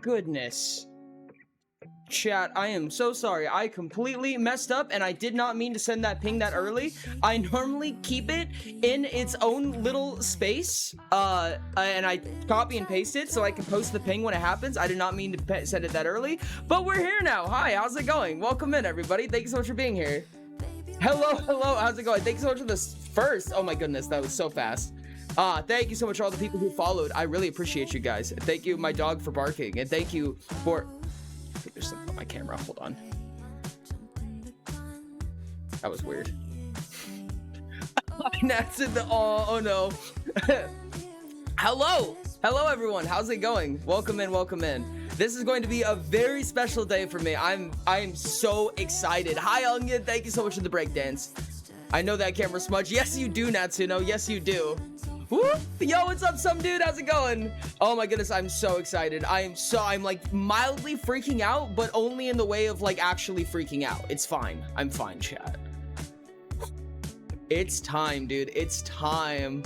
goodness. Chat, I am so sorry. I completely messed up and I did not mean to send that ping that early. I normally keep it in its own little space, and I copy and paste it so I can post the ping when it happens. I did not mean to send it that early, but we're here now. Hi, how's it going? Welcome in, everybody. Thank you so much for being here. Hello, how's it going? Thank you so much for this first. Oh my goodness, that was so fast. Thank you so much for all the people who followed. I really appreciate you guys. Thank you, my dog, for barking, and thank you for... There's something on my camera. Hold on. That was weird. That's in the... Oh no. Hello, everyone. How's it going? Welcome in. Welcome in. This is going to be a very special day for me. I'm so excited. Hi, Onion. Thank you so much for the breakdance. I know that camera smudge. Yes, you do, Natsuno. Yes, you do. Woo! Yo, what's up, some dude? How's it going? Oh my goodness, I'm so excited. I'm like mildly freaking out, but only in the way of like actually freaking out. It's fine. I'm fine, chat. It's time, dude. It's time.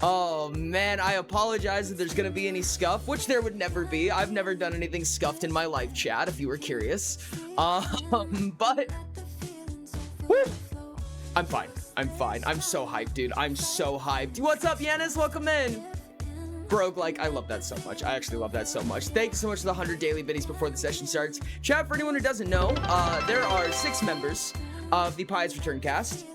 Oh man, I apologize if there's gonna be any scuff, which there would never be. I've never done anything scuffed in my life, chat, if you were curious. But woo, I'm fine. I'm fine. I'm so hyped, dude. I'm so hyped. What's up, Yanis? Welcome in. Brogue, like, I love that so much. I actually love that so much. Thank you so much for the 100 daily biddies before the session starts. Chat, for anyone who doesn't know, there are 6 members of the Pies Return cast.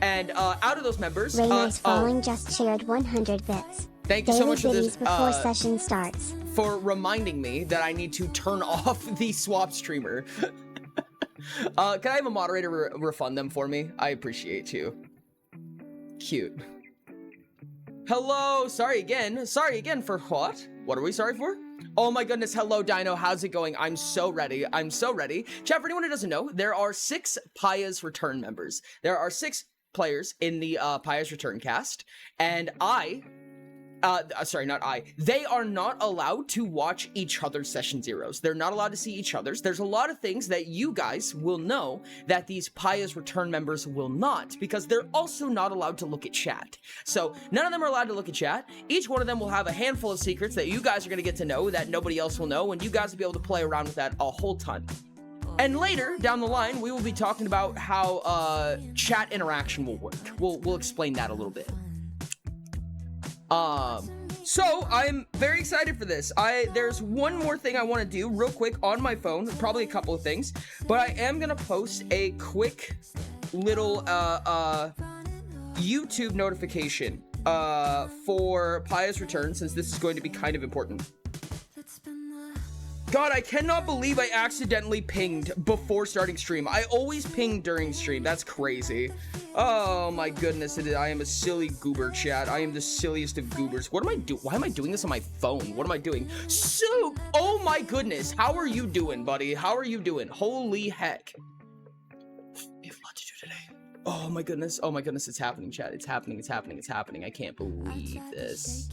And out of those members, Raynar's Falling just shared 100 bits. Thank you so much for this. Before session starts. For reminding me that I need to turn off the swap streamer. Can I have a moderator refund them for me? I appreciate you. Cute. Hello. Sorry again for what? What are we sorry for? Oh my goodness. Hello, Dino. How's it going? I'm so ready. I'm so ready. Chat, for anyone who doesn't know, there are 6 Paya's Return members. There are 6 players in the Paya's Return cast, and they are not allowed to watch each other's session zeros. They're not allowed to see each other's. There's a lot of things that you guys will know that these Paya's Return members will not, because they're also not allowed to look at chat. So none of them are allowed to look at chat. Each one of them will have a handful of secrets that you guys are going to get to know that nobody else will know, and you guys will be able to play around with that a whole ton. And later, down the line, we will be talking about how chat interaction will work. We'll explain that a little bit. So I'm very excited for this. There's one more thing I want to do real quick on my phone, probably a couple of things, but I am gonna post a quick little YouTube notification for Paya's Return, since this is going to be kind of important. God, I cannot believe I accidentally pinged before starting stream. I always ping during stream. That's crazy. Oh my goodness, I am a silly goober, chat. I am the silliest of goobers. What am I doing? Why am I doing this on my phone? What am I doing? Soup! Oh my goodness. How are you doing, buddy? How are you doing? Holy heck. We have a lot to do today. Oh my goodness. Oh my goodness. It's happening, chat. It's happening. It's happening. It's happening. I can't believe this.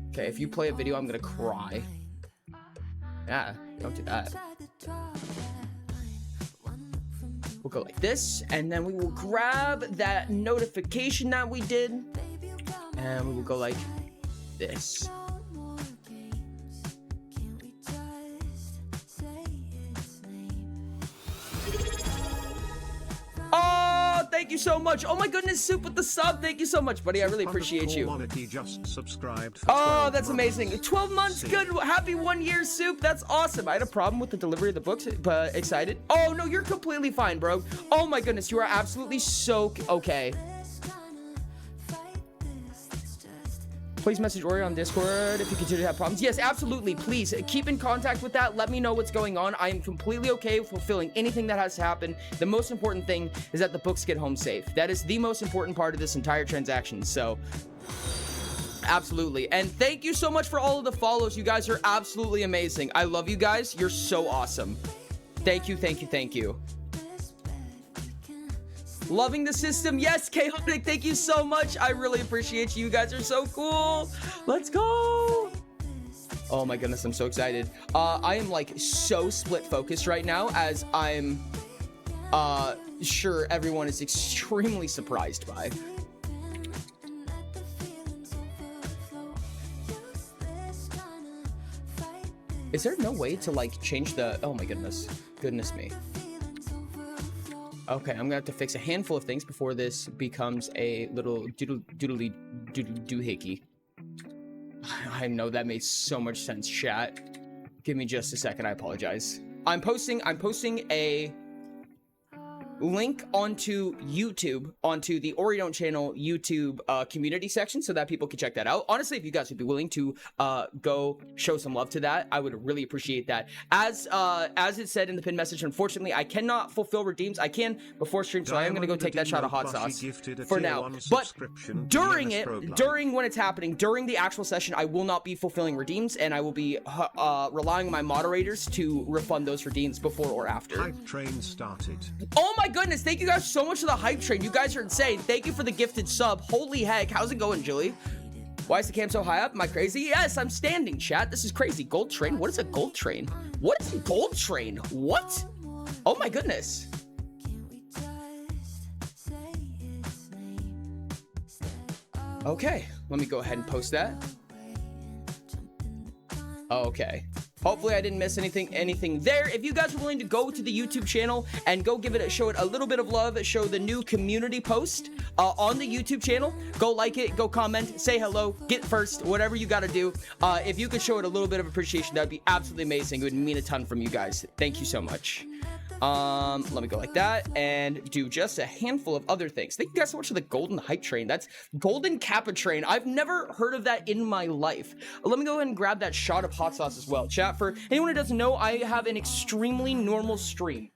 Okay, if you play a video, I'm gonna cry. Yeah, don't do that. We'll go like this, and then we will grab that notification that we did, and we will go like this. Oh, thank you so much. Oh my goodness, Soup with the sub. Thank you so much, buddy. I really appreciate you. Just subscribed for oh, that's amazing. 12 months. Good. Happy 1 year, Soup. That's awesome. I had a problem with the delivery of the books, but excited. Oh, no, you're completely fine, bro. Oh my goodness. You are absolutely so okay. Please message Ori on Discord if you continue to have problems. Yes, absolutely. Please keep in contact with that. Let me know what's going on. I am completely okay with fulfilling anything that has to happen. The most important thing is that the books get home safe. That is the most important part of this entire transaction. So, absolutely. And thank you so much for all of the follows. You guys are absolutely amazing. I love you guys. You're so awesome. Thank you, thank you, thank you. Loving the system. Yes, Chaotic, thank you so much. I really appreciate you. You guys are so cool. Let's go. Oh my goodness, I'm so excited. I am like so split focused right now, as I'm sure everyone is extremely surprised by. Is there no way to like change the, oh my goodness me. Okay, I'm gonna have to fix a handful of things before this becomes a little doodly doohickey. I know that made so much sense, chat. Give me just a second, I apologize. I'm posting a link onto YouTube, onto the Orion channel YouTube community section, so that people can check that out. Honestly, if you guys would be willing to go show some love to that, I would really appreciate that. As it said in the pinned message, unfortunately, I cannot fulfill redeems. I can before stream, so I am gonna go take that shot of hot sauce for now. But during when it's happening, during the actual session, I will not be fulfilling redeems, and I will be relying on my moderators to refund those redeems before or after. Hype train started. Oh my goodness, thank you guys so much for the hype train. You guys are insane. Thank you for the gifted sub. Holy heck, how's it going, Julie? Why is the cam so high up? Am I crazy? Yes, I'm standing, chat. This is crazy. Gold train? What is a gold train? What is a gold train? What? Oh my goodness. Okay, let me go ahead and post that. Okay. Hopefully I didn't miss anything there. If you guys are willing to go to the YouTube channel and go show it a little bit of love, show the new community post on the YouTube channel, go like it, go comment, say hello, get first, whatever you got to do. If you could show it a little bit of appreciation, that'd be absolutely amazing. It would mean a ton from you guys. Thank you so much. Let me go like that and do just a handful of other things. Thank you guys so much for the golden hype train. That's golden kappa train. I've never heard of that in my life. Let me go ahead and grab that shot of hot sauce as well. Chat, for anyone who doesn't know, I have an extremely normal stream.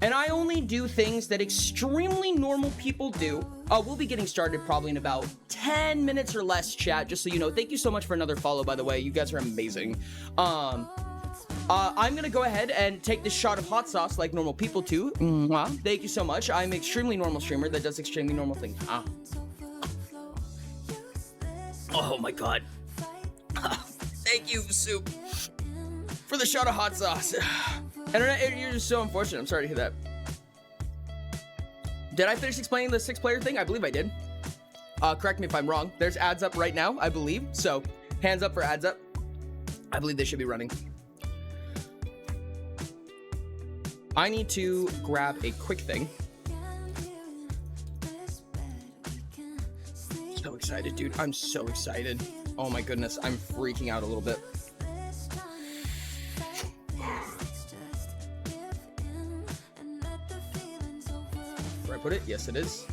And I only do things that extremely normal people do. We'll be getting started probably in about 10 minutes or less, chat, just so you know. Thank you so much for another follow, by the way. You guys are amazing. I'm gonna go ahead and take this shot of hot sauce like normal people do. Thank you so much. I'm an extremely normal streamer that does extremely normal things. Oh my god. Thank you, Soup, for the shot of hot sauce. Internet, you're just so unfortunate. I'm sorry to hear that. Did I finish explaining the 6-player thing? I believe I did. Correct me if I'm wrong. There's ads up right now, I believe. So, hands up for ads up. I believe they should be running. I need to grab a quick thing. So excited, dude. I'm so excited. Oh my goodness. I'm freaking out a little bit. Put it? Yes, it is.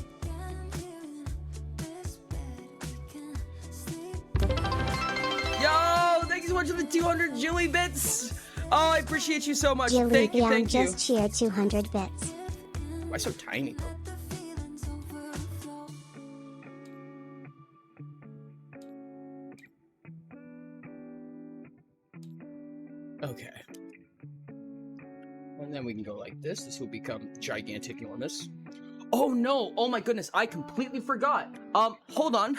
Yo, thank you so much for the 200 Julie bits. Oh, I appreciate you so much. Julie, thank you, thank you. Just cheered 200 bits. Why so tiny? Okay. And then we can go like this. This will become gigantic enormous. Oh no! Oh my goodness! I completely forgot. Hold on.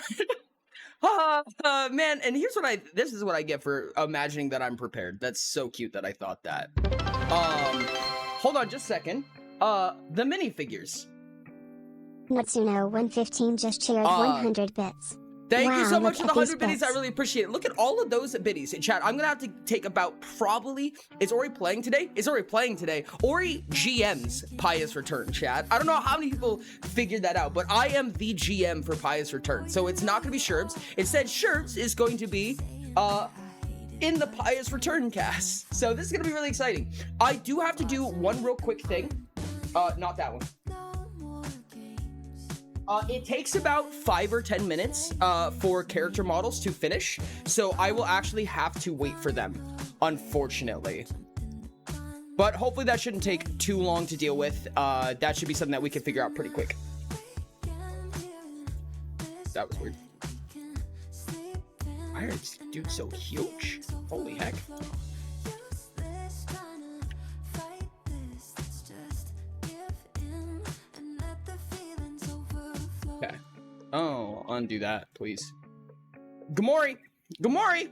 Man, and here's what this is what I get for imagining that I'm prepared. That's so cute that I thought that. Hold on just a second. The minifigures. Natsuno 115 just cheered 100 bits. Thank you so Wow, much for the look at 100 these biddies. I bits. really appreciate it. Look at all of those biddies. Chat, I'm gonna have to take about probably, it's already playing today. Ori GM's Pious Return, chat. I don't know how many people figured that out, but I am the GM for Pious Return. So it's not gonna be Sherbs. Instead, Sherbs is going to be in the Pious Return cast. So this is gonna be really exciting. I do have to do one real quick thing. Not that one. It takes about 5 or 10 minutes for character models to finish, so I will actually have to wait for them, unfortunately. But hopefully that shouldn't take too long to deal with. That should be something that we can figure out pretty quick. That was weird. Why is this dude so huge? Holy heck. Okay. Oh, undo that, please. Gamori! Gamori!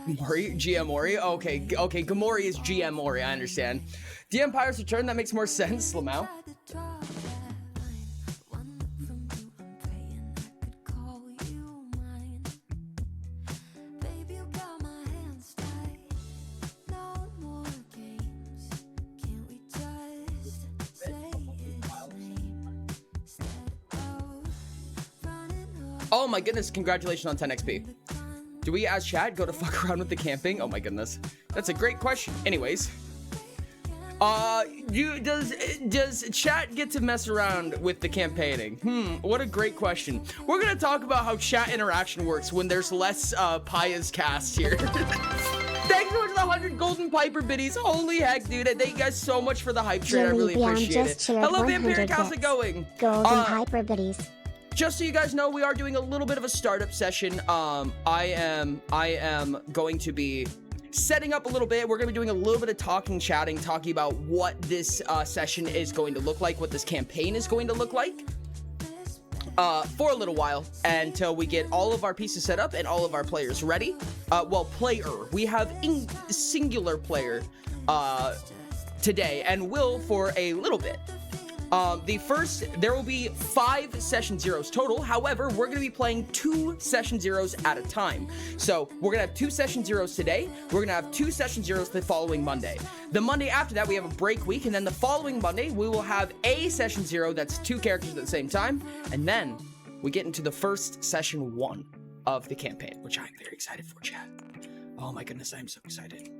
Mori? GM Mori? Okay, okay, Gamori is GM Mori, I understand. DM Pirates Return, that makes more sense, Lamau. Oh my goodness, congratulations on 10 XP. Do we as chat go to fuck around with the camping? Oh my goodness. That's a great question. Anyways. Does chat get to mess around with the campaigning? What a great question. We're gonna talk about how chat interaction works when there's less Paya's cast here. Thanks so much for the 100 golden Piper biddies. Holy heck, dude. Thank you guys so much for the hype train. I really appreciate it. Hello, Vampiric. How's it going? Golden Piper biddies. Just so you guys know, we are doing a little bit of a startup session. I am going to be setting up a little bit. We're going to be doing a little bit of talking about what this session is going to look like, what this campaign is going to look like for a little while until we get all of our pieces set up and all of our players ready. Well, player. We have singular player today and will for a little bit. There will be 5 session zeros total. However, we're going to be playing 2 session zeros at a time. So we're going to have 2 session zeros today. We're going to have 2 session zeros the following Monday. The Monday after that, we have a break week. And then the following Monday, we will have a session zero that's 2 characters at the same time. And then we get into the first session 1 of the campaign, which I'm very excited for, chat. Oh my goodness, I'm so excited.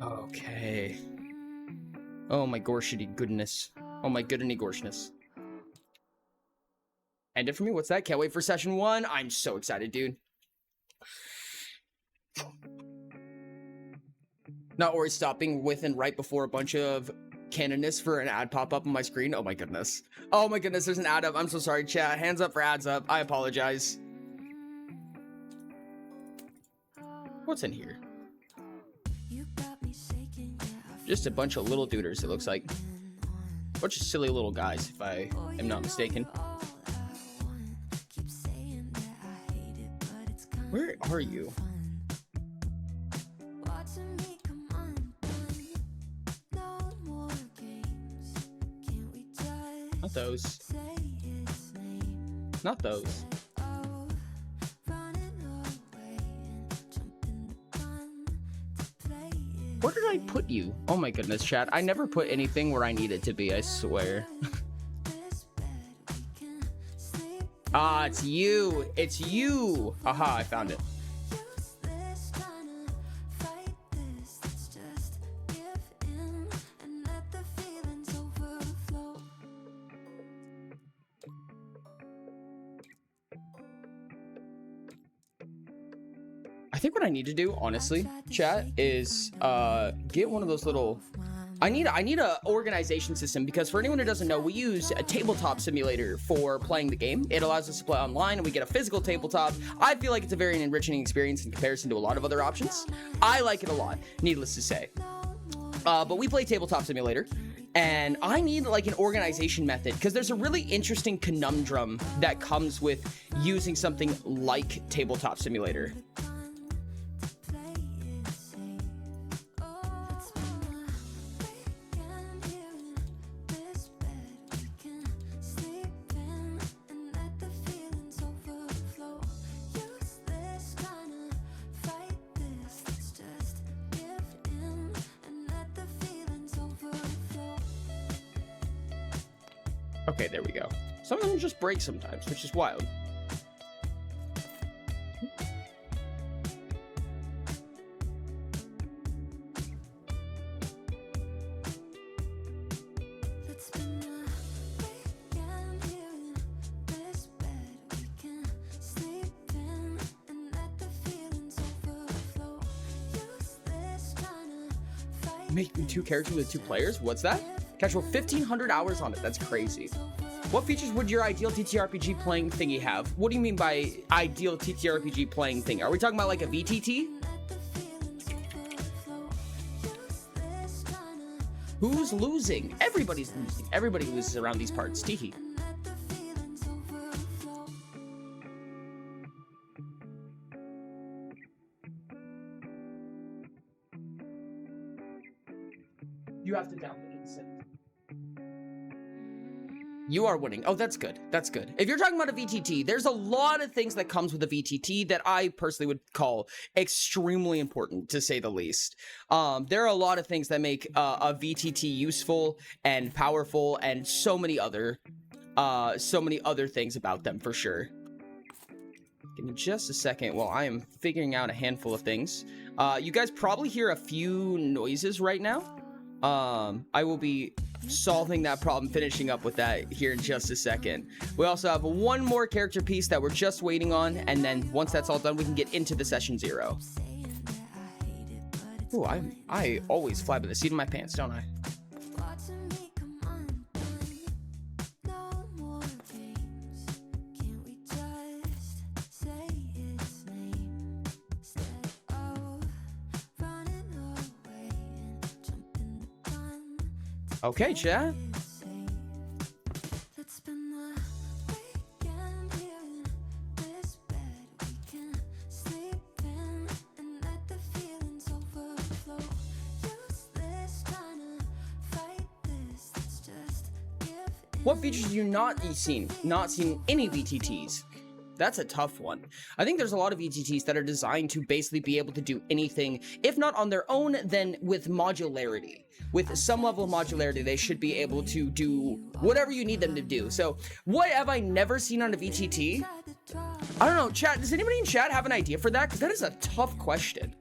Okay. Oh my gorshity goodness. Oh my goodness gorshness. End it for me? What's that? Can't wait for session 1. I'm so excited, dude. Not worry, stopping with and right before a bunch of canonists for an ad pop up on my screen. Oh my goodness. Oh my goodness, there's an ad up. I'm so sorry, chat. Hands up for ads up. I apologize. What's in here? Just a bunch of little duders, it looks like. A bunch of silly little guys, if I am not mistaken. Where are you? Not those. Not those. Where did I put you? Oh my goodness, chat. I never put anything where I need it to be, I swear. Ah, it's you. It's you. Aha, I found it. I think what I need to do, honestly, chat, is get one of those little... I need a organization system, because for anyone who doesn't know, we use a tabletop simulator for playing the game. It allows us to play online, and we get a physical tabletop. I feel like it's a very enriching experience in comparison to a lot of other options. I like it a lot, needless to say. But we play tabletop simulator, and I need like an organization method, because there's a really interesting conundrum that comes with using something like tabletop simulator. Okay, there we go. Some of them just break sometimes, which is wild. Making 2 characters with 2 players? What's that? Casual 1,500 hours on it. That's crazy. What features would your ideal TTRPG playing thingy have? What do you mean by ideal TTRPG playing thing? Are we talking about like a VTT? Who's losing? Everybody's losing. Everybody loses around these parts. Teehee. You have to download it and send it. You are winning. Oh, that's good. That's good. If you're talking about a VTT, there's a lot of things that comes with a VTT that I personally would call extremely important, to say the least. There are a lot of things that make a VTT useful and powerful, and so many other things about them for sure. Give me just a second while I am figuring out a handful of things. You guys probably hear a few noises right now. I will be solving that problem, finishing up with that here in just a second. We also have one more character piece that we're just waiting on, and then once that's all done, we can get into the session 0. Ooh, I always fly by the seat of my pants, don't I? Okay, chat. What features have you not seen? Not seen any VTTs. That's a tough one. I think there's a lot of VTTs that are designed to basically be able to do anything, if not on their own, then with modularity. With some level of modularity, they should be able to do whatever you need them to do. So, what have I never seen on a VTT? I don't know, chat, does anybody in chat have an idea for that? Because that is a tough question.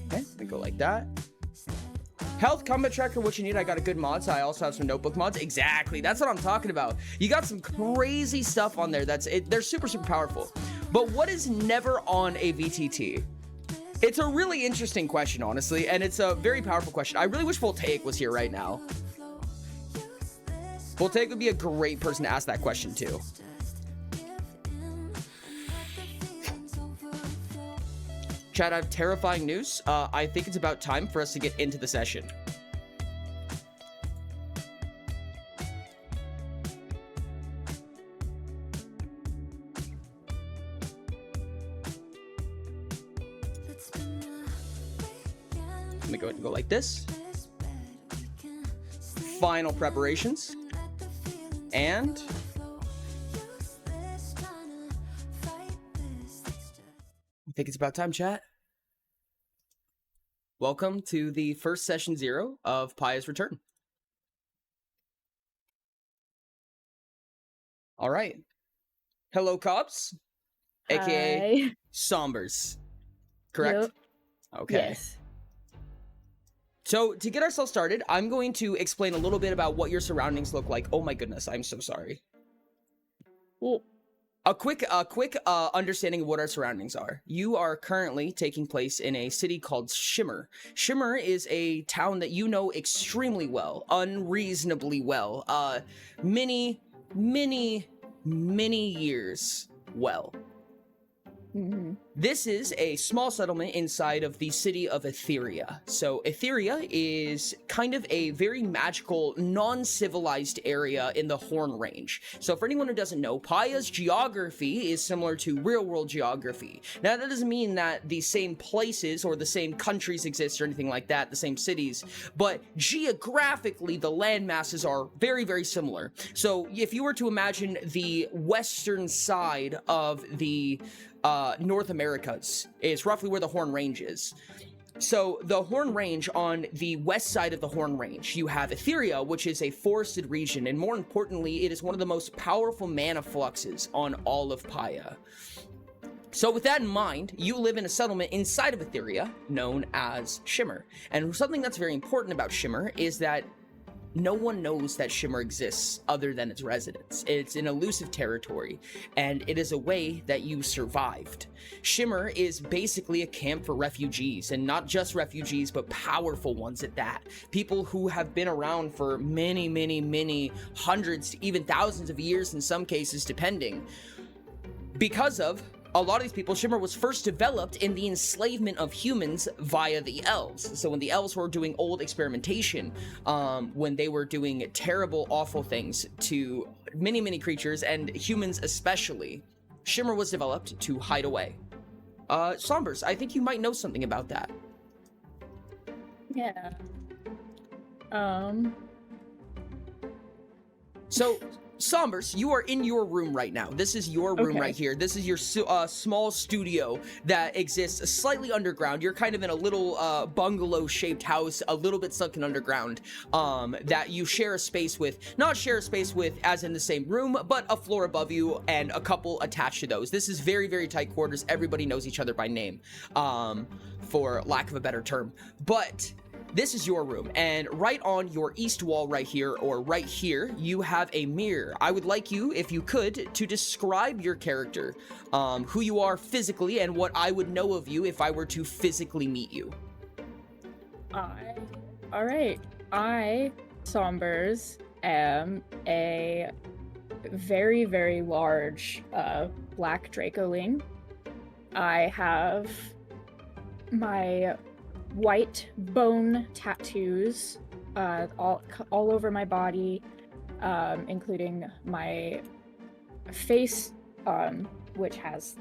Okay, we go like that. Health, combat tracker, what you need. I got a good mod, so I also have some notebook mods. Exactly, that's what I'm talking about. You got some crazy stuff on there. They're super, super powerful. But what is never on a VTT? It's a really interesting question, honestly, and it's a very powerful question. I really wish Voltaic was here right now. Voltaic would be a great person to ask that question to. Chat, I have terrifying news. I think it's about time for us to get into the session. Let me go ahead and go like this. Final preparations. And I think it's about time, chat. Welcome to the first session 0 of Paya's Return. All right. Hello, Cops. AKA Hi. Sombers. Correct? Yep. Okay. Yes. So, to get ourselves started, I'm going to explain a little bit about what your surroundings look like. Oh my goodness, I'm so sorry. Well, A quick understanding of what our surroundings are. You are currently taking place in a city called Shimmer. Shimmer is a town that you know extremely well, unreasonably well, many years well. mm-hmm. This is a small settlement inside of the city of Etheria. So Etheria is kind of a very magical, non-civilized area in the Horn Range. So for anyone who doesn't know, Paya's geography is similar to real-world geography. Now that doesn't mean that the same places or the same countries exist or anything like that, the same cities, but geographically the land masses are very, very similar. So if you were to imagine the western side of the North Americas is roughly where the Horn Range is. So the Horn Range, on the west side of the Horn Range, you have Etheria, which is a forested region, and more importantly, it is one of the most powerful mana fluxes on all of Paya. So with that in mind, you live in a settlement inside of Etheria known as Shimmer. And something that's very important about Shimmer is that no one knows that Shimmer exists other than its residents. It's an elusive territory, and it is a way that you survived. Shimmer is basically a camp for refugees, and not just refugees, but powerful ones at that. People who have been around for many hundreds, even thousands of years in some cases, depending. Because of a lot of these people, Shimmer was first developed in the enslavement of humans via the elves. So when the elves were doing old experimentation, when they were doing terrible, awful things to many creatures, and humans especially, Shimmer was developed to hide away. Sombers, I think you might know something about that. Yeah. So, Sombers, you are in your room right now. This is your room Okay. right here. This is your small studio that exists slightly underground. You're kind of in a little bungalow-shaped house, a little bit sunken underground, that you share a space with. Not share a space with as in the same room, but a floor above you and a couple attached to those. This is very, very tight quarters. Everybody knows each other by name, for lack of a better term. But this is your room, and right on your east wall right here, or right here, you have a mirror. I would like you, if you could, to describe your character, who you are physically, and what I would know of you if I were to physically meet you. Alright. I, Sombers, am a very, very large black dracoling. I have my white bone tattoos all over my body, including my face, which has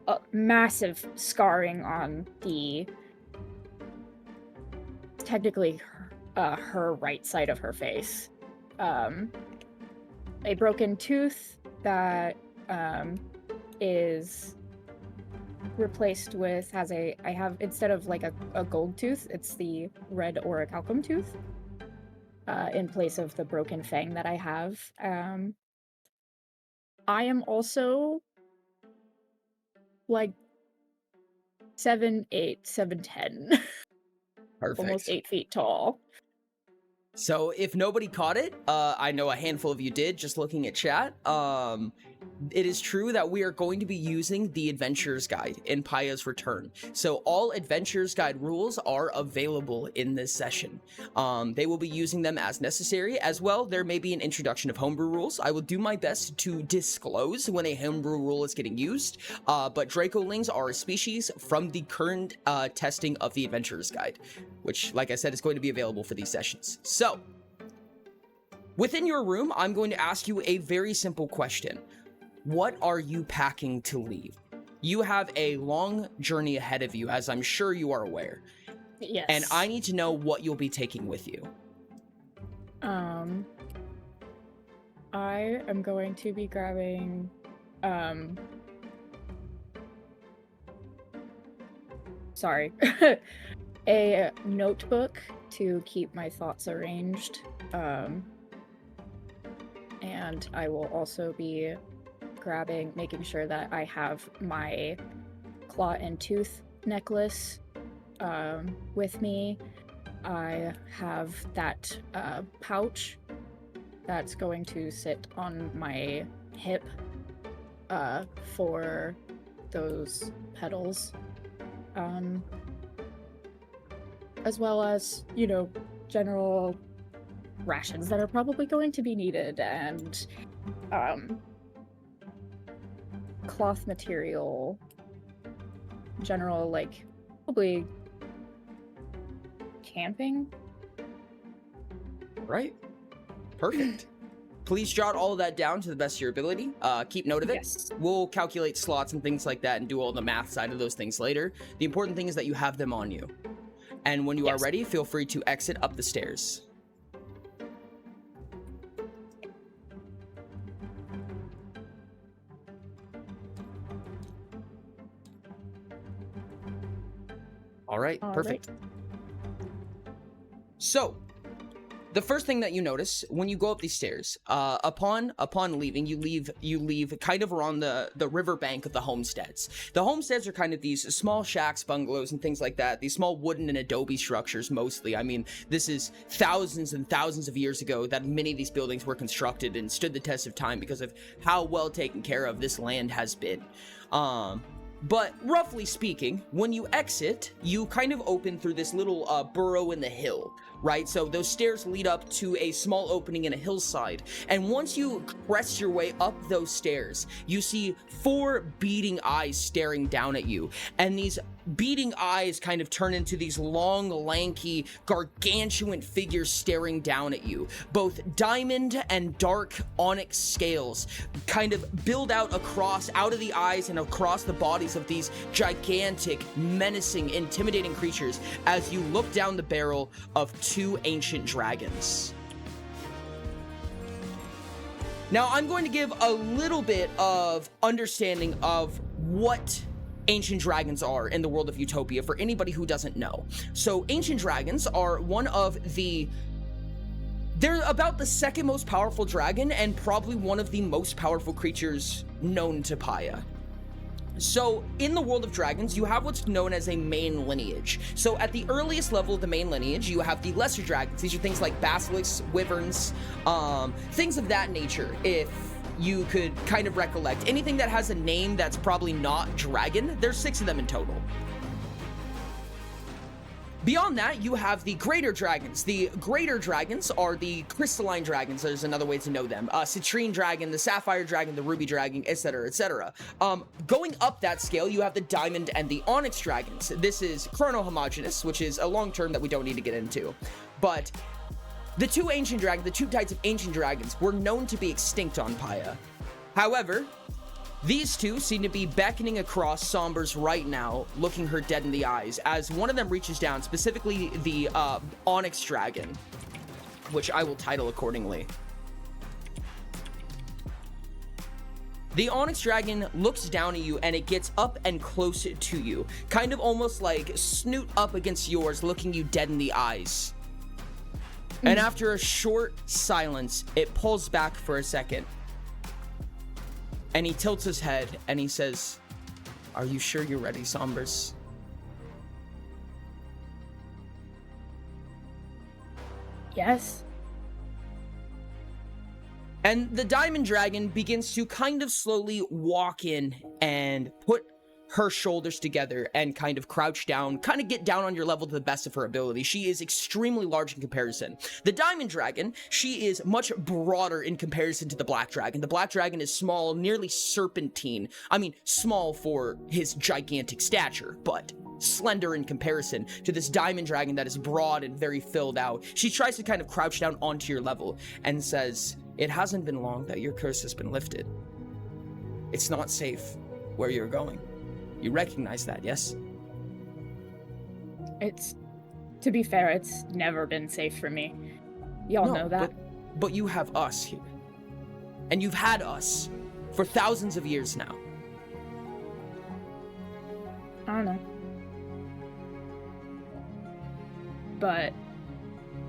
a massive scarring on the technically her right side of her face. A broken tooth that is replaced with I have, instead of like a gold tooth, it's the red orichalcum tooth in place of the broken fang that I have. I am also like 7'8", 7'10", Perfect. almost 8 feet tall. So if nobody caught it, I know a handful of you did, just looking at chat. It is true that we are going to be using the Adventurer's Guide in Paya's Return. So all Adventurer's Guide rules are available in this session. They will be using them as necessary. As well, there may be an introduction of homebrew rules. I will do my best to disclose when a homebrew rule is getting used, but Dracolings are a species from the current testing of the Adventurer's Guide, which, like I said, is going to be available for these sessions. So, within your room, I'm going to ask you a very simple question. What are you packing to leave? You have a long journey ahead of you, as I'm sure you are aware. Yes. And I need to know what you'll be taking with you. I am going to be grabbing sorry. A notebook to keep my thoughts arranged. And I will also be making sure that I have my claw and tooth necklace with me. I have that pouch that's going to sit on my hip for those petals. As well as, you know, general rations that are probably going to be needed, and cloth material, general, like, probably camping. Right. Perfect. Please jot all of that down to the best of your ability. Keep note of it. Yes. We'll calculate slots and things like that and do all the math side of those things later. The important thing is that you have them on you. And when you are ready, feel free to exit up the stairs. All right, perfect. So, the first thing that you notice when you go up these stairs, upon leaving, you leave kind of around the riverbank of the homesteads. The homesteads are kind of these small shacks, bungalows, and things like that. These small wooden and adobe structures, mostly. I mean, this is thousands and thousands of years ago that many of these buildings were constructed and stood the test of time because of how well taken care of this land has been. But roughly speaking, when you exit, you kind of open through this little burrow in the hill. right? So those stairs lead up to a small opening in a hillside. And once you crest your way up those stairs, you see 4 beating eyes staring down at you. And these beating eyes kind of turn into these long, lanky, gargantuan figures staring down at you. Both diamond and dark onyx scales kind of build out of the eyes and across the bodies of these gigantic, menacing, intimidating creatures as you look down the barrel of 2 ancient dragons. Now, I'm going to give a little bit of understanding of what ancient dragons are in the world of Utopia for anybody who doesn't know. So ancient dragons are they're about the 2nd most powerful dragon and probably one of the most powerful creatures known to Paya. So in the world of dragons, you have what's known as a main lineage. So at the earliest level of the main lineage, you have the lesser dragons. These are things like basilisks, wyverns, things of that nature, if you could kind of recollect. Anything that has a name that's probably not dragon, there's 6 of them in total. Beyond that, you have the greater dragons. The greater dragons are the crystalline dragons. There's another way to know them. Citrine dragon, the sapphire dragon, the ruby dragon, etc., etc. Going up that scale, you have the diamond and the onyx dragons. This is chronohomogeneous, which is a long term that we don't need to get into. But the 2 types of ancient dragons were known to be extinct on Paya. However, these 2 seem to be beckoning across Sombers right now, looking her dead in the eyes, as one of them reaches down, specifically the Onyx Dragon, which I will title accordingly. The Onyx Dragon looks down at you and it gets up and close to you, kind of almost like snoot up against yours, looking you dead in the eyes. And after a short silence, it pulls back for a second. And he tilts his head and he says, "Are you sure you're ready, Sombers?" Yes. And the Diamond Dragon begins to kind of slowly walk in and put her shoulders together and kind of crouch down, kind of get down on your level to the best of her ability. She is extremely large in comparison. The Diamond Dragon, she is much broader in comparison to the Black Dragon. The Black Dragon is small, nearly serpentine. I mean, small for his gigantic stature, but slender in comparison to this Diamond Dragon that is broad and very filled out. She tries to kind of crouch down onto your level and says, "It hasn't been long that your curse has been lifted. It's not safe where you're going. You recognize that, yes?" To be fair, it's never been safe for me. Y'all know that. But you have us here. And you've had us for thousands of years now. I don't know. But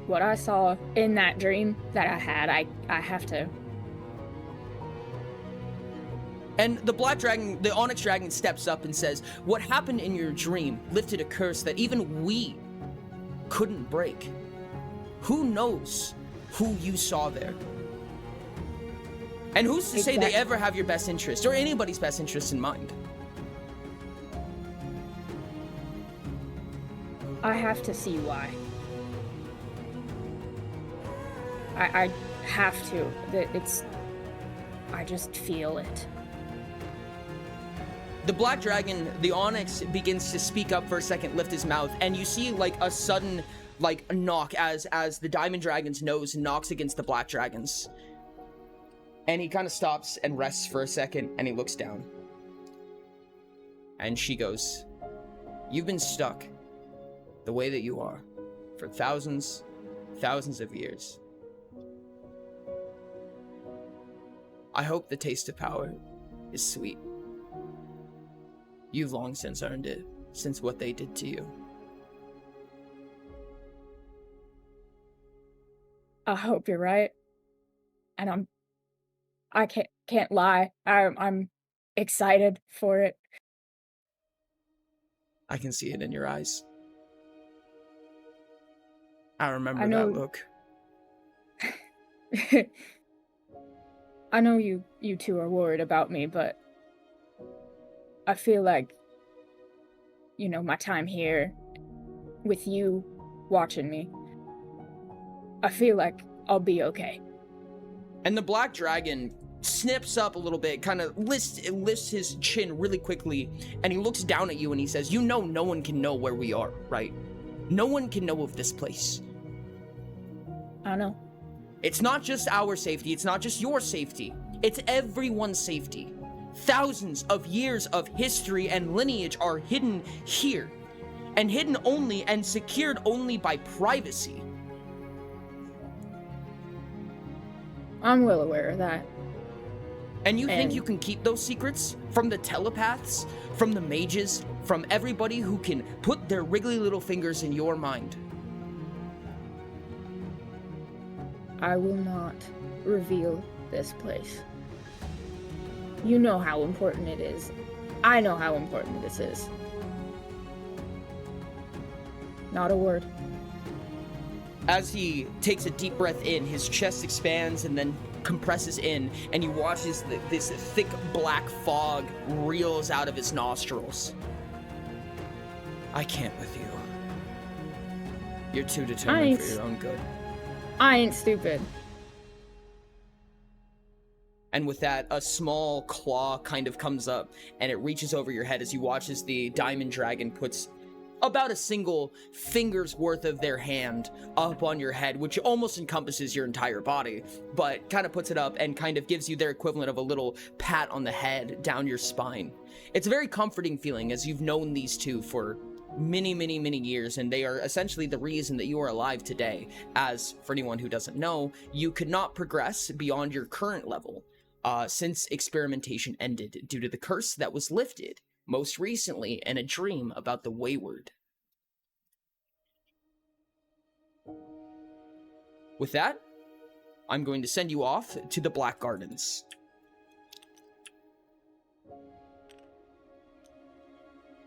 what I saw in that dream that I had, I have to... And the Black Dragon, the Onyx Dragon steps up and says, "What happened in your dream lifted a curse that even we couldn't break. Who knows who you saw there? And who's to say they ever have your best interest or anybody's best interest in mind?" I have to see why. I have to. I just feel it. The Black Dragon, the Onyx, begins to speak up for a second, lift his mouth, and you see like a sudden knock as the Diamond Dragon's nose knocks against the Black Dragon's. And he kind of stops and rests for a second, and he looks down. And she goes, "You've been stuck the way that you are for thousands of years. I hope the taste of power is sweet. You've long since earned it, since what they did to you." I hope you're right. And I can't lie. I'm excited for it. I can see it in your eyes. I remember know- that look. I know you two are worried about me, but I feel like, my time here with you watching me I feel like I'll be okay. And the black dragon snips up a little bit, kind of lifts his chin really quickly, and he looks down at you and he says, "You know no one can know where we are, right? No one can know of this place. I know. It's not just our safety, it's not just your safety, it's everyone's safety. Thousands of years of history and lineage are hidden here, and hidden only and secured only by privacy." I'm well aware of that. And you think you can keep those secrets from the telepaths, from the mages, from everybody who can put their wriggly little fingers in your mind? I will not reveal this place. You know how important it is. I know how important this is. Not a word. As he takes a deep breath in, his chest expands and then compresses in, and you watch this thick black fog reels out of his nostrils. I can't with you. You're too determined for your own good. I ain't stupid. And with that, a small claw kind of comes up, and it reaches over your head as you watch as the diamond dragon puts about a single finger's worth of their hand up on your head, which almost encompasses your entire body, but kind of puts it up and kind of gives you their equivalent of a little pat on the head down your spine. It's a very comforting feeling, as you've known these two for many, many, many years, and they are essentially the reason that you are alive today. As for anyone who doesn't know, you could not progress beyond your current level since experimentation ended due to the curse that was lifted most recently in a dream about the wayward. With that, I'm going to send you off to the Black Gardens.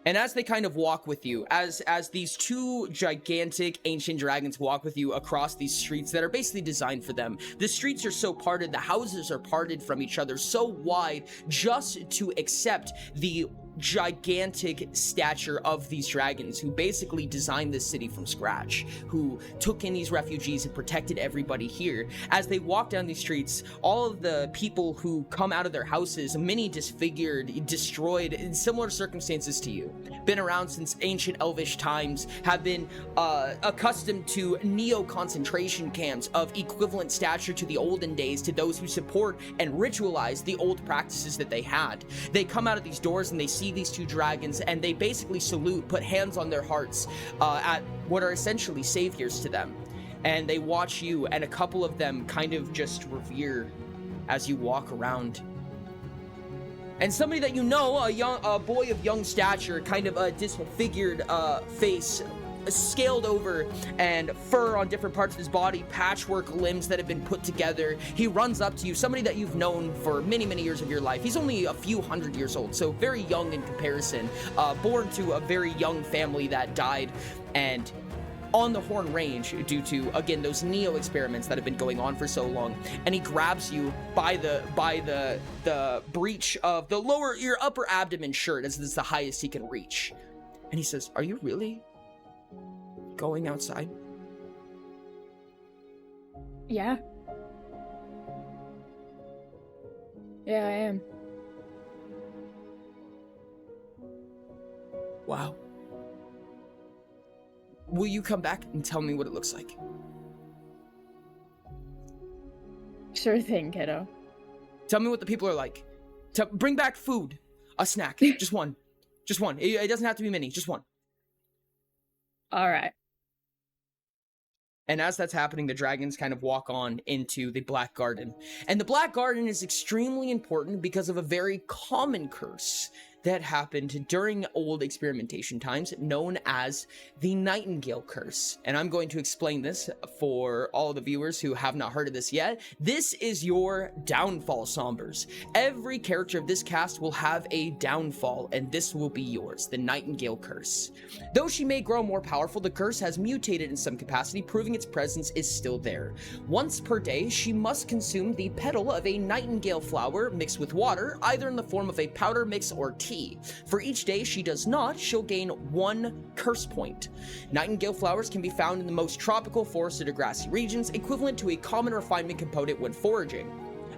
And as they kind of walk with you, as these two gigantic ancient dragons walk with you across these streets that are basically designed for them, the streets are so parted, the houses are parted from each other so wide just to accept the gigantic stature of these dragons who basically designed this city from scratch, who took in these refugees and protected everybody here. As they walk down these streets, all of the people who come out of their houses, many disfigured, destroyed, in similar circumstances to you, been around since ancient elvish times, have been accustomed to neo-concentration camps of equivalent stature to the olden days, to those who support and ritualize the old practices that they had. They come out of these doors and they see these two dragons, and they basically salute, put hands on their hearts at what are essentially saviors to them. And they watch you, and a couple of them kind of just revere as you walk around. And somebody that you know, a boy of young stature, kind of a disfigured face, scaled over, and fur on different parts of his body, patchwork limbs that have been put together. He runs up to you, somebody that you've known for many, many years of your life. He's only a few hundred years old, so very young in comparison, born to a very young family that died and on the Horn Range due to, again, those neo experiments that have been going on for so long. And he grabs you by the breech of your upper abdomen shirt, as it's the highest he can reach. And he says, "Are you really going outside?" Yeah. Yeah, I am. Wow. Will you come back and tell me what it looks like? Sure thing, kiddo. Tell me what the people are like. Bring back food. A snack. Just one. Just one. It doesn't have to be many. Just one. All right. And as that's happening, the dragons kind of walk on into the Black Garden. And the Black Garden is extremely important because of a very common curse that happened during old experimentation times, known as the Nightingale Curse. And I'm going to explain this for all of the viewers who have not heard of this yet. This is your downfall, Sombers. Every character of this cast will have a downfall, and this will be yours, the Nightingale Curse. Though she may grow more powerful, the curse has mutated in some capacity, proving its presence is still there. Once per day, she must consume the petal of a nightingale flower mixed with water, either in the form of a powder mix or tea. guarantee. For each day she does not, she'll gain 1 curse point. Nightingale flowers can be found in the most tropical forested or grassy regions, equivalent to a common refinement component when foraging.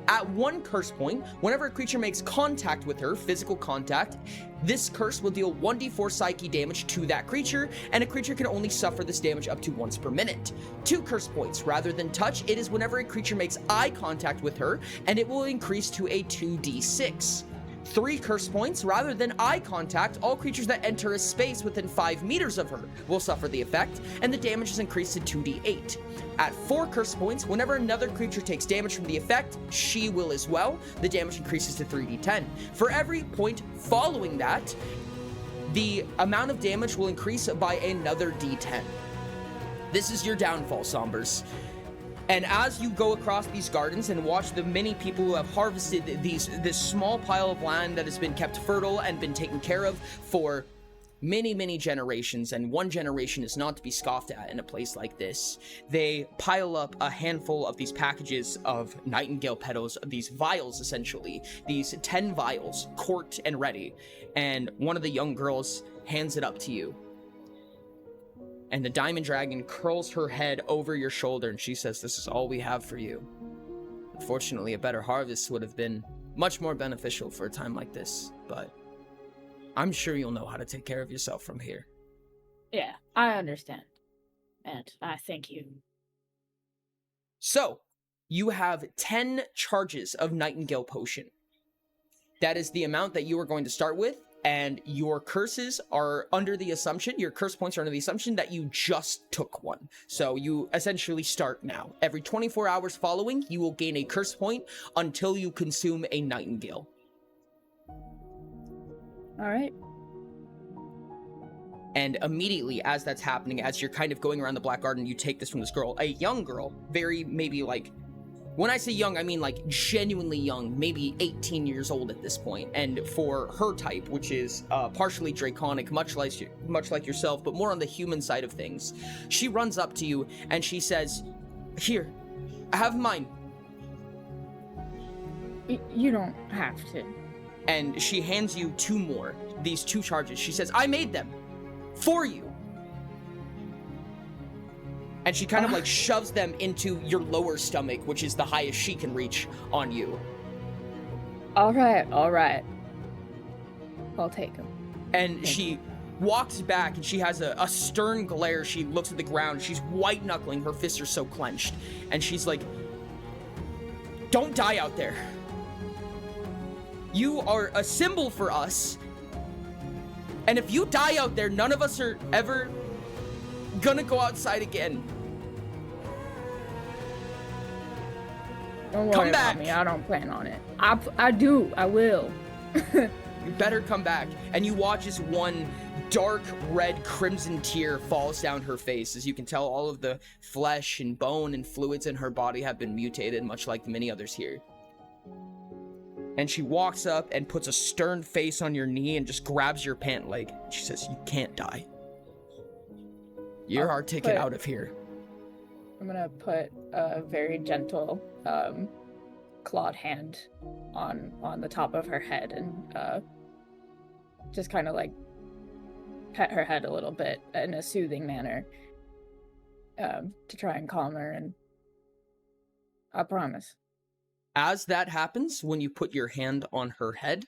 At 1 curse point, whenever a creature makes contact with her, physical contact, this curse will deal 1d4 psyche damage to that creature, and a creature can only suffer this damage up to once per minute. 2 curse points, rather than touch, it is whenever a creature makes eye contact with her, and it will increase to a 2d6. 3 curse points, rather than eye contact, all creatures that enter a space within 5 meters of her will suffer the effect, and the damage is increased to 2d8. At 4 curse points, whenever another creature takes damage from the effect, she will as well. The damage increases to 3d10. For every point following that, the amount of damage will increase by another d10. This is your downfall, Sombers. And as you go across these gardens and watch the many people who have harvested this small pile of land that has been kept fertile and been taken care of for many, many generations, and 1 generation is not to be scoffed at in a place like this, they pile up a handful of these packages of nightingale petals, these vials essentially, these 10 vials, corked and ready, and one of the young girls hands it up to you. And the diamond dragon curls her head over your shoulder and she says, "This is all we have for you. Unfortunately, a better harvest would have been much more beneficial for a time like this, but I'm sure you'll know how to take care of yourself from here." Yeah, I understand. And I thank you. So, you have 10 charges of Nightingale Potion. That is the amount that you are going to start with. And your curses are under the assumption, your curse points are under the assumption that you just took one. So you essentially start now. Every 24 hours following, you will gain a curse point until you consume a nightingale. All right. And immediately as that's happening, as you're kind of going around the Black Garden, you take this from this girl, a young girl, very maybe like, when I say young, I mean like genuinely young, maybe 18 years old at this point. And for her type, which is partially draconic, much like yourself, but more on the human side of things, she runs up to you and she says, "Here, have mine." You don't have to. And she hands you 2 more, these 2 charges. She says, "I made them for you." And she kind of like shoves them into your lower stomach, which is the highest she can reach on you. All right. I'll take them. And she walks back and she has a stern glare. She looks at the ground. She's white knuckling. Her fists are so clenched. And she's like, "Don't die out there. You are a symbol for us. And if you die out there, none of us are ever gonna go outside again. Don't worry Come back. about me. I don't plan on it. I will." You better come back." And you watch as one dark red crimson tear falls down her face. As you can tell, all of the flesh and bone and fluids in her body have been mutated, much like the many others here. And she walks up and puts a stern face on your knee and just grabs your pant leg. She says, "You can't die. You're our ticket out of here." I'm gonna put a very gentle clawed hand on the top of her head and just kind of like pet her head a little bit in a soothing manner to try and calm her, and I promise. As that happens, when you put your hand on her head,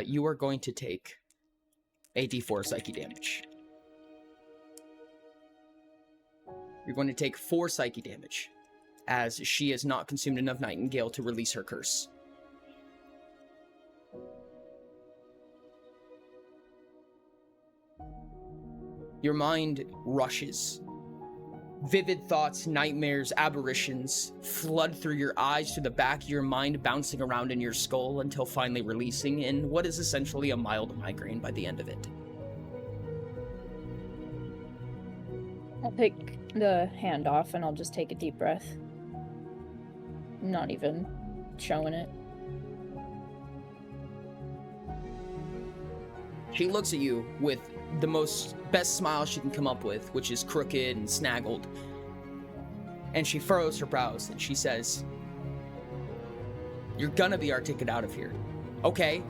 you are going to take a d4 psyche damage. You're going to take 4 psyche damage, as she has not consumed enough Nightingale to release her curse. Your mind rushes. Vivid thoughts, nightmares, aberrations flood through your eyes to the back of your mind, bouncing around in your skull until finally releasing in what is essentially a mild migraine by the end of it. I'll take the hand off and I'll just take a deep breath. I'm not even showing it. She looks at you with the best smile she can come up with, which is crooked and snaggled. And she furrows her brows and she says, "You're gonna be our ticket out of here, okay?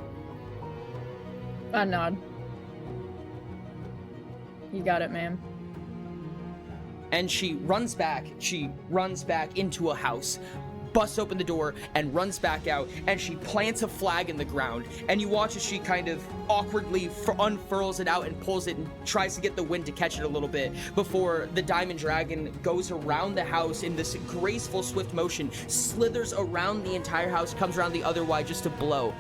I nod. You got it, ma'am. And she runs back into a house, busts open the door, and runs back out, and she plants a flag in the ground, and you watch as she kind of awkwardly unfurls it out and pulls it and tries to get the wind to catch it a little bit before the diamond dragon goes around the house in this graceful, swift motion, slithers around the entire house, comes around the other way just to blow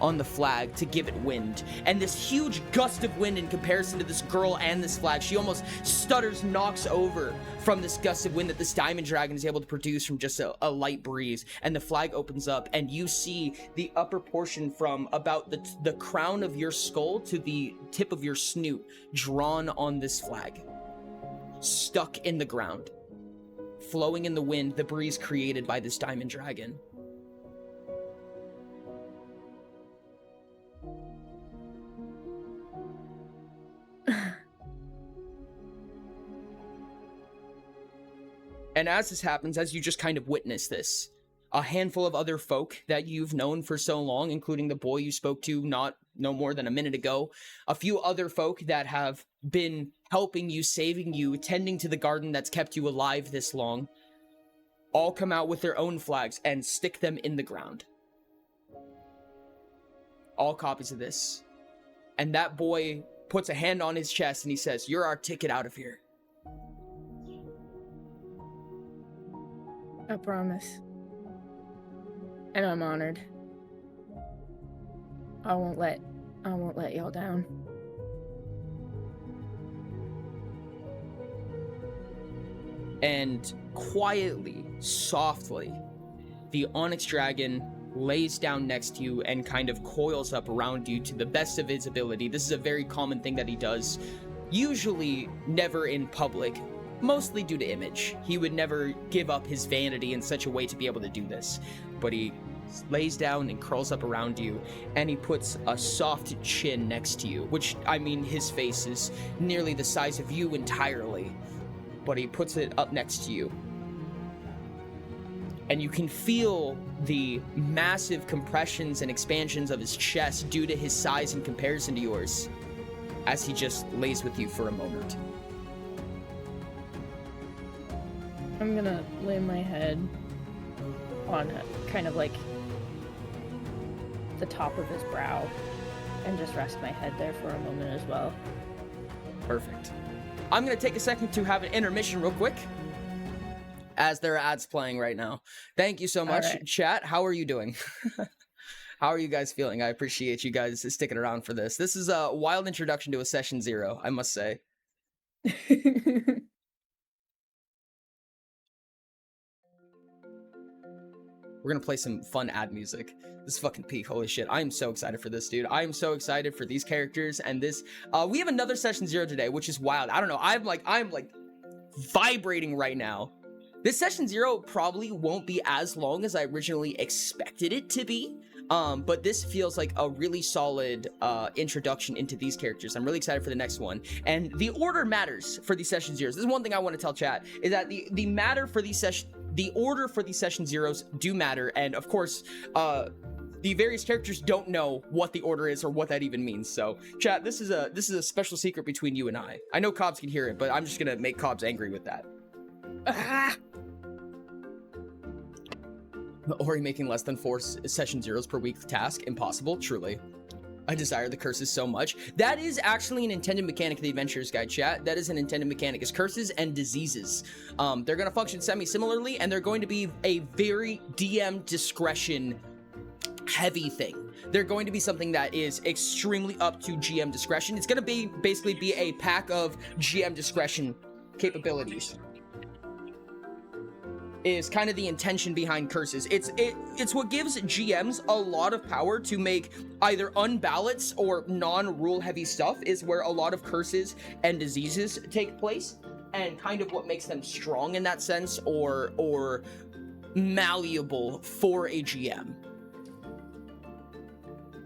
on the flag to give it wind. And this huge gust of wind in comparison to this girl and this flag, she almost stutters, knocks over from this gust of wind that this diamond dragon is able to produce from just a light breeze. And the flag opens up, and you see the upper portion from about the crown of your skull to the tip of your snoot drawn on this flag, stuck in the ground, flowing in the wind, the breeze created by this diamond dragon. And as this happens, as you just kind of witness this, a handful of other folk that you've known for so long, including the boy you spoke to no more than a minute ago, a few other folk that have been helping you, saving you, tending to the garden that's kept you alive this long, all come out with their own flags and stick them in the ground. All copies of this. And that boy puts a hand on his chest and he says, "You're our ticket out of here." I promise. And I'm honored. I won't let y'all down. And quietly, softly, the onyx dragon lays down next to you and kind of coils up around you to the best of his ability. This is a very common thing that he does, usually never in public, mostly due to image. He would never give up his vanity in such a way to be able to do this, but he lays down and curls up around you, and he puts a soft chin next to you, which, I mean, his face is nearly the size of you entirely, but he puts it up next to you. And you can feel the massive compressions and expansions of his chest due to his size in comparison to yours, as he just lays with you for a moment. I'm gonna lay my head on kind of like the top of his brow and just rest my head there for a moment as well. Perfect. I'm gonna take a second to have an intermission real quick, as there are ads playing right now. Thank you so much, right. Chat. How are you doing? How are you guys feeling? I appreciate you guys sticking around for this. This is a wild introduction to a session 0, I must say. We're gonna play some fun ad music. This is fucking peak. Holy shit. I am so excited for this, dude. I am so excited for these characters and this. We have another session 0 today, which is wild. I don't know. I'm like vibrating right now. This session 0 probably won't be as long as I originally expected it to be. But this feels like a really solid introduction into these characters. I'm really excited for the next one. And the order matters for these session 0s. This is one thing I want to tell chat, is that the order for these session 0s do matter. And of course, the various characters don't know what the order is or what that even means. So chat, this is a special secret between you and I. I know Cobbs can hear it, but I'm just gonna make Cobbs angry with that. Ah! Ori making less than 4 session 0s per week task. Impossible, truly. I desire the curses so much. That is actually an intended mechanic of the Adventurers Guide, chat. That is an intended mechanic, is curses and diseases. They're going to function semi-similarly, and they're going to be a very DM discretion heavy thing. They're going to be something that is extremely up to GM discretion. It's going to basically be a pack of GM discretion capabilities. Is kind of the intention behind curses. It's what gives GMs a lot of power to make either unbalanced or non-rule heavy stuff, is where a lot of curses and diseases take place, and kind of what makes them strong in that sense, or malleable for a GM.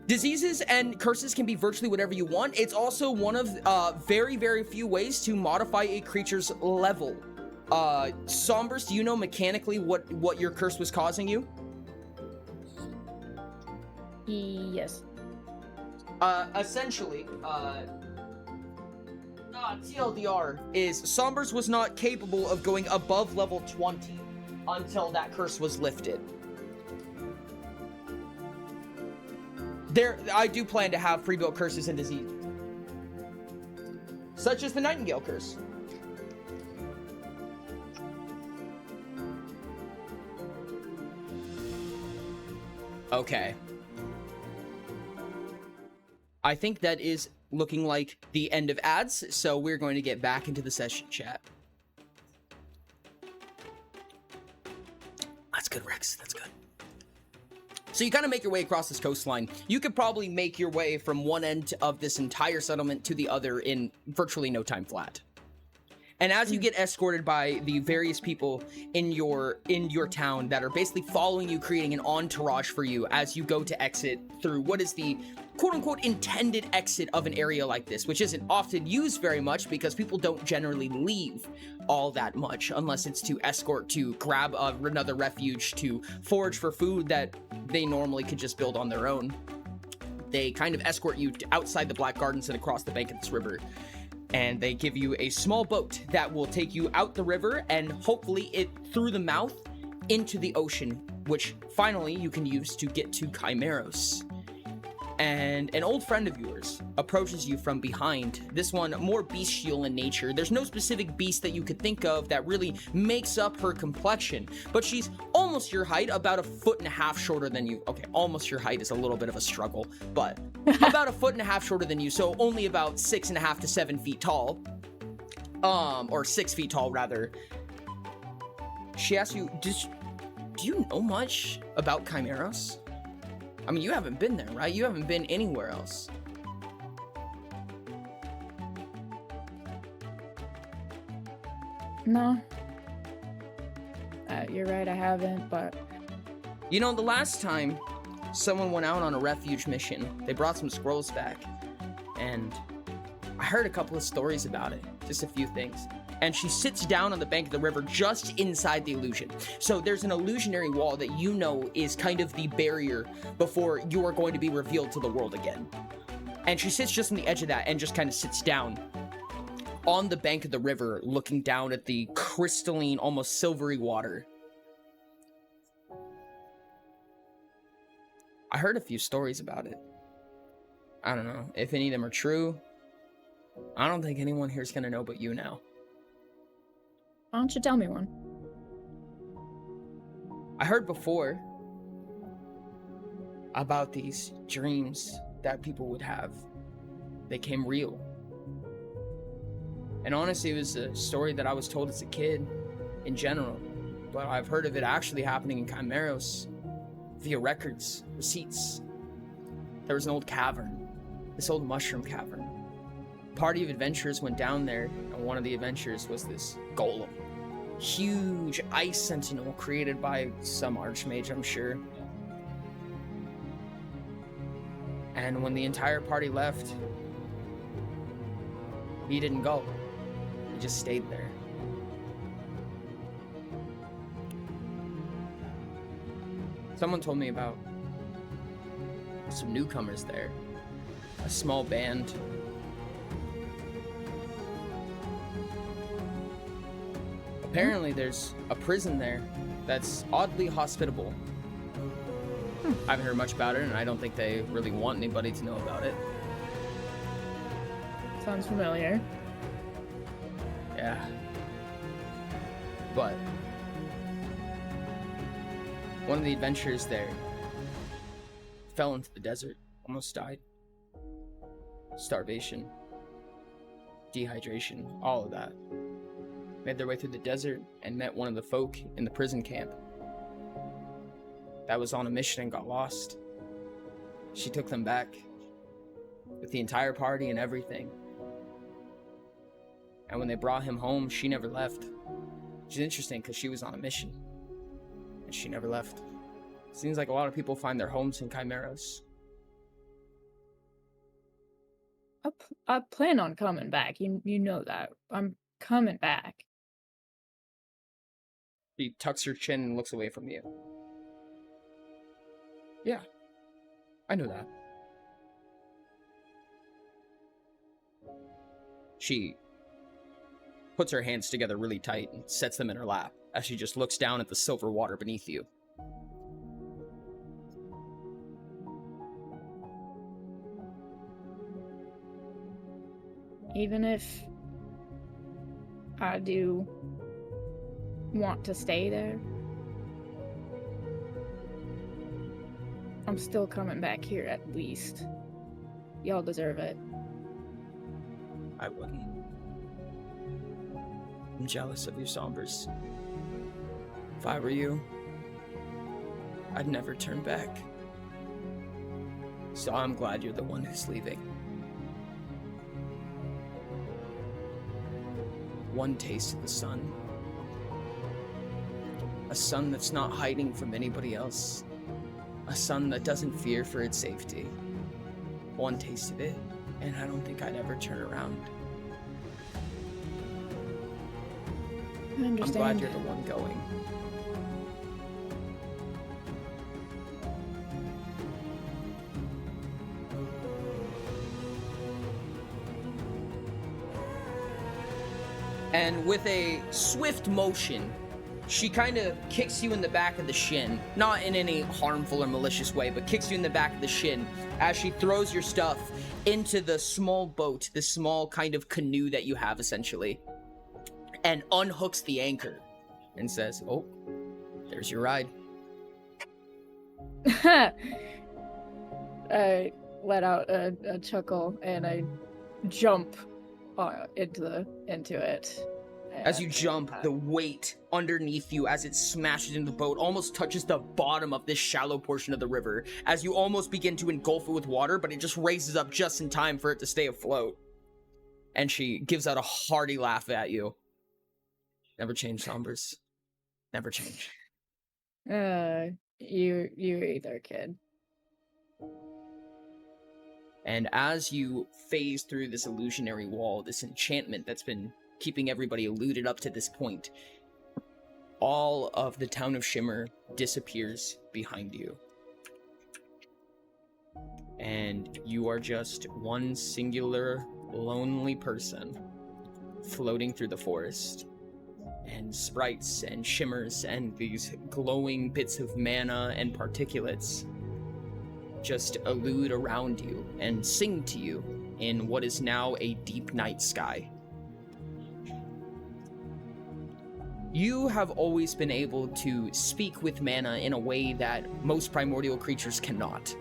Diseases and curses can be virtually whatever you want. It's also one of very, very few ways to modify a creature's level. Sombers, do you know mechanically what your curse was causing you? Yes. Essentially, TLDR is Sombers was not capable of going above level 20 until that curse was lifted. I do plan to have pre-built curses and disease, such as the Nightingale curse. Okay. I think that is looking like the end of ads, so we're going to get back into the session chat. That's good, Rex. That's good. So you kind of make your way across this coastline. You could probably make your way from one end of this entire settlement to the other in virtually no time flat. And as you get escorted by the various people in your town that are basically following you, creating an entourage for you as you go to exit through what is the quote-unquote intended exit of an area like this, which isn't often used very much because people don't generally leave all that much unless it's to escort, to grab another refuge, to forage for food that they normally could just build on their own. They kind of escort you to outside the Black Gardens and across the bank of this river. And they give you a small boat that will take you out the river and hopefully it through the mouth into the ocean, which finally you can use to get to Chimeros. And an old friend of yours approaches you from behind, this one more bestial in nature. There's no specific beast that you could think of that really makes up her complexion, but she's almost your height, about 1.5 feet shorter than you. Okay, almost your height is a little bit of a struggle, but about 1.5 feet shorter than you, so only about 6.5 to 7 feet tall. Or 6 feet tall, rather. She asks you, do you know much about Chimeros? I mean, you haven't been there, right? You haven't been anywhere else. No. You're right, I haven't, but... You know, the last time someone went out on a refuge mission, they brought some scrolls back. And I heard a couple of stories about it. Just a few things. And she sits down on the bank of the river just inside the illusion. So there's an illusionary wall that you know is kind of the barrier before you are going to be revealed to the world again. And she sits just on the edge of that and just kind of sits down on the bank of the river, looking down at the crystalline, almost silvery water. I heard a few stories about it. I don't know if any of them are true. I don't think anyone here is going to know but you now. Why don't you tell me one? I heard before about these dreams that people would have. They came real. And honestly, it was a story that I was told as a kid in general. But I've heard of it actually happening in Chimeros via records, receipts. There was an old cavern, this old mushroom cavern. Party of adventurers went down there, and one of the adventurers was this golem. Huge ice sentinel created by some archmage, I'm sure. And when the entire party left, he didn't go. He just stayed there. Someone told me about some newcomers there. A small band. Apparently there's a prison there that's oddly hospitable. I haven't heard much about it, and I don't think they really want anybody to know about it. Sounds familiar. Yeah. But one of the adventurers there fell into the desert, almost died. Starvation, dehydration, all of that. Made their way through the desert and met one of the folk in the prison camp that was on a mission and got lost. She took them back with the entire party and everything. And when they brought him home, she never left. Which is interesting because she was on a mission and she never left. Seems like a lot of people find their homes in Chimeros. I plan on coming back. You know that. I'm coming back. She tucks her chin and looks away from you. Yeah, I know that. She puts her hands together really tight and sets them in her lap as she just looks down at the silver water beneath you. Even if I do want to stay there, I'm still coming back here at least. Y'all deserve it. I wouldn't. I'm jealous of you, Sombers. If I were you, I'd never turn back. So I'm glad you're the one who's leaving. One taste of the sun. A sun that's not hiding from anybody else. A sun that doesn't fear for its safety. One taste of it, and I don't think I'd ever turn around. I understand. I'm glad you're the one going. And with a swift motion, she kind of kicks you in the back of the shin. Not in any harmful or malicious way, but kicks you in the back of the shin as she throws your stuff into the small boat, the small kind of canoe that you have, essentially, and unhooks the anchor and says, "Oh, there's your ride." I let out a chuckle and I jump into it. As you jump, the weight underneath you as it smashes into the boat almost touches the bottom of this shallow portion of the river as you almost begin to engulf it with water, but it just raises up just in time for it to stay afloat. And she gives out a hearty laugh at you. Never change, Sombers. Never change. You either, kid. And as you phase through this illusionary wall, this enchantment that's been keeping everybody eluded up to this point, all of the town of Shimmer disappears behind you. And you are just one singular, lonely person floating through the forest. And sprites and shimmers and these glowing bits of mana and particulates just elude around you and sing to you in what is now a deep night sky. You have always been able to speak with mana in a way that most primordial creatures cannot.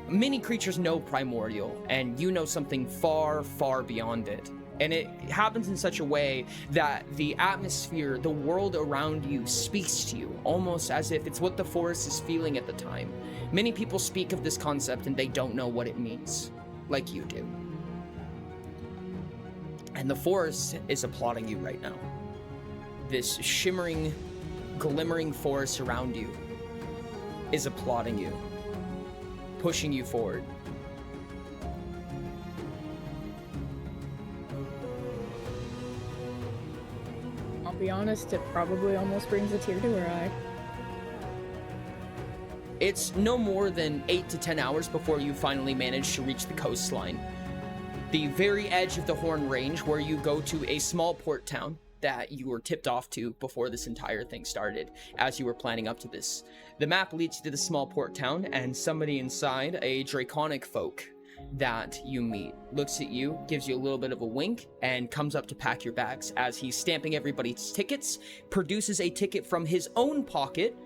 Many creatures know primordial, and you know something far, far beyond it. And it happens in such a way that the atmosphere, the world around you speaks to you, almost as if it's what the forest is feeling at the time. Many people speak of this concept and they don't know what it means, like you do. And the forest is applauding you right now. This shimmering, glimmering forest around you is applauding you, pushing you forward. I'll be honest, it probably almost brings a tear to her eye. It's no more than 8 to 10 hours before you finally manage to reach the coastline. The very edge of the Horn Range, where you go to a small port town that you were tipped off to before this entire thing started, as you were planning up to this. The map leads you to the small port town, and somebody inside, a draconic folk that you meet, looks at you, gives you a little bit of a wink, and comes up to pack your bags. As he's stamping everybody's tickets, produces a ticket from his own pocket,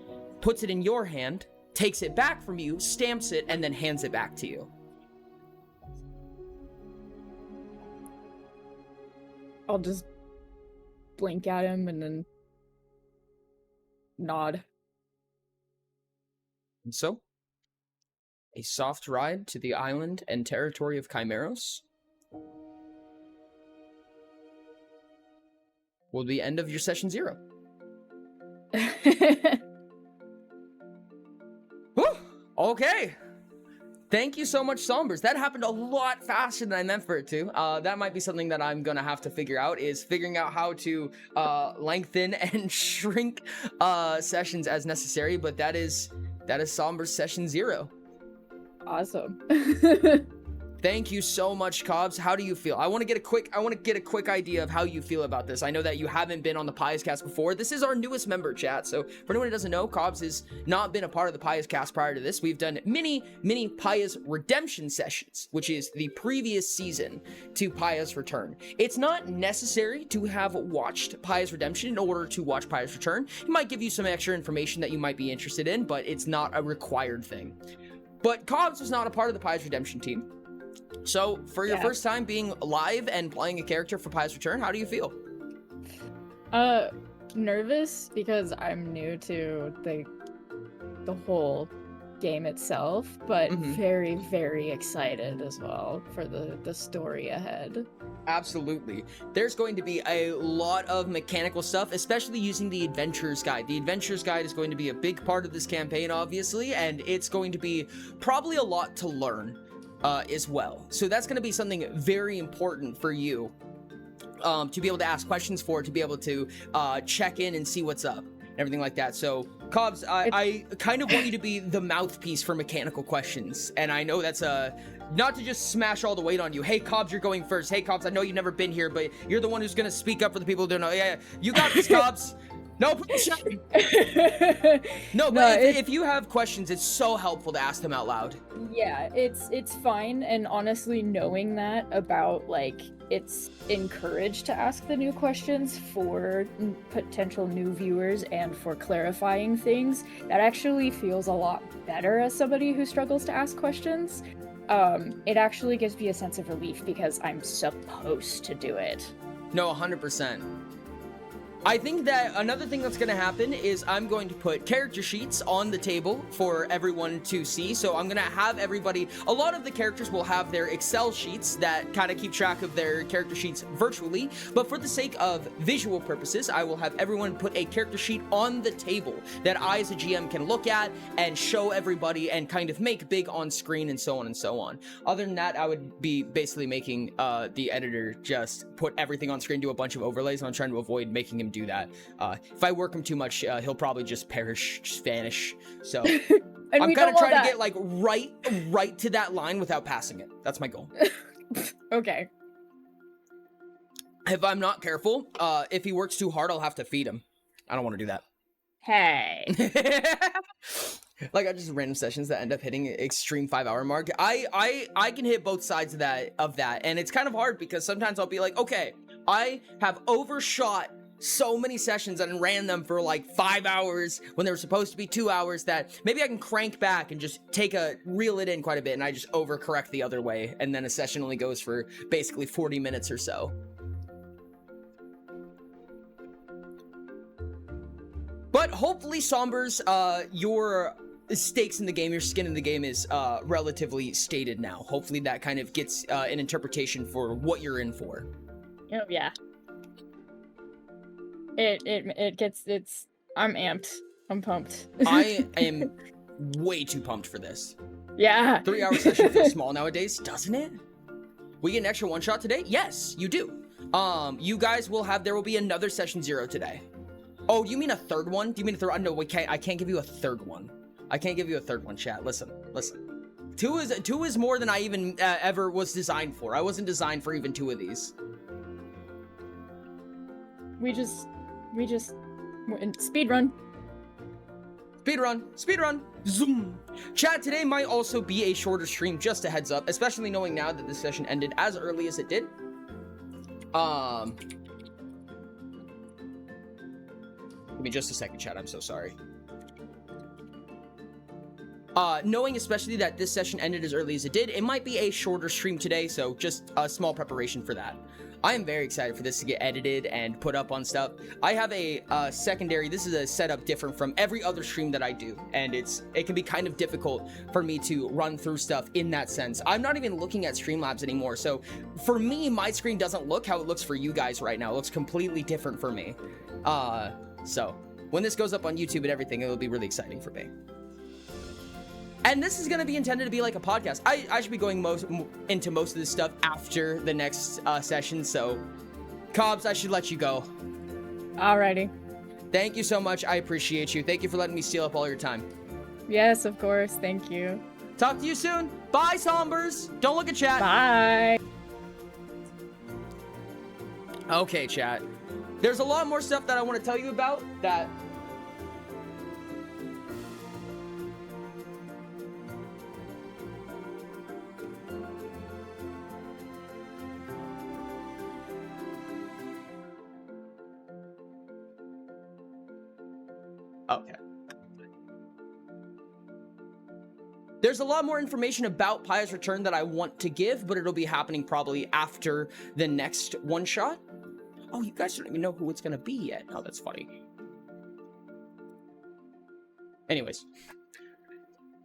puts it in your hand, takes it back from you, stamps it, and then hands it back to you. I'll just blink at him and then nod. And so, a soft ride to the island and territory of Chimeros will be the end of your session 0. Whew, okay. Thank you so much, Sombers. That happened a lot faster than I meant for it to. That might be something that I'm gonna have to figure out, is figuring out how to lengthen and shrink sessions as necessary, but that is Sombers session 0. Awesome. Thank you so much, Cobbs. How do you feel? I want to get a quick idea of how you feel about this. I know that you haven't been on the Piescast before. This is our newest member, chat. So for anyone who doesn't know, Cobbs has not been a part of the Piescast prior to this. We've done mini Pies Redemption sessions, which is the previous season to Pies Return. It's not necessary to have watched Pies Redemption in order to watch Pies Return. It might give you some extra information that you might be interested in, but it's not a required thing. But Cobbs was not a part of the Pies Redemption team. So, for your first time being live and playing a character for Pies Return, how do you feel? Nervous because I'm new to the whole game itself, but very, very excited as well for the story ahead. Absolutely. There's going to be a lot of mechanical stuff, especially using the Adventurer's Guide. The Adventurer's Guide is going to be a big part of this campaign, obviously, and it's going to be probably a lot to learn as well. So that's going to be something very important for you to be able to ask questions for, to be able to check in and see what's up, and everything like that. So, Cobbs, I kind of want you to be the mouthpiece for mechanical questions, and I know that's not to just smash all the weight on you. Hey, Cobbs, you're going first. Hey, Cobbs, I know you've never been here, but you're the one who's going to speak up for the people who don't know. Yeah, you got this, Cobbs. No pressure. If you have questions, it's so helpful to ask them out loud. Yeah, it's fine, and honestly, knowing that about, like, it's encouraged to ask the new questions for potential new viewers and for clarifying things, that actually feels a lot better as somebody who struggles to ask questions. It actually gives me a sense of relief because I'm supposed to do it. No, 100%. I think that another thing that's going to happen is I'm going to put character sheets on the table for everyone to see. So I'm going to have everybody, a lot of the characters will have their Excel sheets that kind of keep track of their character sheets virtually. But for the sake of visual purposes, I will have everyone put a character sheet on the table that I as a GM can look at and show everybody and kind of make big on screen and so on and so on. Other than that, I would be basically making the editor just put everything on screen, do a bunch of overlays, and I'm trying to avoid making him do that. If I work him too much, he'll probably just perish, just vanish. So I'm kind of trying to get like right to that line without passing it. That's my goal. Okay. If I'm not careful, if he works too hard, I'll have to feed him. I don't want to do that. Hey. Like, I just random sessions that end up hitting extreme 5-hour mark. I can hit both sides of that, and it's kind of hard because sometimes I'll be like, okay, I have overshot so many sessions and ran them for like 5 hours when they were supposed to be 2 hours, that maybe I can crank back and just reel it in quite a bit, and I just overcorrect the other way, and then a session only goes for basically 40 minutes or so. But hopefully, Sombers, your stakes in the game, your skin in the game is relatively stated now. Hopefully that kind of gets an interpretation for what you're in for. Oh, yeah. I'm amped. I'm pumped. I am way too pumped for this. Yeah. 3-hour session feels small nowadays, doesn't it? We get an extra one-shot today? Yes, you do. You guys will there will be another session 0 today. Oh, you mean a third one? Do you mean a third? No, I can't give you a third one. I can't give you a third one, chat. Listen. 2 is more than I even ever was designed for. I wasn't designed for even 2 of these. We just speed run. Zoom. Chat, today might also be a shorter stream, just a heads up, especially knowing now that this session ended as early as it did. Give me just a second, chat. I'm so sorry. Knowing especially that this session ended as early as it did, it might be a shorter stream today, so just a small preparation for that. I am very excited for this to get edited and put up on stuff. I have a secondary, this is a setup different from every other stream that I do, and it can be kind of difficult for me to run through stuff in that sense. I'm not even looking at Streamlabs anymore, so for me, my screen doesn't look how it looks for you guys right now. It looks completely different for me. So when this goes up on YouTube and everything, it'll be really exciting for me. And this is going to be intended to be like a podcast. I should be going into most of this stuff after the next session, so Cobbs, I should let you go. Alrighty. Thank you so much. I appreciate you. Thank you for letting me steal up all your time. Yes, of course. Thank you. Talk to you soon. Bye, Sombers. Don't look at chat. Bye. Okay, chat. There's a lot more stuff that I want to tell you about that... Okay. There's a lot more information about Pious Return that I want to give, but it'll be happening probably after the next one-shot. Oh, you guys don't even know who it's gonna be yet. Oh, that's funny. Anyways.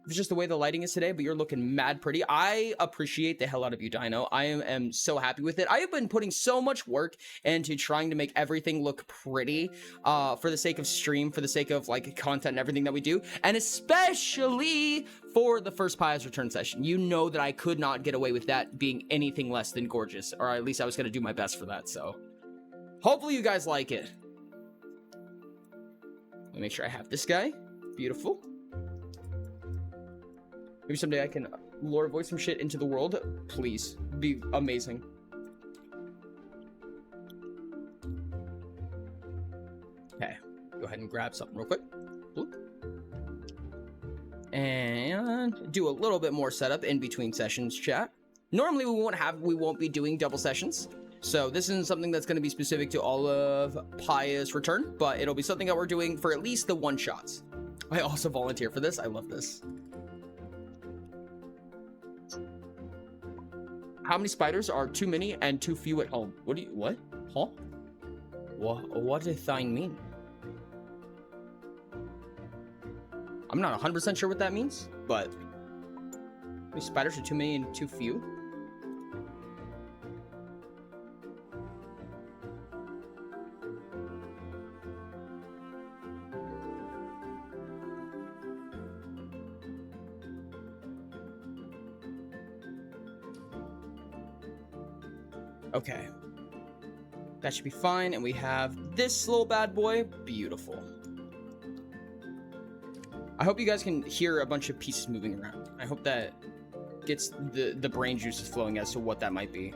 It's just the way the lighting is today, but you're looking mad pretty. I appreciate the hell out of you, Dino. I am so happy with it. I have been putting so much work into trying to make everything look pretty for the sake of stream, for the sake of like content and everything that we do, and especially for the first Pious Return session. You know that I could not get away with that being anything less than gorgeous, or at least I was going to do my best for that, so hopefully you guys like it. Let me make sure I have this guy. Beautiful. Maybe someday I can lore voice some shit into the world. Please. Be amazing. Okay. Go ahead and grab something real quick. Bloop. And do a little bit more setup in between sessions, chat. Normally we won't be doing double sessions. So this isn't something that's going to be specific to all of Pious Return, but it'll be something that we're doing for at least the one-shots. I also volunteer for this. I love this. How many spiders are too many and too few at home? What? Huh? What does thine mean? I'm not 100% sure what that means, but how many spiders are too many and too few? Okay. That should be fine, and we have this little bad boy. Beautiful. I hope you guys can hear a bunch of pieces moving around. I hope that gets the brain juices flowing as to what that might be.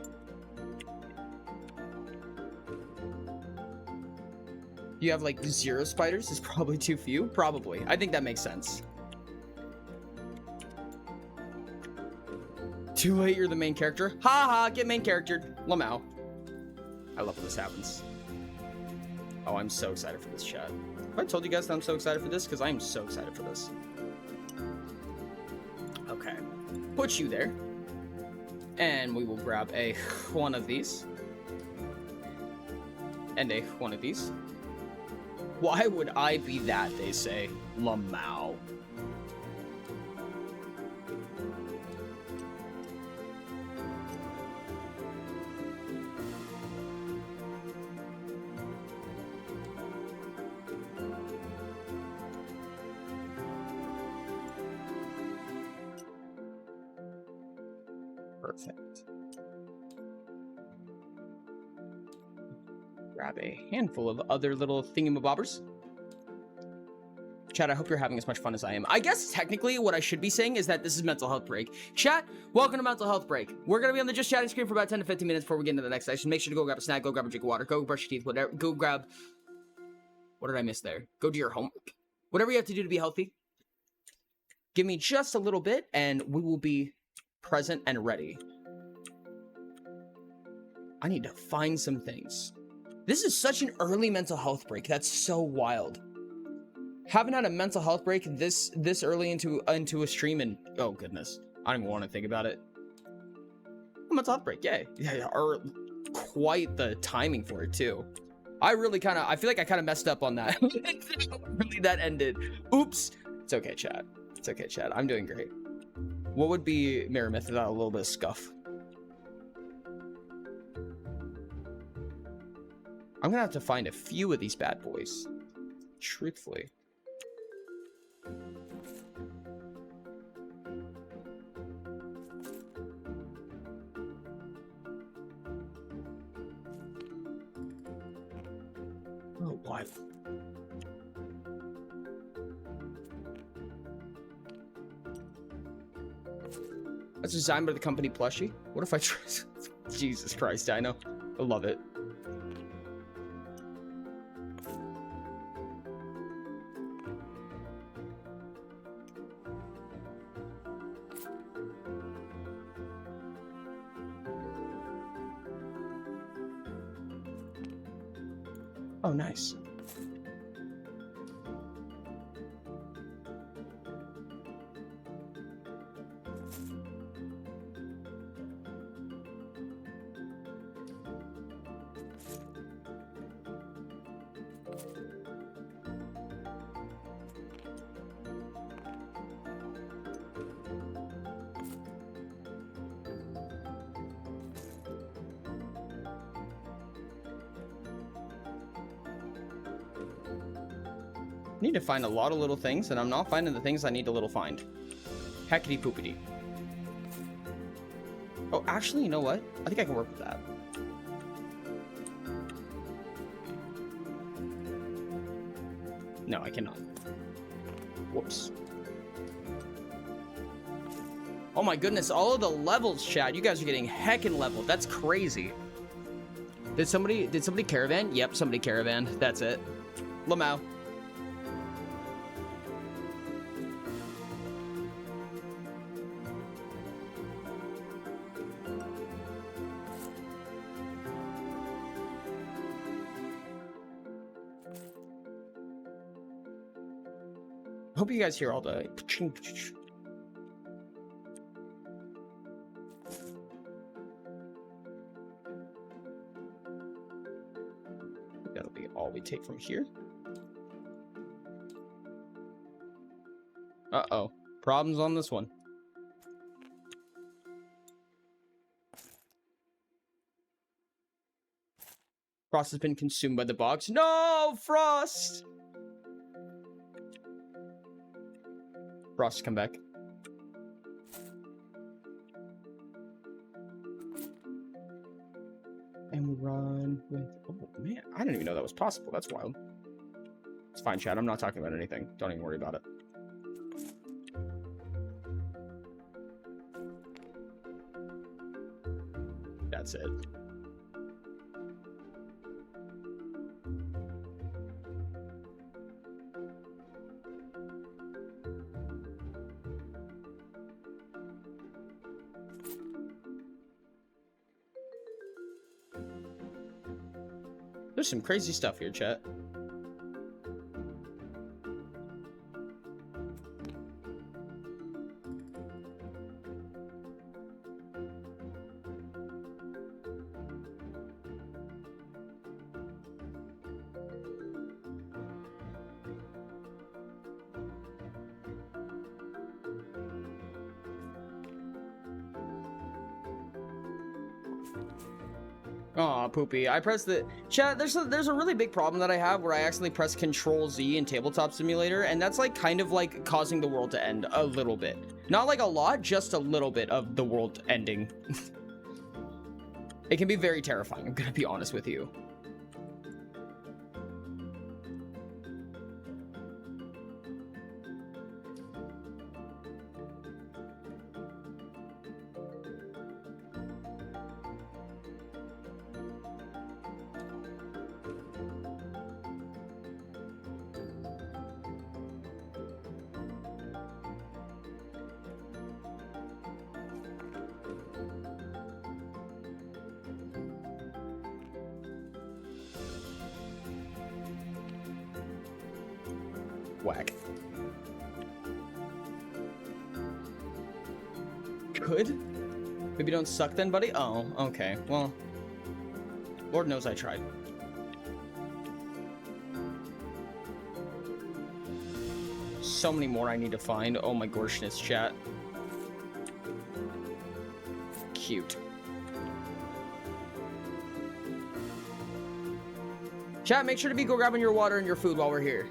You have like 0 spiders? Is probably too few? Probably. I think that makes sense. Too late, you're the main character. Ha, get main charactered. Lamau. I love when this happens. Oh, I'm so excited for this, chat. Have I told you guys that I'm so excited for this? Because I am so excited for this. Okay. Put you there. And we will grab a one of these. And a one of these. Why would I be that, they say? Lamau. Perfect. Grab a handful of other little thingamabobbers. Chat, I hope you're having as much fun as I am. I guess technically what I should be saying is that this is Mental Health Break. Chat, welcome to Mental Health Break. We're going to be on the just chatting screen for about 10 to 15 minutes before we get into the next section. Make sure to go grab a snack, go grab a drink of water, go brush your teeth, whatever. Go grab... What did I miss there? Go do your homework. Whatever you have to do to be healthy. Give me just a little bit and we will be present and ready. I need to find some things. This is such an early mental health break. That's so wild. Haven't had a mental health break this early into a stream, and oh goodness, I don't even want to think about it. A mental health break, yay! Yeah, or quite the timing for it too. I feel like I kind of messed up on that. Really, that ended. Oops. It's okay, chat. It's okay, chat. I'm doing great. What would be Mirror Myth without a little bit of scuff? I'm gonna have to find a few of these bad boys. Truthfully. Oh, why? That's designed by the company Plushie. What if I try? Jesus Christ, I know. I love it. Oh, nice. Need to find a lot of little things, and I'm not finding the things I need to little find. Heckity poopity. Oh, actually, you know what? I think I can work with that. No, I cannot. Whoops. Oh my goodness, all of the levels, chat. You guys are getting heckin' leveled. That's crazy. Did somebody caravan? Yep, somebody caravan. That's it. Lamau. Hope you guys hear all the that'll be all we take from here. Uh-oh. Problems on this one. Frost has been consumed by the box. No, Frost! Frost, come back. And we run with... Oh, man. I didn't even know that was possible. That's wild. It's fine, chat. I'm not talking about anything. Don't even worry about it. That's it. There's some crazy stuff here, chat. Aw, poopy. I pressed the... Chat, there's a really big problem that I have where I accidentally press Control Z in Tabletop Simulator, and that's like kind of like causing the world to end a little bit. Not like a lot, just a little bit of the world ending. It can be very terrifying, I'm gonna be honest with you. Whack. Good? Maybe don't suck then, buddy? Oh, okay. Well, Lord knows I tried. So many more I need to find. Oh my gorshness, chat. Cute. Chat, make sure to be go grabbing your water and your food while we're here.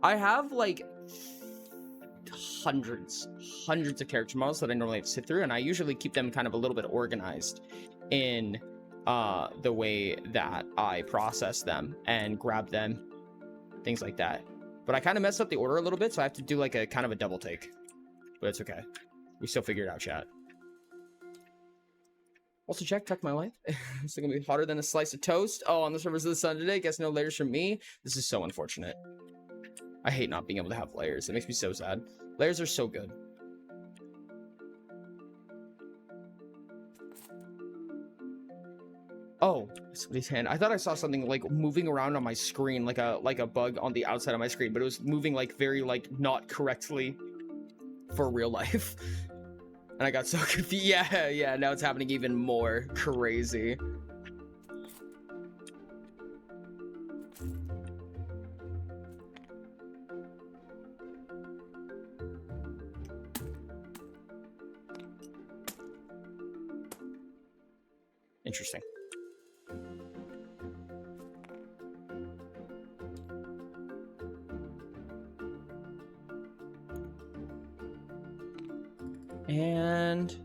I have like hundreds of character models that I normally have to sit through, and I usually keep them kind of a little bit organized in the way that I process them and grab them things like that. But I kind of messed up the order a little bit, so I have to do like a kind of a double take. But it's okay. We still figured it out, chat. Also check my life. It's gonna be hotter than a slice of toast. Oh, on the surface of the sun today. Guess no layers from me. This is so unfortunate. I hate not being able to have layers. It makes me so sad. Layers are so good. Oh, somebody's hand. I thought I saw something like moving around on my screen, like a bug on the outside of my screen, but it was moving like very like not correctly for real life. And I got so confused. Yeah, now it's happening even more crazy. Interesting. And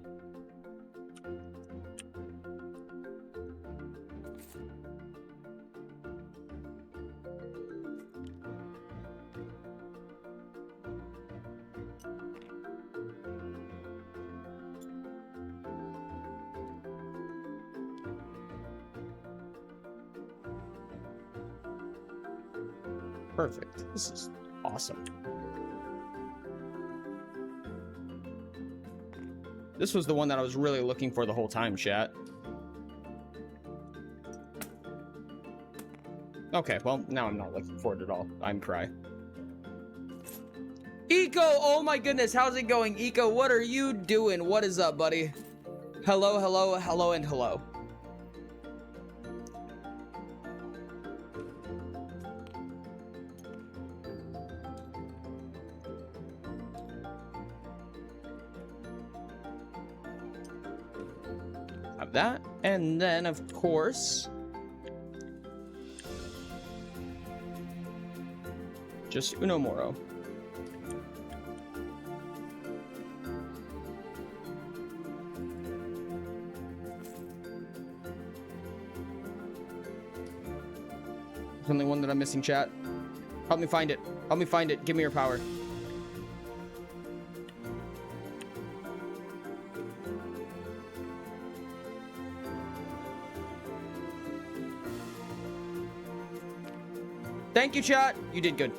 perfect. This is awesome. This was the one that I was really looking for the whole time, chat. Okay, well, now I'm not looking for it at all. I'm cry. Eco, oh my goodness, how's it going? Eco, what are you doing? What is up, buddy? Hello, hello, hello, and hello. That, and then of course just uno moro. There's only one that I'm missing, chat. Help me find it. Help me find it. Give me your power. Thank you, chat. You did good.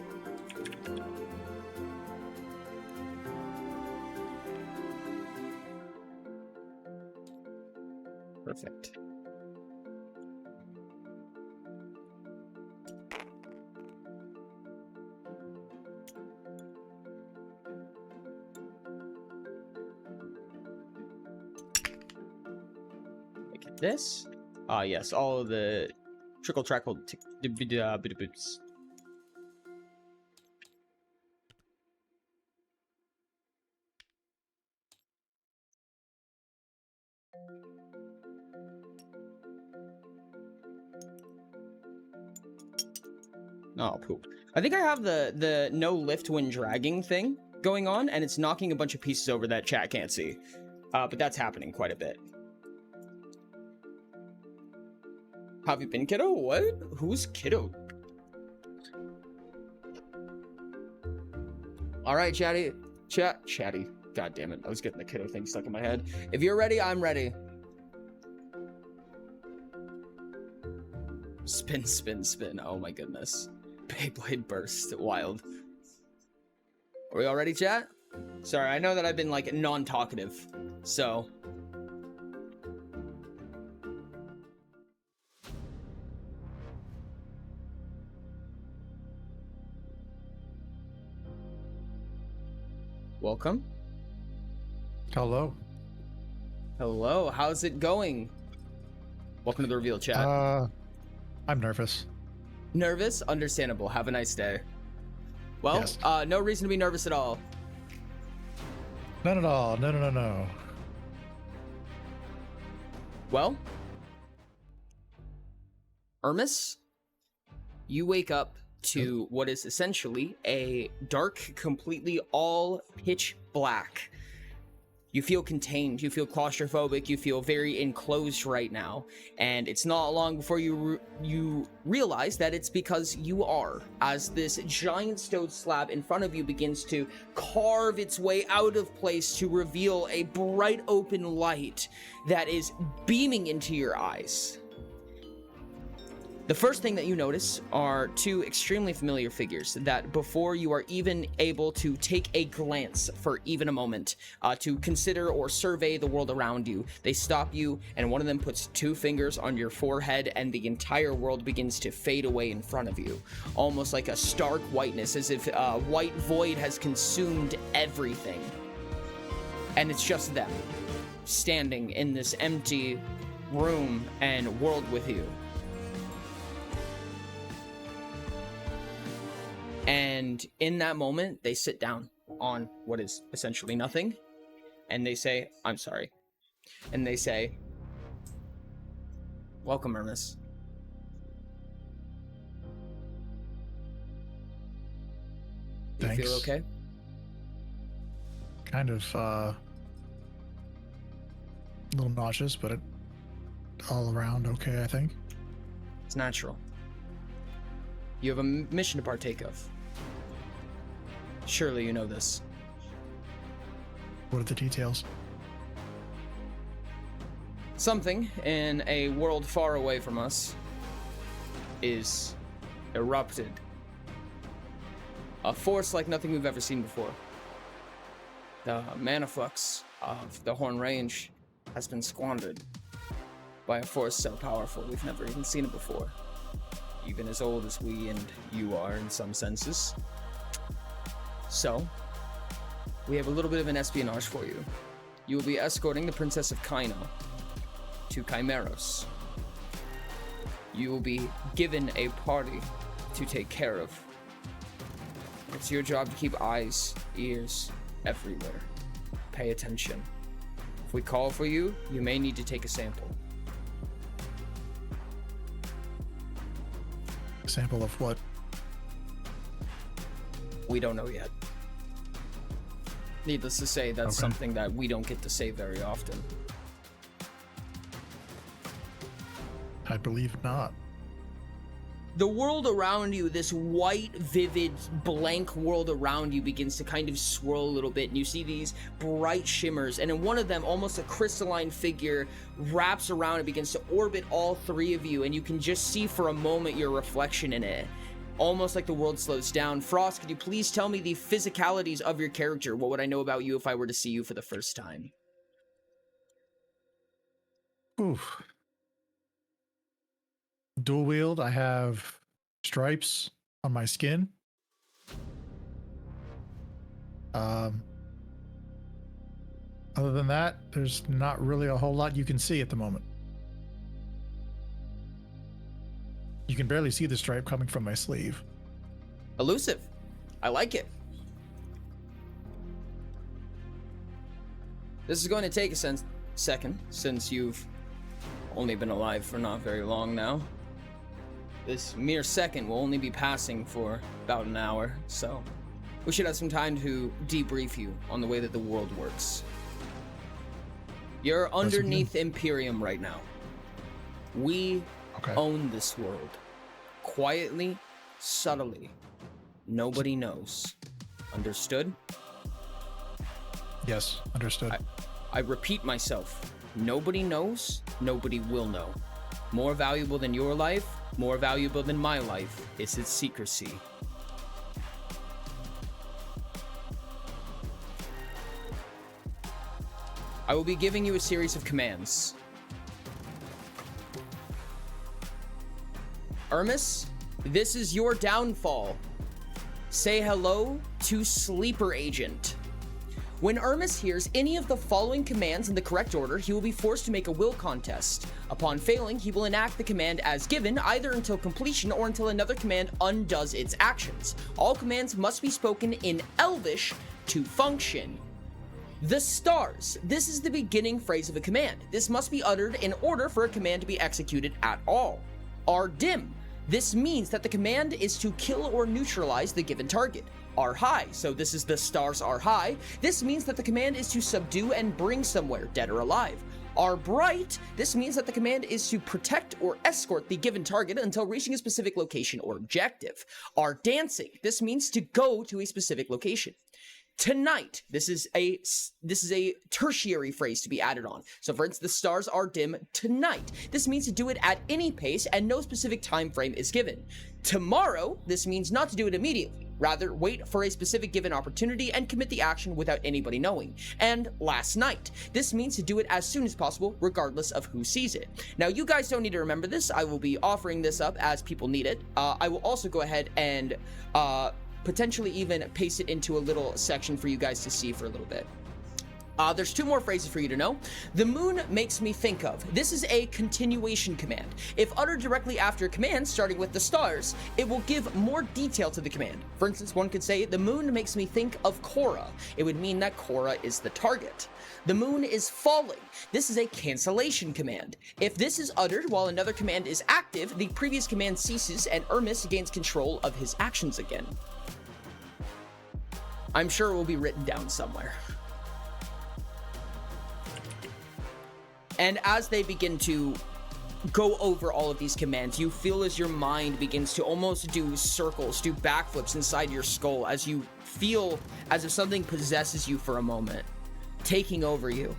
Perfect. Look at this. Ah, yes, all of the trickle trackle boots. Oh, poop. I think I have the no lift when dragging thing going on, and it's knocking a bunch of pieces over that chat can't see. But that's happening quite a bit. Have you been, kiddo? What? Who's kiddo? All right, chatty. Chatty. God damn it. I was getting the kiddo thing stuck in my head. If you're ready, I'm ready. Spin, spin, spin. Oh my goodness. Beyblade burst. Wild. Are we all ready, chat? Sorry, I know that I've been like non-talkative. So. Welcome. Hello. Hello. How's it going? Welcome to the reveal, chat. I'm nervous. Nervous? Understandable. Have a nice day. Well, Yes. No reason to be nervous at all. None at all. No. Well, Urmas, you wake up to what is essentially a dark, completely all pitch black You feel contained, you feel claustrophobic, you feel very enclosed right now. And it's not long before you realize that it's because you are, as this giant stone slab in front of you begins to carve its way out of place to reveal a bright open light that is beaming into your eyes. The first thing that you notice are two extremely familiar figures that before you are even able to take a glance for even a moment to consider or survey the world around you, they stop you and one of them puts two fingers on your forehead and the entire world begins to fade away in front of you. Almost like a stark whiteness, as if a white void has consumed everything. And it's just them, standing in this empty room and world with you. And in that moment, they sit down on what is essentially nothing, and they say, "I'm sorry." And they say, "Welcome, Urmas." Do you Thanks. feel okay? Kind of, a little nauseous, but all around okay, I think. It's natural. You have a mission to partake of. Surely you know this. What are the details? Something in a world far away from us is erupted. A force like nothing we've ever seen before. The mana flux of the Horn Range has been squandered by a force so powerful we've never even seen it before. Even as old as we and you are in some senses. So, we have a little bit of an espionage for you. You will be escorting the Princess of Kaino to Chimeros. You will be given a party to take care of. It's your job to keep eyes, ears, everywhere. Pay attention. If we call for you, you may need to take a sample. Sample of what? We don't know yet. Needless to say, that's something that we don't get to say very often. I believe not. The world around you, this white, vivid, blank world around you begins to kind of swirl a little bit, and you see these bright shimmers, and in one of them, almost a crystalline figure wraps around and begins to orbit all three of you, and you can just see for a moment your reflection in it. Almost like the world slows down. Frost, could you please tell me the physicalities of your character? What would I know about you if I were to see you for the first time? Oof. Dual wield, I have stripes on my skin. Other than that, there's not really a whole lot you can see at the moment. You can barely see the stripe coming from my sleeve. Elusive. I like it. This is going to take a second, since you've only been alive for not very long now. This mere second will only be passing for about an hour, so we should have some time to debrief you on the way that the world works. You're underneath Imperium right now. We own this world. Quietly, subtly. Nobody knows. Understood? Yes, understood. I repeat myself. Nobody knows, nobody will know. More valuable than your life, more valuable than my life, is its secrecy. I will be giving you a series of commands. Urmas, this is your downfall. Say hello to Sleeper Agent. When Urmas hears any of the following commands in the correct order, he will be forced to make a will contest. Upon failing, he will enact the command as given, either until completion or until another command undoes its actions. All commands must be spoken in Elvish to function. The stars. This is the beginning phrase of a command. This must be uttered in order for a command to be executed at all. Are dim. This means that the command is to kill or neutralize the given target. are high. So this is the stars are high. This means that the command is to subdue and bring somewhere, dead or alive. Are bright, this means that the command is to protect or escort the given target until reaching a specific location or objective. Are dancing, this means to go to a specific location. Tonight, this is a tertiary phrase to be added on. So for instance, the stars are dim tonight. This means to do it at any pace and no specific time frame is given. Tomorrow, this means not to do it immediately. Rather, wait for a specific given opportunity and commit the action without anybody knowing. And last night, this means to do it as soon as possible, regardless of who sees it. Now, you guys don't need to remember this. I will be offering this up as people need it. I will also go ahead and potentially even paste it into a little section for you guys to see for a little bit. There's two more phrases for you to know. The moon makes me think of. This is a continuation command. If uttered directly after a command, starting with the stars, it will give more detail to the command. For instance, one could say, the moon makes me think of Korra. It would mean that Korra is the target. The moon is falling. This is a cancellation command. If this is uttered while another command is active, the previous command ceases and Urmas gains control of his actions again. I'm sure it will be written down somewhere. And as they begin to go over all of these commands, you feel as your mind begins to almost do circles, do backflips inside your skull, as you feel as if something possesses you for a moment, taking over you.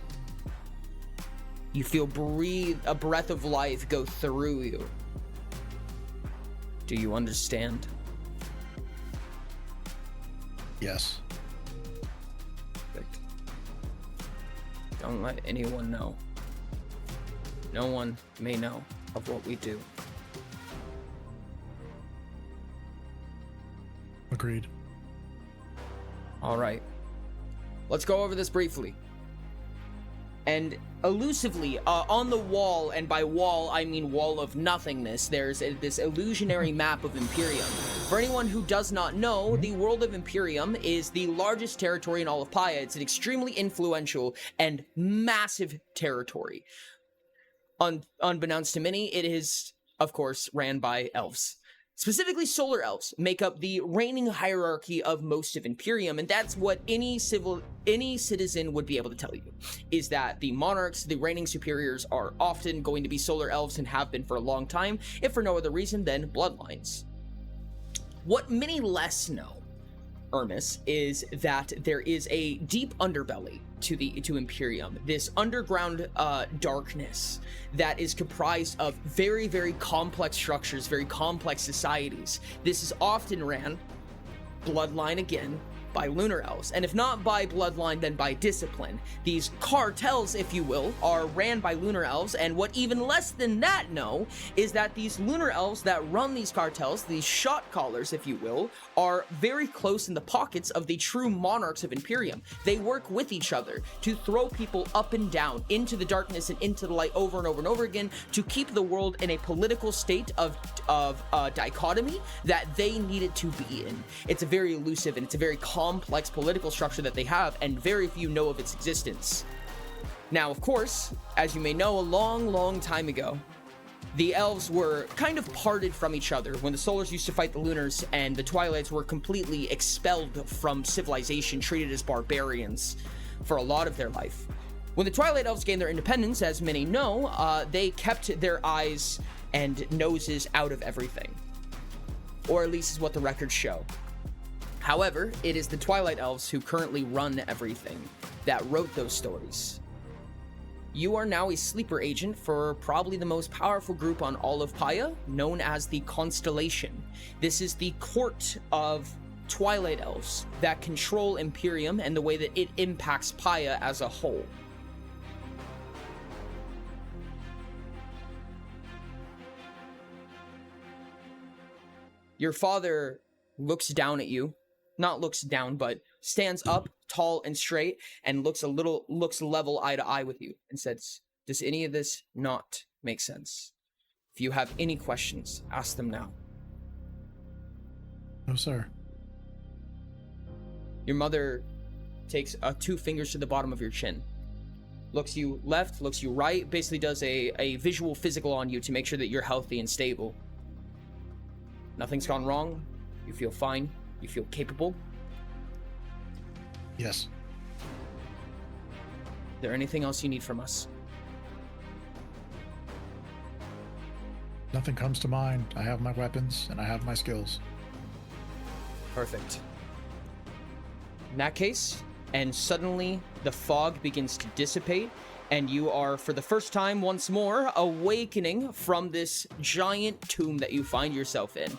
You feel a breath of life go through you. Do you understand? Yes. Don't let anyone know. No one may know of what we do. Agreed. All right. Let's go over this briefly. And elusively, on the wall, and by wall I mean wall of nothingness, there's this illusionary map of Imperium. For anyone who does not know, the world of Imperium is the largest territory in all of Paya. It's an extremely influential and massive territory. Unbeknownst to many, it is, of course, ran by elves. Specifically, solar elves make up the reigning hierarchy of most of Imperium, and that's what any citizen would be able to tell you, is that the monarchs, the reigning superiors, are often going to be solar elves and have been for a long time, if for no other reason than bloodlines. What many less know, Urmas, is that there is a deep underbelly to Imperium, this underground darkness that is comprised of very, very complex structures, very complex societies. This is often ran, bloodline again, by lunar elves, and if not by bloodline, then by discipline. These cartels, if you will, are ran by lunar elves, and what even less than that know is that these lunar elves that run these cartels, these shot callers, if you will, are very close in the pockets of the true monarchs of Imperium. They work with each other to throw people up and down into the darkness and into the light over and over and over again to keep the world in a political state of dichotomy that they need it to be in. It's a very elusive and it's a very complex political structure that they have, and very few know of its existence. Now, of course, as you may know, a long time ago, the elves were kind of parted from each other when the Solars used to fight the Lunars, and the Twilights were completely expelled from civilization, treated as barbarians for a lot of their life. When the Twilight Elves gained their independence, as many know, they kept their eyes and noses out of everything. Or at least is what the records show. However, it is the Twilight Elves who currently run everything that wrote those stories. You are now a sleeper agent for probably the most powerful group on all of Paya, known as the Constellation. This is the court of Twilight Elves that control Imperium and the way that it impacts Paya as a whole. Your father looks down at you. Not looks down, but stands up, tall and straight, and looks level eye to eye with you and says, "Does any of this not make sense? If you have any questions, ask them now." No, sir. Your mother takes 2 fingers to the bottom of your chin, looks you left, looks you right, basically does a visual physical on you to make sure that you're healthy and stable. Nothing's gone wrong. You feel fine. You feel capable. Yes. Is there anything else you need from us? Nothing comes to mind. I have my weapons and I have my skills. Perfect. In that case, and suddenly the fog begins to dissipate, and you are, for the first time once more, awakening from this giant tomb that you find yourself in.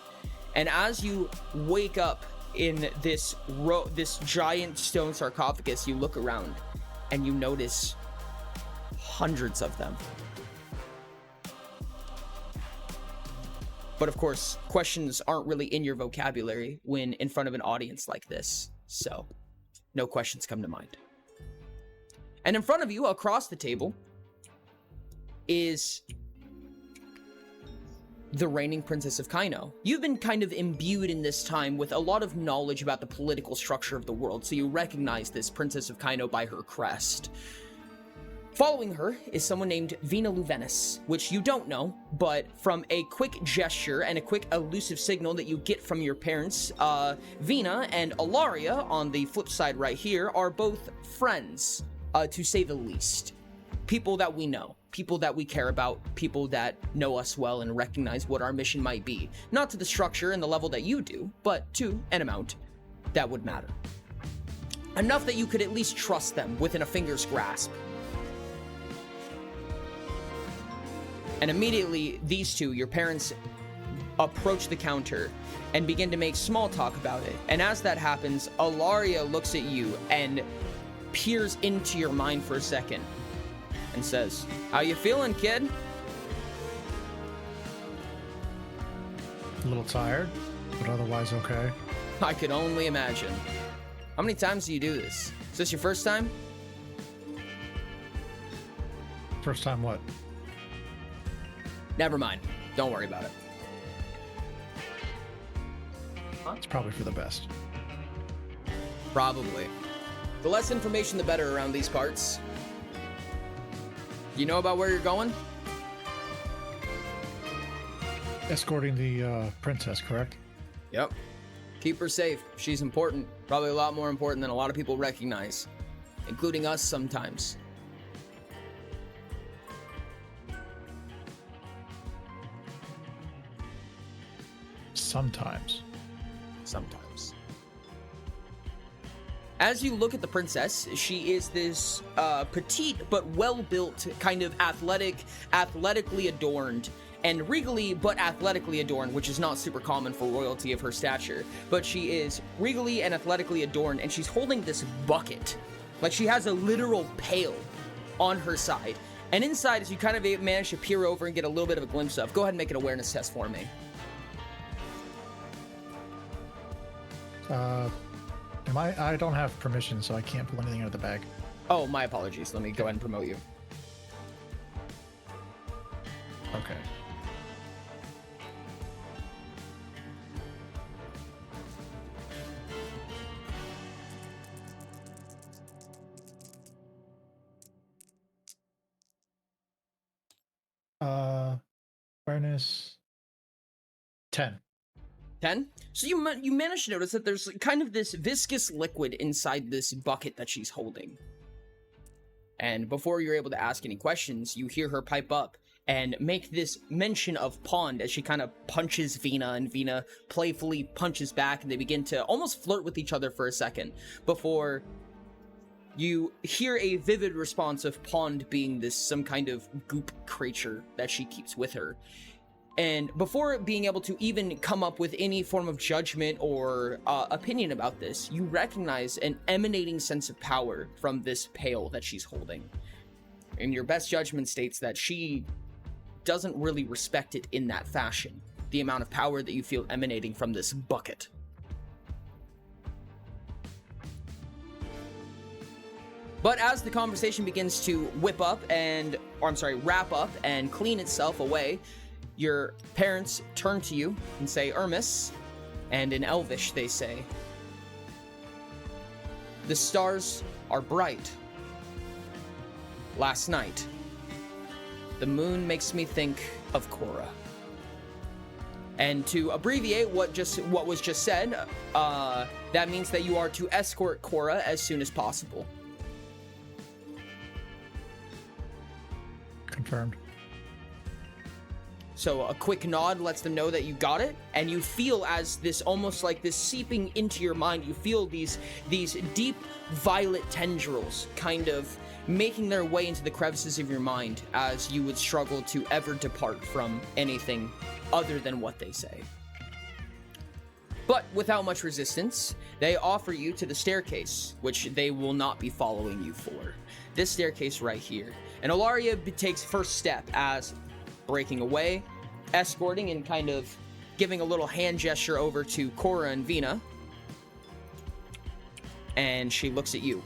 And as you wake up in this giant stone sarcophagus, you look around and you notice hundreds of them. But of course, questions aren't really in your vocabulary when in front of an audience like this, so no questions come to mind. And in front of you, across the table, is the reigning Princess of Kaino. You've been kind of imbued in this time with a lot of knowledge about the political structure of the world, so you recognize this Princess of Kaino by her crest. Following her is someone named Vina Luvenis, which you don't know, but from a quick gesture and a quick elusive signal that you get from your parents, Vina and Ilaria, on the flip side right here, are both friends, to say the least. People that we know, people that we care about, people that know us well and recognize what our mission might be. Not to the structure and the level that you do, but to an amount that would matter. Enough that you could at least trust them within a finger's grasp. And immediately, these two, your parents, approach the counter and begin to make small talk about it. And as that happens, Ilaria looks at you and peers into your mind for a second and says, "How you feeling, kid?" A little tired, but otherwise okay. I could only imagine. How many times do you do this? Is this your first time? First time what? Never mind. Don't worry about it. It's probably for the best. Probably. The less information, the better around these parts. You know about where you're going? Escorting the princess, correct? Yep. Keep her safe. She's important. Probably a lot more important than a lot of people recognize, including us sometimes. Sometimes. Sometimes. As you look at the princess, she is this petite but well-built, kind of athletically adorned, and regally but athletically adorned, which is not super common for royalty of her stature. But she is regally and athletically adorned, and she's holding this bucket. Like she has a literal pail on her side. And inside, as you kind of manage to peer over and get a little bit of a glimpse of, go ahead and make an awareness test for me. I don't have permission, so I can't pull anything out of the bag. Oh, my apologies. Let me go ahead and promote you. Okay. Awareness 10. 10? So you managed to notice that there's kind of this viscous liquid inside this bucket that she's holding. And before you're able to ask any questions, you hear her pipe up and make this mention of pond as she kind of punches Vina, and Vina playfully punches back, and they begin to almost flirt with each other for a second before you hear a vivid response of pond being this some kind of goop creature that she keeps with her. And before being able to even come up with any form of judgment or opinion about this, you recognize an emanating sense of power from this pail that she's holding. And your best judgment states that she doesn't really respect it in that fashion, the amount of power that you feel emanating from this bucket. But as the conversation begins to wrap up and clean itself away, your parents turn to you and say, "Urmas," and in Elvish they say, "The stars are bright. Last night, the moon makes me think of Korra." And to abbreviate what was just said, that means that you are to escort Cora as soon as possible. Confirmed. So a quick nod lets them know that you got it, and you feel as this almost like this seeping into your mind, you feel these deep violet tendrils kind of making their way into the crevices of your mind as you would struggle to ever depart from anything other than what they say. But without much resistance, they offer you to the staircase, which they will not be following you for. This staircase right here. And Ilaria takes first step as breaking away, escorting, and kind of giving a little hand gesture over to Cora and Vina. And she looks at you.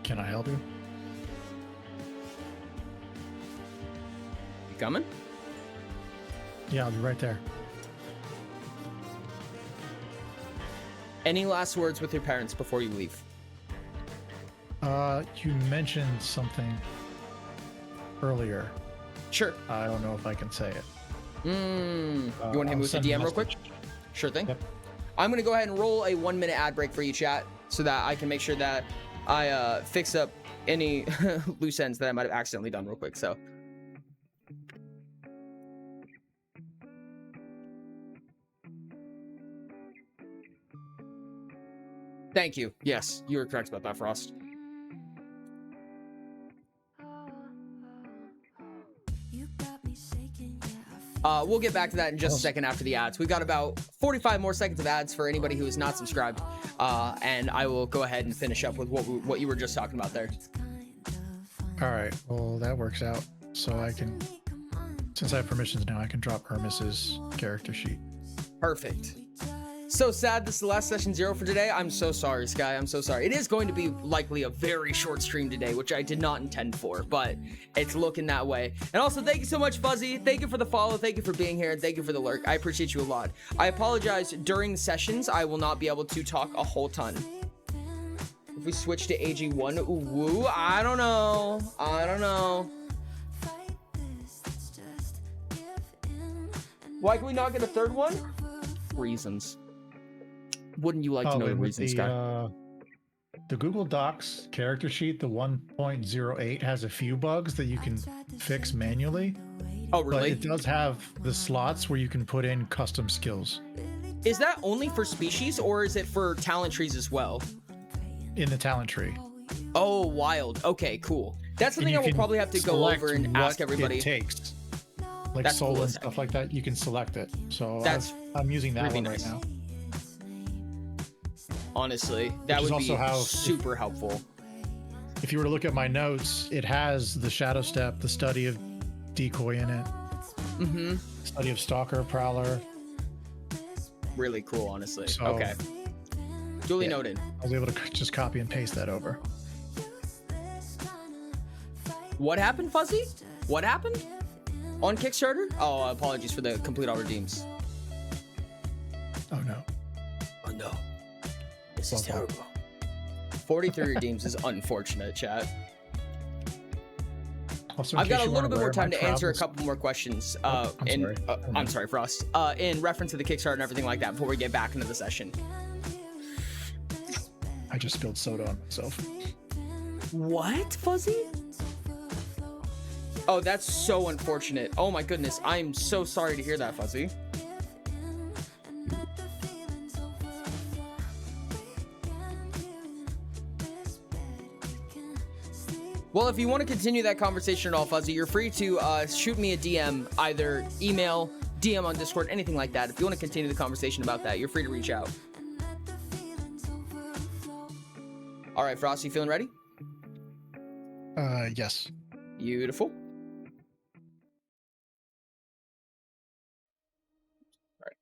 Can I help you? You coming? Yeah, I'll be right there. Any last words with your parents before you leave? You mentioned something earlier. Sure. I don't know if I can say it. You want to hit me with the send a DM real quick? message. Sure thing. Yep. I'm going to go ahead and roll a 1-minute ad break for you, chat, so that I can make sure that I fix up any loose ends that I might have accidentally done real quick. So. Thank you. Yes, you were correct about that, Frost. We'll get back to that in just a second after the ads. We've got about 45 more seconds of ads for anybody who is not subscribed. And I will go ahead and finish up with what you were just talking about there. All right. Well, that works out. So I can, since I have permissions now, I can drop Urmas's character sheet. Perfect. So sad this is the last session 0 for today. I'm so sorry, Sky. I'm so sorry. It is going to be likely a very short stream today, which I did not intend for, but it's looking that way. And also, thank you so much, Fuzzy. Thank you for the follow. Thank you for being here. And thank you for the lurk. I appreciate you a lot. I apologize. During the sessions, I will not be able to talk a whole ton. If we switch to AG1, ooh, woo, I don't know. I don't know. Why can we not get a third one? Reasons. Wouldn't you like to know the reasons, Sky? The Google Docs character sheet, the 1.08, has a few bugs that you can fix manually. Oh, really? But it does have the slots where you can put in custom skills. Is that only for species, or is it for talent trees as well? In the talent tree. Oh, wild. Okay, cool. That's something I will probably have to go over and ask everybody. It takes. Like That's soul cool. and stuff like that, you can select it. So I'm using that really one nice. right now. Honestly, that would be super helpful. If you were to look at my notes, it has the Shadow Step, the study of decoy in it. Mm-hmm. Study of stalker, prowler. Really cool, honestly. So, okay. Duly noted. I was able to just copy and paste that over. What happened, Fuzzy? What happened? On Kickstarter? Oh, apologies for the complete all redeems. Oh no. Oh no. This is terrible. 43 redeems is unfortunate, chat. Also, I've got a little bit more time to answer a couple more questions. I'm sorry, Frost. In reference to the Kickstarter and everything like that before we get back into the session. I just spilled soda on myself. What, Fuzzy? Oh, that's so unfortunate. Oh my goodness. I'm so sorry to hear that, Fuzzy. Well, if you want to continue that conversation at all, Fuzzy, you're free to shoot me a DM, either email, DM on Discord, anything like that. If you want to continue the conversation about that, you're free to reach out. All right, Frost, you feeling ready? Yes. Beautiful. All right.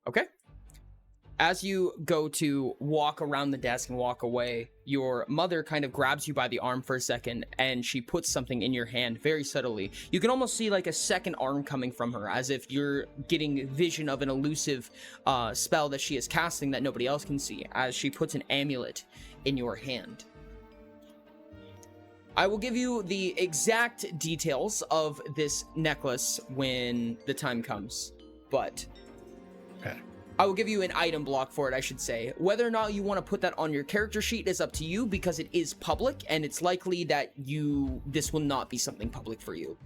Okay. As you go to walk around the desk and walk away, your mother kind of grabs you by the arm for a second, and she puts something in your hand very subtly. You can almost see like a second arm coming from her, as if you're getting vision of an elusive spell that she is casting that nobody else can see, as she puts an amulet in your hand. I will give you the exact details of this necklace when the time comes, but Okay. I will give you an item block for it, I should say. Whether or not you want to put that on your character sheet is up to you, because it is public, and it's likely that this will not be something public for you.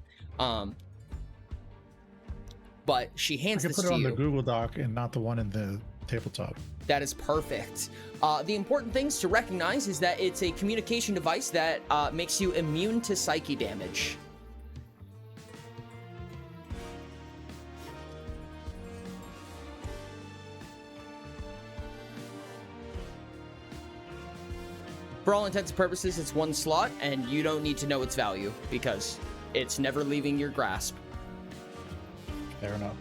But she hands I can this put it to on you. the Google Doc and not the one in the tabletop. That is perfect. The important things to recognize is that it's a communication device that makes you immune to psyche damage. For all intents and purposes, it's one slot, and you don't need to know its value, because it's never leaving your grasp. Fair enough.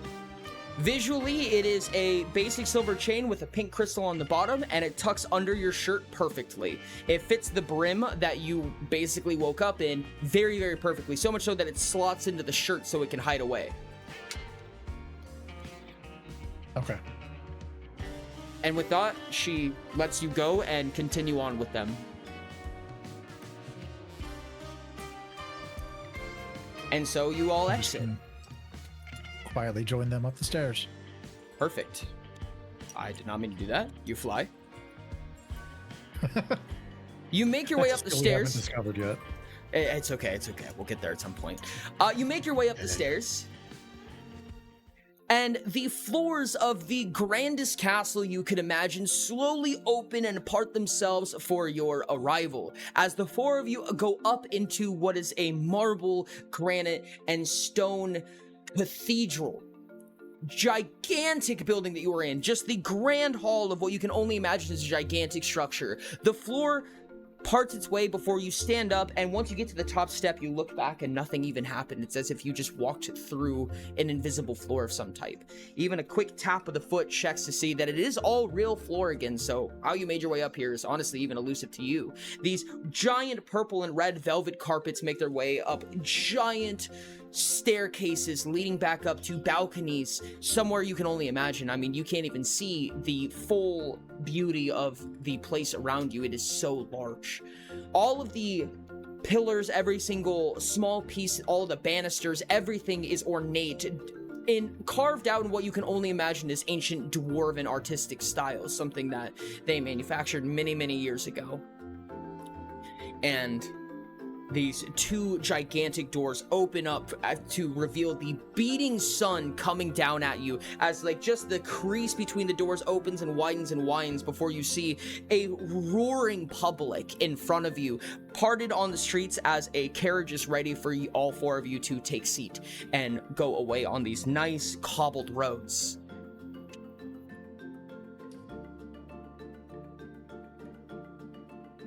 Visually, it is a basic silver chain with a pink crystal on the bottom, and it tucks under your shirt perfectly. It fits the brim that you basically woke up in very, very perfectly, so much so that it slots into the shirt so it can hide away. Okay. And with that, she lets you go and continue on with them. And so you all I just exit. can quietly join them up the stairs. Perfect. I did not mean to do that. You fly. You make your way up the Skill we haven't stairs. discovered yet. It's okay. It's okay. We'll get there at some point. You make your way up the stairs. And the floors of the grandest castle you could imagine slowly open and part themselves for your arrival, as the four of you go up into what is a marble, granite, and stone cathedral. Gigantic building that you are in. Just the grand hall of what you can only imagine is a gigantic structure. The floor parts its way before you stand up, and once you get to the top step, you look back and nothing even happened. It's as if you just walked through an invisible floor of some type. Even a quick tap of the foot checks to see that it is all real floor again, so how you made your way up here is honestly even elusive to you. These giant purple and red velvet carpets make their way up giant staircases leading back up to balconies somewhere you can only imagine. I mean, you can't even see the full beauty of the place around you. It is so large. All of the pillars, every single small piece, all the banisters, everything is ornate and carved out in what you can only imagine is ancient dwarven artistic style, something that they manufactured many, many years ago. And these two gigantic doors open up to reveal the beating sun coming down at you, as like just the crease between the doors opens and widens before you see a roaring public in front of you, parted on the streets as a carriage is ready for you, all four of you to take seat and go away on these nice cobbled roads.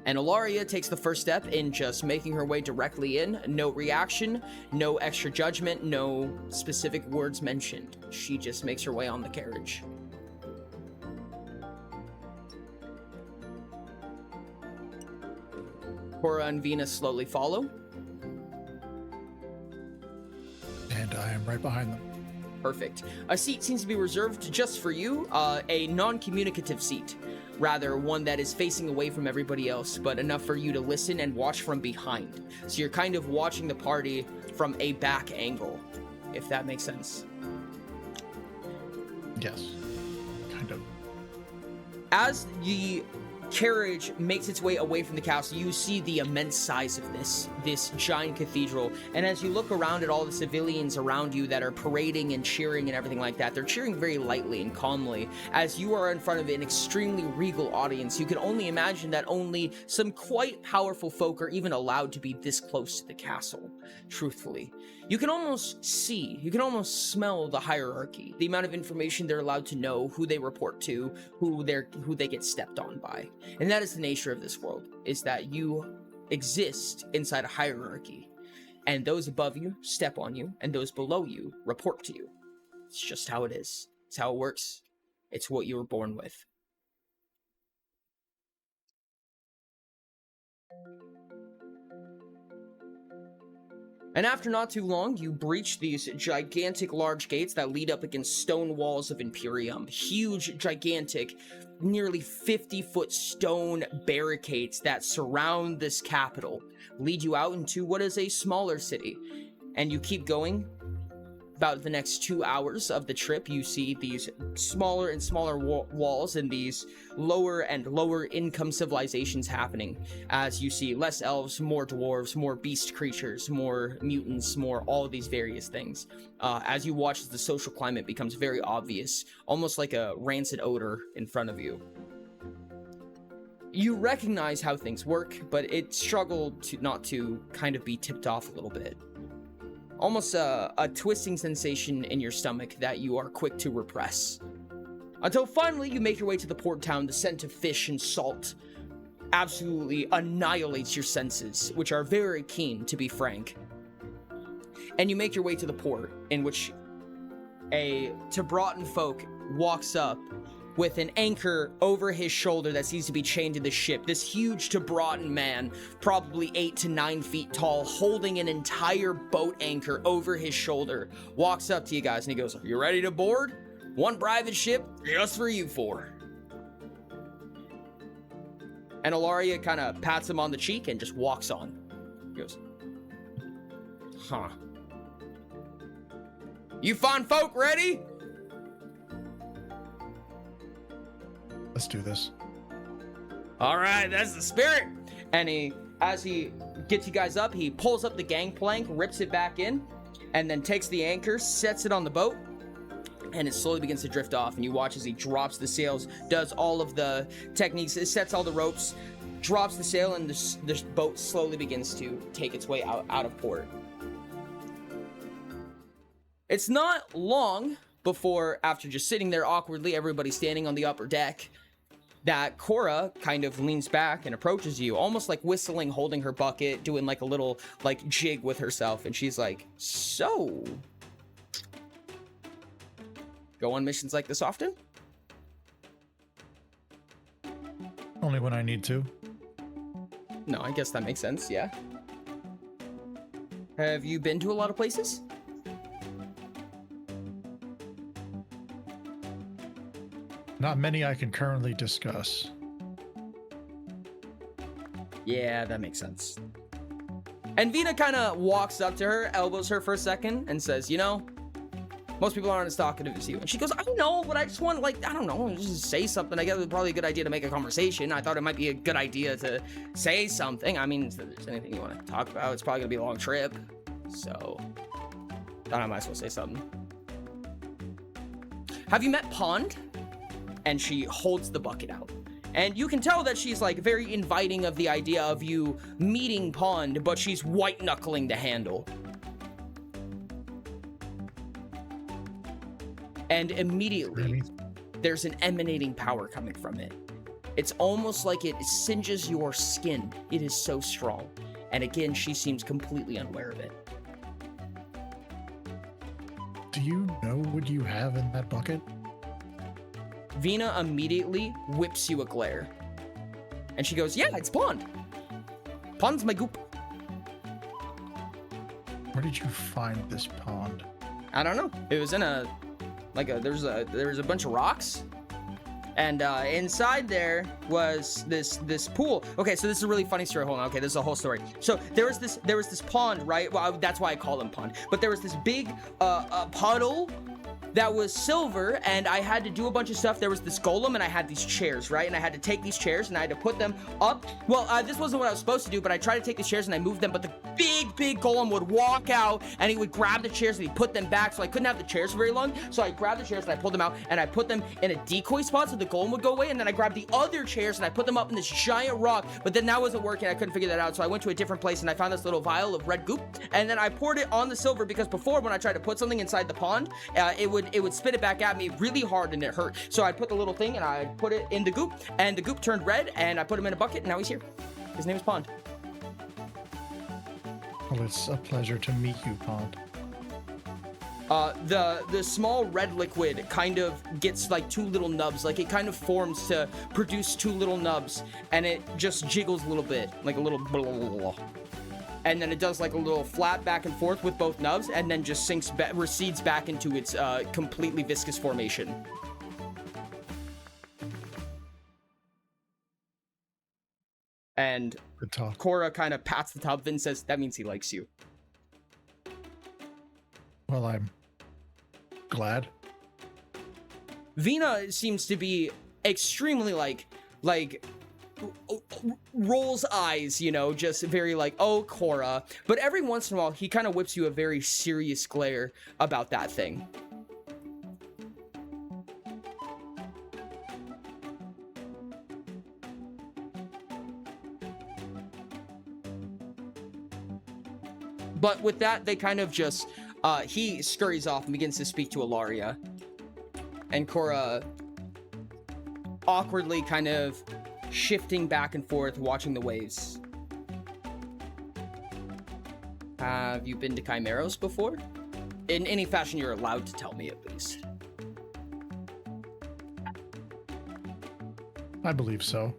And Ilaria takes the first step in just making her way directly in. No reaction, no extra judgment, no specific words mentioned. She just makes her way on the carriage. Cora and Venus slowly follow. And I am right behind them. Perfect. A seat seems to be reserved just for you, a non-communicative seat. Rather, one that is facing away from everybody else, but enough for you to listen and watch from behind. So you're kind of watching the party from a back angle, if that makes sense. Yes. Kind of. As the carriage makes its way away from the castle, you see the immense size of this giant cathedral, and as you look around at all the civilians around you that are parading and cheering and everything like that, they're cheering very lightly and calmly as you are in front of an extremely regal audience. You can only imagine that only some quite powerful folk are even allowed to be this close to the castle, truthfully. You can almost see, you can almost smell the hierarchy, the amount of information they're allowed to know, who they report to, who they get stepped on by. And that is the nature of this world, is that you exist inside a hierarchy, and those above you step on you, and those below you report to you. It's just how it is. It's how it works. It's what you were born with. And after not too long, you breach these gigantic large gates that lead up against stone walls of Imperium. Huge, gigantic, nearly 50-foot stone barricades that surround this capital lead you out into what is a smaller city. And you keep going. About the next 2 hours of the trip, you see these smaller and smaller walls and these lower and lower income civilizations happening, as you see less elves, more dwarves, more beast creatures, more mutants, more all of these various things. As you watch, the social climate becomes very obvious, almost like a rancid odor in front of you. You recognize how things work, but it struggled not to kind of be tipped off a little bit. Almost a twisting sensation in your stomach that you are quick to repress. Until finally you make your way to the port town. The scent of fish and salt absolutely annihilates your senses, which are very keen, to be frank. And you make your way to the port, in which a Tibratan folk walks up with an anchor over his shoulder that seems to be chained to the ship. This huge Tibratan man, probably 8 to 9 feet tall, holding an entire boat anchor over his shoulder, walks up to you guys and he goes, "Are you ready to board? One private ship just for you four." And Ilaria kind of pats him on the cheek and just walks on. He goes, "Huh. You fine folk ready?" Let's do this. All right, that's the spirit. And as he gets you guys up, he pulls up the gangplank, rips it back in, and then takes the anchor, sets it on the boat, and it slowly begins to drift off. And you watch as he drops the sails, does all of the techniques, sets all the ropes, drops the sail, and this boat slowly begins to take its way out of port. It's not long before, after just sitting there awkwardly, everybody standing on the upper deck, that Cora kind of leans back and approaches you, almost like whistling, holding her bucket, doing like a little like jig with herself. And she's like, "So, go on missions like this often?" Only when I need to. No, I guess that makes sense, yeah. Have you been to a lot of places? Not many I can currently discuss. Yeah, that makes sense. And Vina kind of walks up to her, elbows her for a second, and says, "You know, most people aren't as talkative as you." And she goes, "I know, but I just want to, like, I don't know, just say something. I guess it's probably a good idea to make a conversation. I thought it might be a good idea to say something. I mean, if there's anything you want to talk about, it's probably going to be a long trip. So, thought I might as well say something. Have you met Pond?" And she holds the bucket out. And you can tell that she's like very inviting of the idea of you meeting Pond, but she's white knuckling the handle. And immediately, there's an emanating power coming from it. It's almost like it singes your skin. It is so strong. And again, she seems completely unaware of it. Do you know what you have in that bucket? Vina immediately whips you a glare. And she goes, "Yeah, it's Pond. Pond's my goop." Where did you find this pond? I don't know. It was in there was a bunch of rocks. And inside there was this pool. Okay, so this is a really funny story. Hold on. Okay, this is a whole story. So there was this pond, right? Well, that's why I call them pond. But there was this big puddle that was silver, and I had to do a bunch of stuff. There was this golem, and I had these chairs, right? And I had to take these chairs, and I had to put them up. Well, this wasn't what I was supposed to do, but I tried to take these chairs, and I moved them, but the big golem would walk out, and he would grab the chairs, and he'd put them back, so I couldn't have the chairs for very long. So I grabbed the chairs, and I pulled them out, and I put them in a decoy spot, so the golem would go away, and then I grabbed the other chairs, and I put them up in this giant rock, but then that wasn't working. I couldn't figure that out, so I went to a different place, and I found this little vial of red goop, and then I poured it on the silver, because before, when I tried to put something inside the pond, it would spit it back at me really hard, and it hurt. So I put the little thing, and I put it in the goop, and the goop turned red, and I put him in a bucket, and now he's here. His name is Pond. Well, it's a pleasure to meet you, Pond. The small red liquid kind of gets like two little nubs, like it kind of forms to produce two little nubs, and it just jiggles a little bit, like a little blah, blah, blah, blah. and then it does like a little flap back and forth with both nubs, and then just recedes back into its completely viscous formation. And Good talk. Cora kind of pats the top of it and says, that means he likes you. Well, I'm glad. Vina seems to be extremely rolls eyes, you know, just very like, oh, Cora. But every once in a while, he kind of whips you a very serious glare about that thing. But with that, they kind of just, he scurries off and begins to speak to Ilaria. And Cora awkwardly kind of shifting back and forth, watching the waves. Have you been to Chimeros before? In any fashion you're allowed to tell me, at least. I believe so.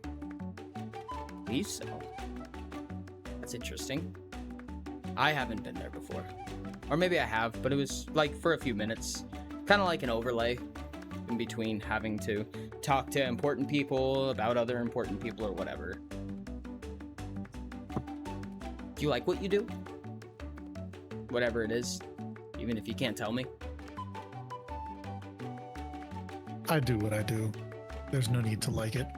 Believe so. That's interesting. I haven't been there before. Or maybe I have, but it was like for a few minutes. Kind of like an overlay in between having to talk to important people about other important people or whatever. Do you like what you do? Whatever it is, even if you can't tell me. I do what I do. There's no need to like it.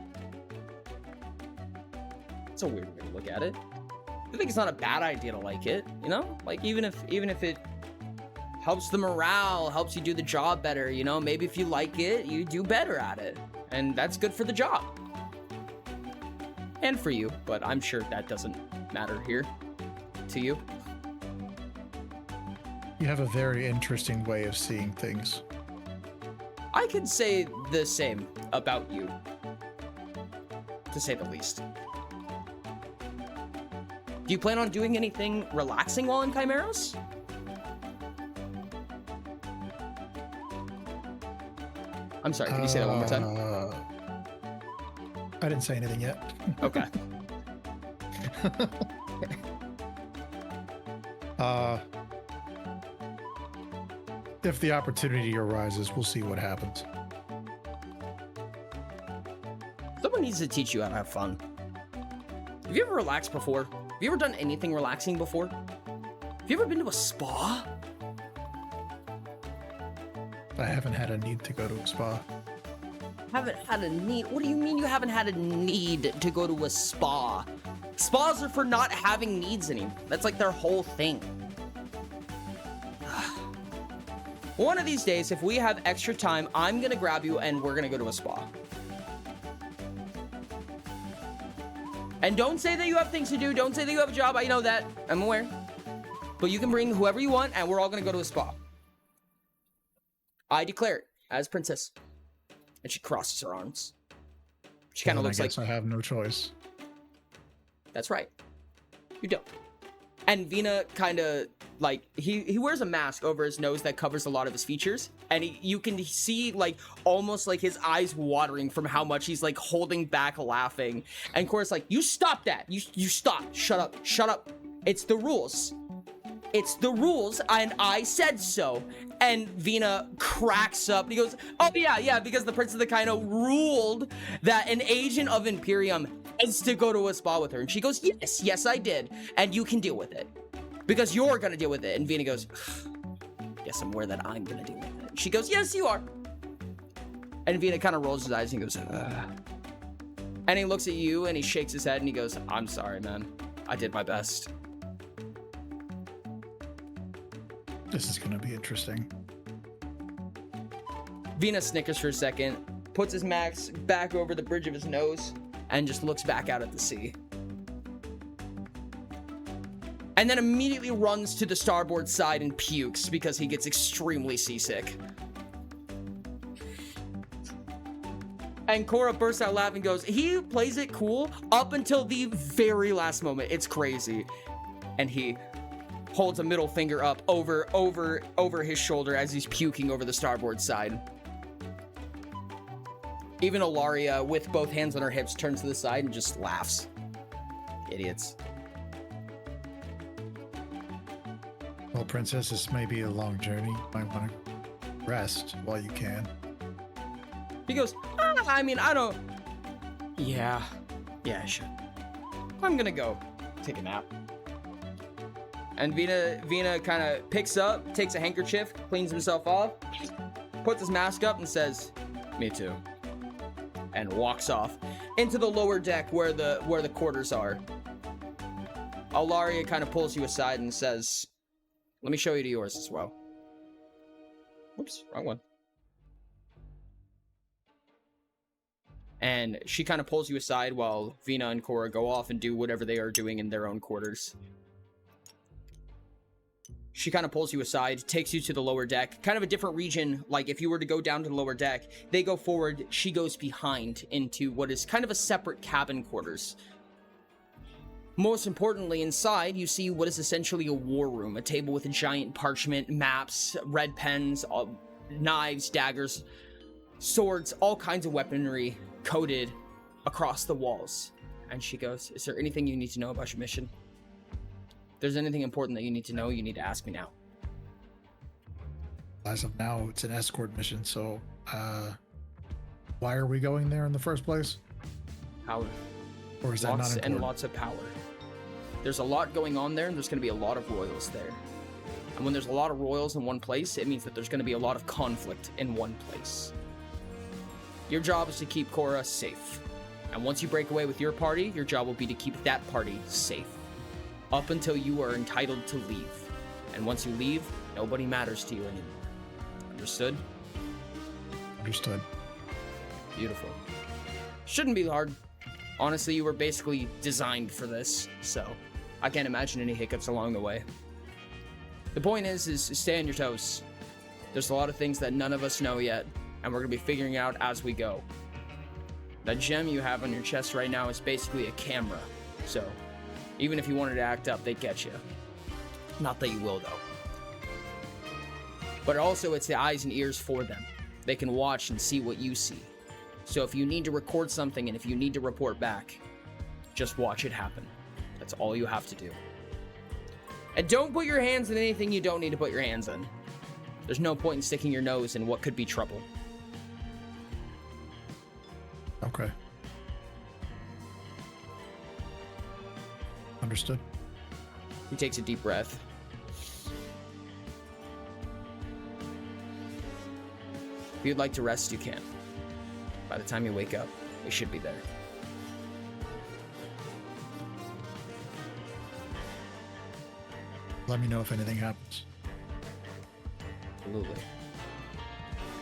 It's a weird way to look at it. I think it's not a bad idea to like it, you know? Like even if it helps the morale, helps you do the job better, you know? Maybe if you like it, you do better at it. And that's good for the job. And for you, but I'm sure that doesn't matter here to you. You have a very interesting way of seeing things. I could say the same about you, to say the least. Do you plan on doing anything relaxing while in Chimeros? I'm sorry, can you say that one more time? I didn't say anything yet. Okay. If the opportunity arises, we'll see what happens. Someone needs to teach you how to have fun. Have you ever relaxed before? Have you ever done anything relaxing before? Have you ever been to a spa? I haven't had a need to go to a spa. Haven't had a need? What do you mean you haven't had a need to go to a spa? Spas are for not having needs anymore. That's like their whole thing. One of these days, if we have extra time, I'm gonna grab you and we're gonna go to a spa. And don't say that you have things to do. Don't say that you have a job. I know that. I'm aware. But you can bring whoever you want and we're all gonna go to a spa. I declare it as princess. And she crosses her arms. She kind of looks like... I have no choice. That's right. You don't. And Vina kind of, like, he wears a mask over his nose that covers a lot of his features. And you can see, like, almost, like, his eyes watering from how much he's, like, holding back laughing. And Cora's like, you stop that. You stop. Shut up. Shut up. It's the rules. It's the rules, and I said so. And Vina cracks up. He goes, oh, yeah, because the Prince of the Kino ruled that an agent of Imperium is to go to a spa with her. And she goes, yes, I did. And you can deal with it. Because you're going to deal with it. And Vina goes, yes, I'm aware that I'm going to deal with it. She goes, yes, you are. And Vina kind of rolls his eyes and he goes, And he looks at you and he shakes his head and he goes, I'm sorry, man. I did my best. This is going to be interesting. Vina snickers for a second, puts his mask back over the bridge of his nose, and just looks back out at the sea. And then immediately runs to the starboard side and pukes because he gets extremely seasick. And Cora bursts out laughing and goes, he plays it cool up until the very last moment. It's crazy. And he holds a middle finger up over his shoulder as he's puking over the starboard side. Even Ilaria, with both hands on her hips, turns to the side and just laughs. Idiots. Well, princess, this may be a long journey. You might want to rest while you can. He goes, I mean, I don't... Yeah, I should. I'm gonna go take a nap. And Vina kind of picks up, takes a handkerchief, cleans himself off, puts his mask up and says, me too. And walks off into the lower deck where the quarters are. Alaria kind of pulls you aside and says, let me show you to yours as well. Oops, wrong one. And she kind of pulls you aside while Vina and Cora go off and do whatever they are doing in their own quarters. She kind of pulls you aside, takes you to the lower deck, kind of a different region. Like if you were to go down to the lower deck, they go forward, she goes behind into what is kind of a separate cabin quarters. Most importantly, inside, you see what is essentially a war room, a table with a giant parchment, maps, red pens, knives, daggers, swords, all kinds of weaponry coated across the walls. And she goes, is there anything you need to know about your mission? If there's anything important that you need to know, you need to ask me now. As of now, it's an escort mission, so why are we going there in the first place? Power. Or is that not important? And lots of power. There's a lot going on there, and there's going to be a lot of royals there. And when there's a lot of royals in one place, it means that there's going to be a lot of conflict in one place. Your job is to keep Cora safe. And once you break away with your party, your job will be to keep that party safe. Up until you are entitled to leave. And once you leave, nobody matters to you anymore. Understood? Understood. Beautiful. Shouldn't be hard. Honestly, you were basically designed for this, so I can't imagine any hiccups along the way. The point is stay on your toes. There's a lot of things that none of us know yet, and we're going to be figuring out as we go. That gem you have on your chest right now is basically a camera, so even if you wanted to act up, they'd get you. Not that you will, though. But also, it's the eyes and ears for them. They can watch and see what you see. So if you need to record something and if you need to report back, just watch it happen. That's all you have to do. And don't put your hands in anything you don't need to put your hands in. There's no point in sticking your nose in what could be trouble. Okay. Understood. He takes a deep breath. If you'd like to rest, you can. By the time you wake up, we should be there. Let me know if anything happens. Absolutely.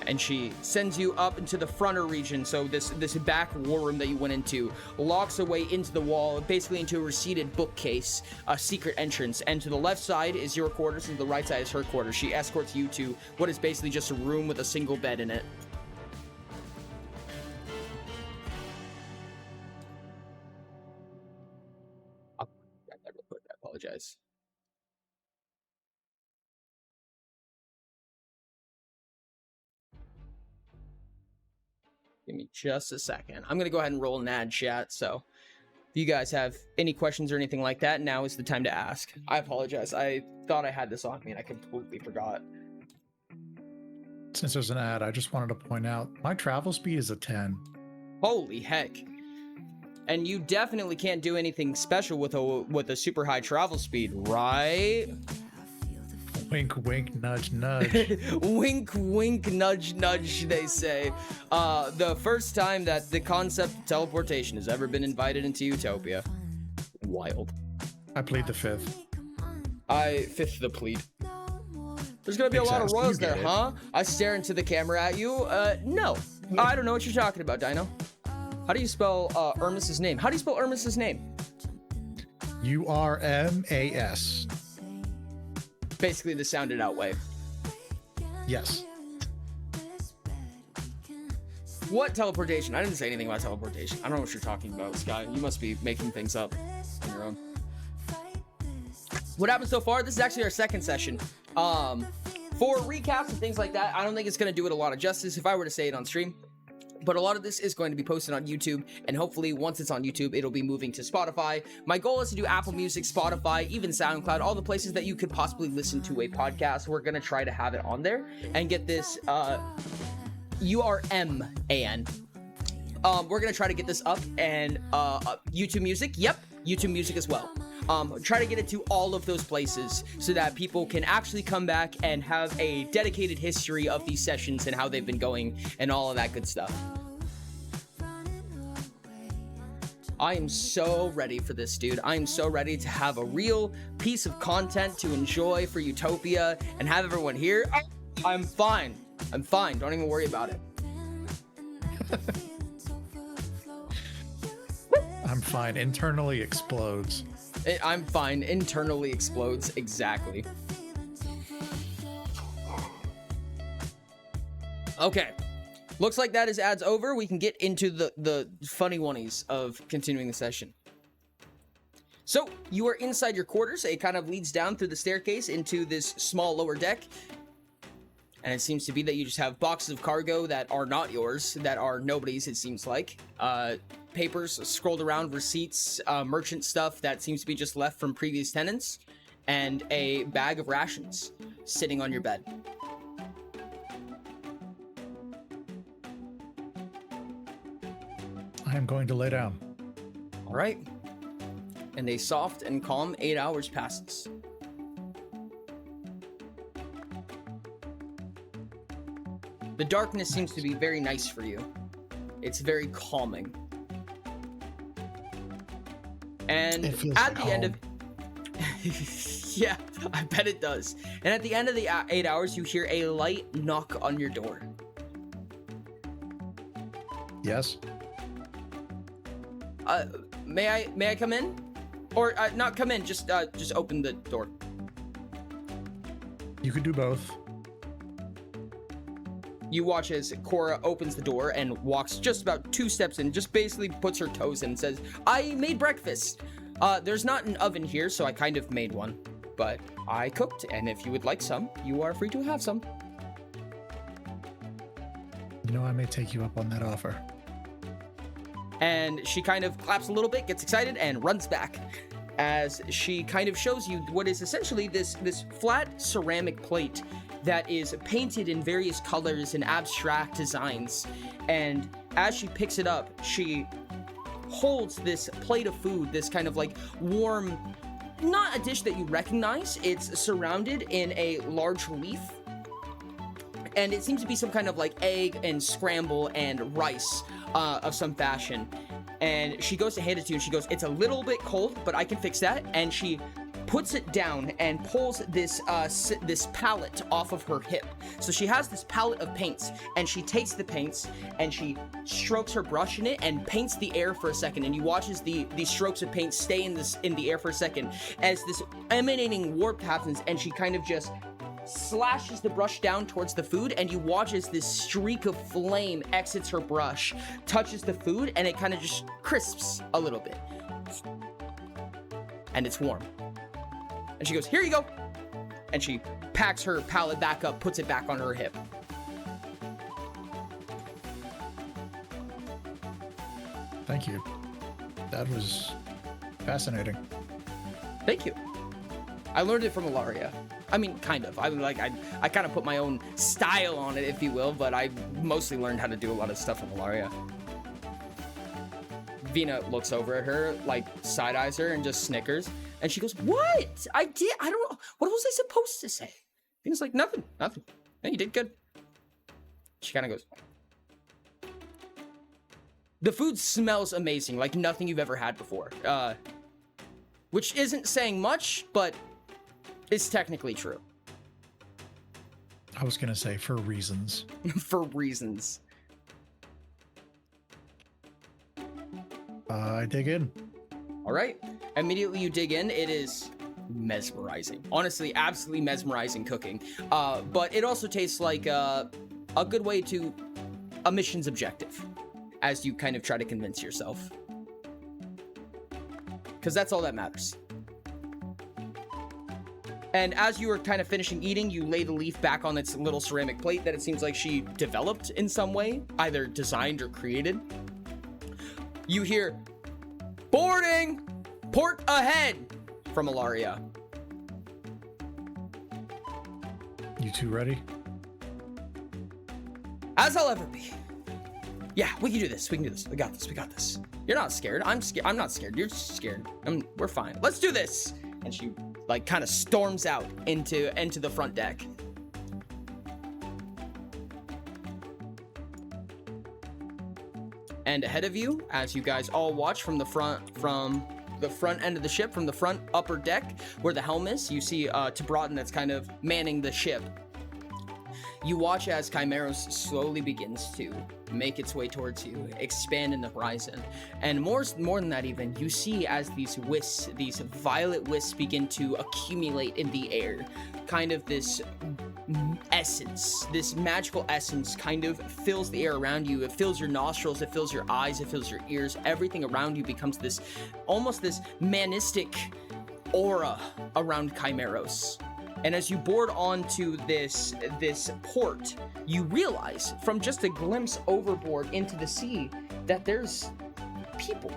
And she sends you up into the fronter region, so this back war room that you went into locks away into the wall, basically into a receded bookcase, a secret entrance. And to the left side is your quarters, and to the right side is her quarters. She escorts you to what is basically just a room with a single bed in it. I apologize. Give me just a second. I'm going to go ahead and roll an ad chat, so if you guys have any questions or anything like that, now is the time to ask. I apologize. I thought I had this on me and I completely forgot. Since there's an ad, I just wanted to point out my travel speed is a 10. Holy heck. And you definitely can't do anything special with a super high travel speed, right? Wink, wink, nudge, nudge. Wink, wink, nudge, nudge, they say. The first time that the concept of teleportation has ever been invited into Utopia. Wild. I plead the fifth. I fifth the plead. There's gonna be a lot of royals there, huh? I stare into the camera at you. No. I don't know what you're talking about, Dino. How do you spell Urmas' name? How do you spell Urmas' name? U-R-M-A-S. Basically the sounded out way. Yes. What teleportation? I didn't say anything about teleportation. I don't know what you're talking about, Sky. You must be making things up on your own. What happened so far? This is actually our second session. For recaps and things like that, I don't think it's going to do it a lot of justice if I were to say it on stream. But a lot of this is going to be posted on YouTube, and hopefully once it's on YouTube, it'll be moving to Spotify. My goal is to do Apple Music, Spotify, even SoundCloud, all the places that you could possibly listen to a podcast. We're going to try to have it on there and get this URMAN. We're going to try to get this up, and YouTube Music, yep, YouTube Music as well. Try to get it to all of those places so that people can actually come back and have a dedicated history of these sessions and how they've been going and all of that good stuff. I am so ready for this, dude. I am so ready to have a real piece of content to enjoy for Utopia and have everyone here. I'm fine. I'm fine. Don't even worry about it. I'm fine. Internally explodes. I'm fine. Internally explodes. Exactly. Okay. Looks like that is ads over. We can get into the funny oneies of continuing the session. So, you are inside your quarters. It kind of leads down through the staircase into this small lower deck. And it seems to be that you just have boxes of cargo that are not yours, that are nobody's, it seems like. Papers scrolled around, receipts, merchant stuff that seems to be just left from previous tenants, and a bag of rations sitting on your bed. I am going to lay down. All right. And a soft and calm 8 hours passes. The darkness seems to be very nice for you. It's very calming. And at the end of... yeah, I bet it does. And at the end of the 8 hours, you hear a light knock on your door. Yes. May I come in? Or not come in, just open the door. You could do both. You watch as Cora opens the door and walks just about 2 steps in, just basically puts her toes in and says, I made breakfast. There's not an oven here, so I kind of made one. But I cooked, and if you would like some, you are free to have some. You know, I may take you up on that offer. And she kind of claps a little bit, gets excited, and runs back as she kind of shows you what is essentially this flat ceramic plate that is painted in various colors and abstract designs. And as she picks it up, she holds this plate of food, this kind of like warm, not a dish that you recognize. It's surrounded in a large leaf. And it seems to be some kind of like egg and scramble and rice of some fashion. And she goes to hand it to you and she goes, it's a little bit cold, but I can fix that. And she puts it down and pulls this palette off of her hip. So she has this palette of paints, and she takes the paints and she strokes her brush in it and paints the air for a second. And you watch as the strokes of paint stay in the air for a second as this emanating warp happens, and she kind of just slashes the brush down towards the food, and you watch as this streak of flame exits her brush, touches the food, and it kind of just crisps a little bit. And it's warm. And she goes, here you go. And she packs her palette back up, puts it back on her hip. Thank you. That was fascinating. Thank you. I learned it from Ilaria. I mean, kind of. I kind of put my own style on it, if you will, but I mostly learned how to do a lot of stuff from Ilaria. Vina looks over at her, like, side-eyes her and just snickers. And she goes, what? I don't know. What was I supposed to say? Vina's like, nothing. Hey, you did good. She kind of goes. The food smells amazing, like nothing you've ever had before. Which isn't saying much, but it's technically true. I was going to say for reasons. For reasons. I dig in. All right. Immediately you dig in. It is mesmerizing. Honestly, absolutely mesmerizing cooking. But it also tastes like a good way to a mission's objective, as you kind of try to convince yourself. Because that's all that matters. And as you are kind of finishing eating, you lay the leaf back on its little ceramic plate that it seems like she developed in some way, either designed or created. You hear, "Boarding! Port ahead!" from Ilaria. You two ready? As I'll ever be. Yeah, we can do this. We can do this. We got this. We got this. You're not scared. I'm scared. I'm not scared. You're scared. We're fine. Let's do this. And she like kind of storms out into the front deck. And ahead of you, as you guys all watch from the front end of the ship, from the front upper deck where the helm is, you see Tabrotin that's kind of manning the ship. You watch as Chimeros slowly begins to make its way towards you, expand in the horizon. And more than that even, you see as these wisps, these violet wisps begin to accumulate in the air. Kind of this essence, this magical essence kind of fills the air around you. It fills your nostrils, it fills your eyes, it fills your ears. Everything around you becomes this, almost this manistic aura around Chimeros. And as you board onto this port, you realize from just a glimpse overboard into the sea that there's people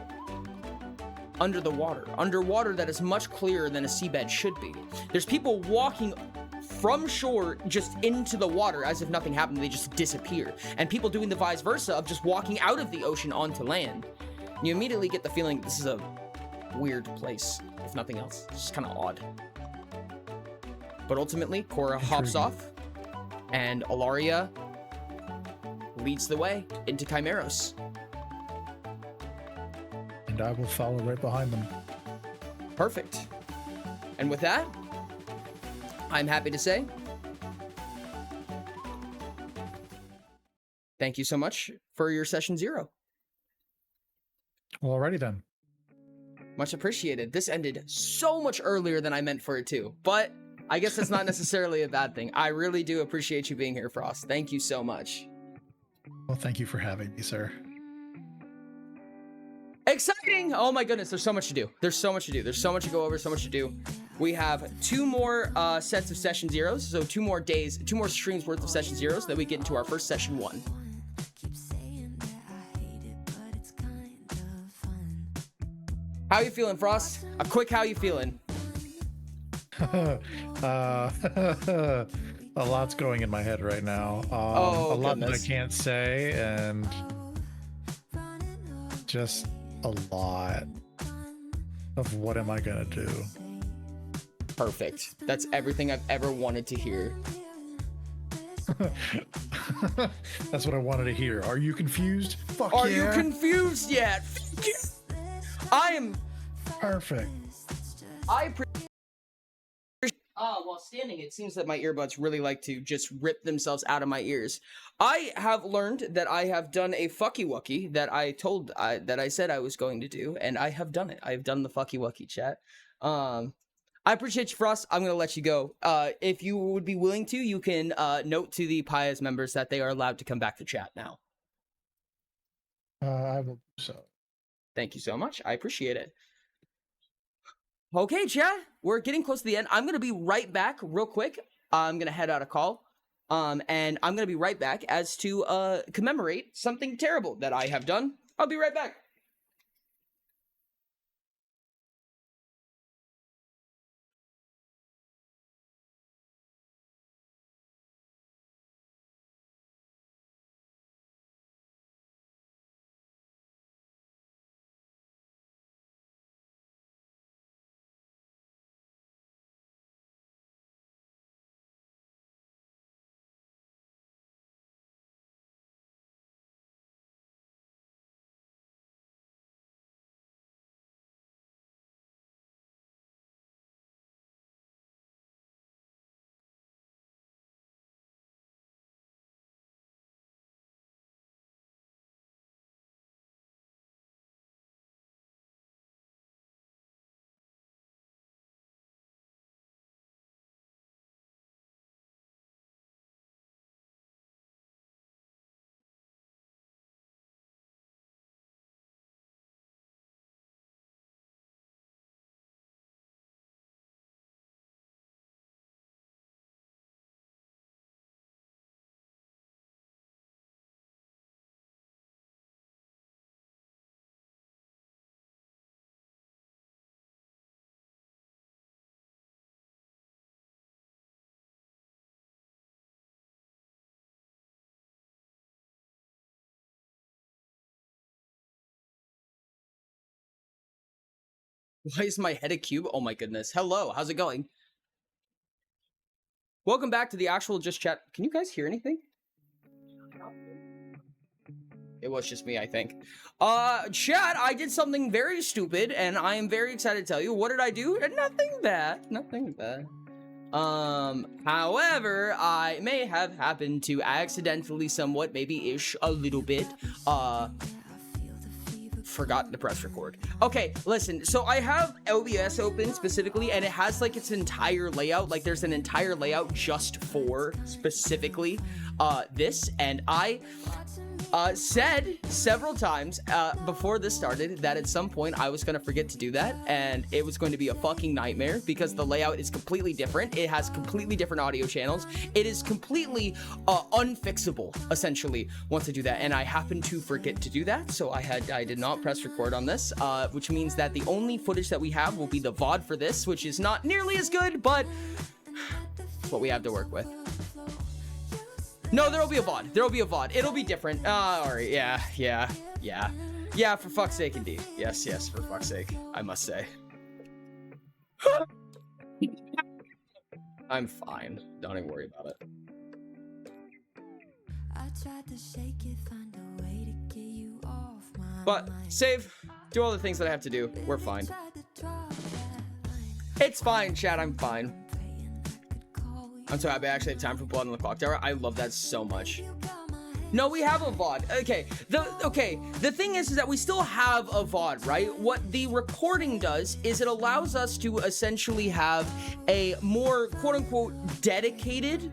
underwater that is much clearer than a seabed should be. There's people walking from shore just into the water as if nothing happened. They just disappear. And people doing the vice versa of just walking out of the ocean onto land. You immediately get the feeling this is a weird place, if nothing else. It's just kind of odd. But ultimately, Cora hops off, and Ilaria leads the way into Chimeros. And I will follow right behind them. Perfect. And with that, I'm happy to say, thank you so much for your session 0. Well, alrighty then. Much appreciated. This ended so much earlier than I meant for it to, but I guess that's not necessarily a bad thing. I really do appreciate you being here, Frost. Thank you so much. Well, thank you for having me, sir. Exciting! Oh my goodness, there's so much to do. There's so much to do. There's so much to go over, so much to do. We have 2 more sets of session 0s, so 2 more days, 2 more streams worth of session 0s, then we get into our first session 1. How you feeling, Frost? A quick how you feeling? A lot's going in my head right now. Oh, a lot goodness. that I can't say, and just a lot of what am I gonna do. Perfect. That's everything I've ever wanted to hear. That's what I wanted to hear. Are you confused? Fuck Are yeah. you confused yet? I am Perfect. While standing, it seems that my earbuds really like to just rip themselves out of my ears. I have learned that I have done a fucky wucky that I said I was going to do, and I have done it. I have done the fucky wucky, chat. I appreciate you, Frost. I'm gonna let you go. If you would be willing to, you can note to the Pias members that they are allowed to come back to chat now. I will do so. Thank you so much. I appreciate it. Okay, chat, we're getting close to the end. I'm going to be right back real quick. I'm going to head out a call. And I'm going to be right back as to commemorate something terrible that I have done. I'll be right back. Why is my head a cube? Oh my goodness. Hello, how's it going? Welcome back to the actual Just Chat. Can you guys hear anything? It was just me, I think. Chat, I did something very stupid, and I am very excited to tell you. What did I do? Nothing bad. Nothing bad. However, I may have happened to accidentally, somewhat, maybe-ish, a little bit, forgot to press record. Okay, listen, so I have OBS open specifically, and it has, like, its entire layout. Like, there's an entire layout just for, specifically, this, and I said several times before this started that at some point I was going to forget to do that, and it was going to be a fucking nightmare because the layout is completely different. It has completely different audio channels. It is completely unfixable, essentially, once I do that, and I happened to forget to do that, so I did not press record on this, which means that the only footage that we have will be the VOD for this, which is not nearly as good, but it's what we have to work with. No, there'll be a VOD. There'll be a VOD. It'll be different. Alright, yeah. Yeah, for fuck's sake, indeed. Yes, for fuck's sake, I must say. I'm fine. Don't even worry about it. But, save, do all the things that I have to do. We're fine. It's fine, chat, I'm fine. I'm so happy I actually have time for Blood on the Clock Tower. I love that so much. No, we have a VOD. Okay, the thing is that we still have a VOD, right? What the recording does is it allows us to essentially have a more quote-unquote dedicated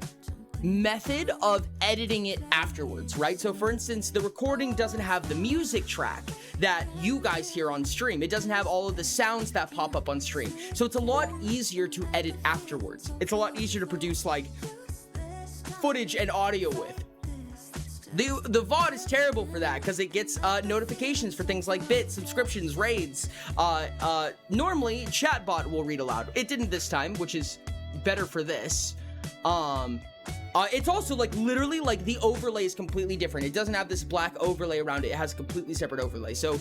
method of editing it afterwards, right? So for instance, the recording doesn't have the music track that you guys hear on stream. It doesn't have all of the sounds that pop up on stream. So it's a lot easier to edit afterwards. It's a lot easier to produce like footage and audio with. The VOD is terrible for that because it gets notifications for things like bits, subscriptions, raids. Normally, Chatbot will read aloud. It didn't this time, which is better for this. It's also like literally like the overlay is completely different. It doesn't have this black overlay around it. It has a completely separate overlay. So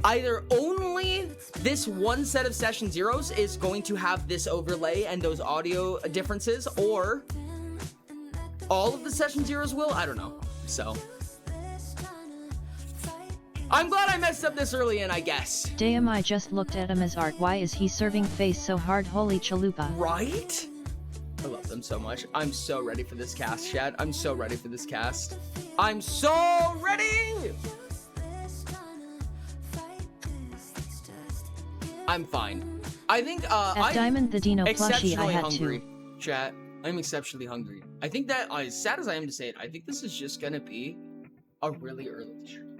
either only this one set of session zeros is going to have this overlay and those audio differences, or all of the session zeros will. I don't know. So I'm glad I messed up this early in, I guess. Damn, I just looked at him as art. Why is he serving face so hard? Holy chalupa. Right? I love them so much. I'm so ready for this cast, chat. I'm so ready for this cast. I'm so ready! I'm fine. I think, At Diamond the Dino plushie I had hungry, to. Chat. I'm exceptionally hungry. I think that, as sad as I am to say it, I think this is just gonna be a really early stream.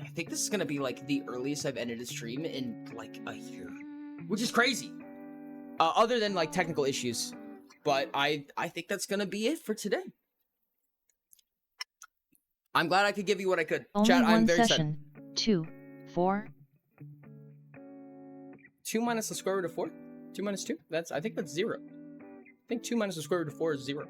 I think this is gonna be, like, the earliest I've ended a stream in, like, a year. Which is crazy. Other than, like, technical issues. But I think that's gonna be it for today. I'm glad I could give you what I could. Only Chat, one I'm very session. excited. 2, 4. 2 minus the square root of 4? 2 minus 2? I think that's 0. I think 2 minus the square root of 4 is 0.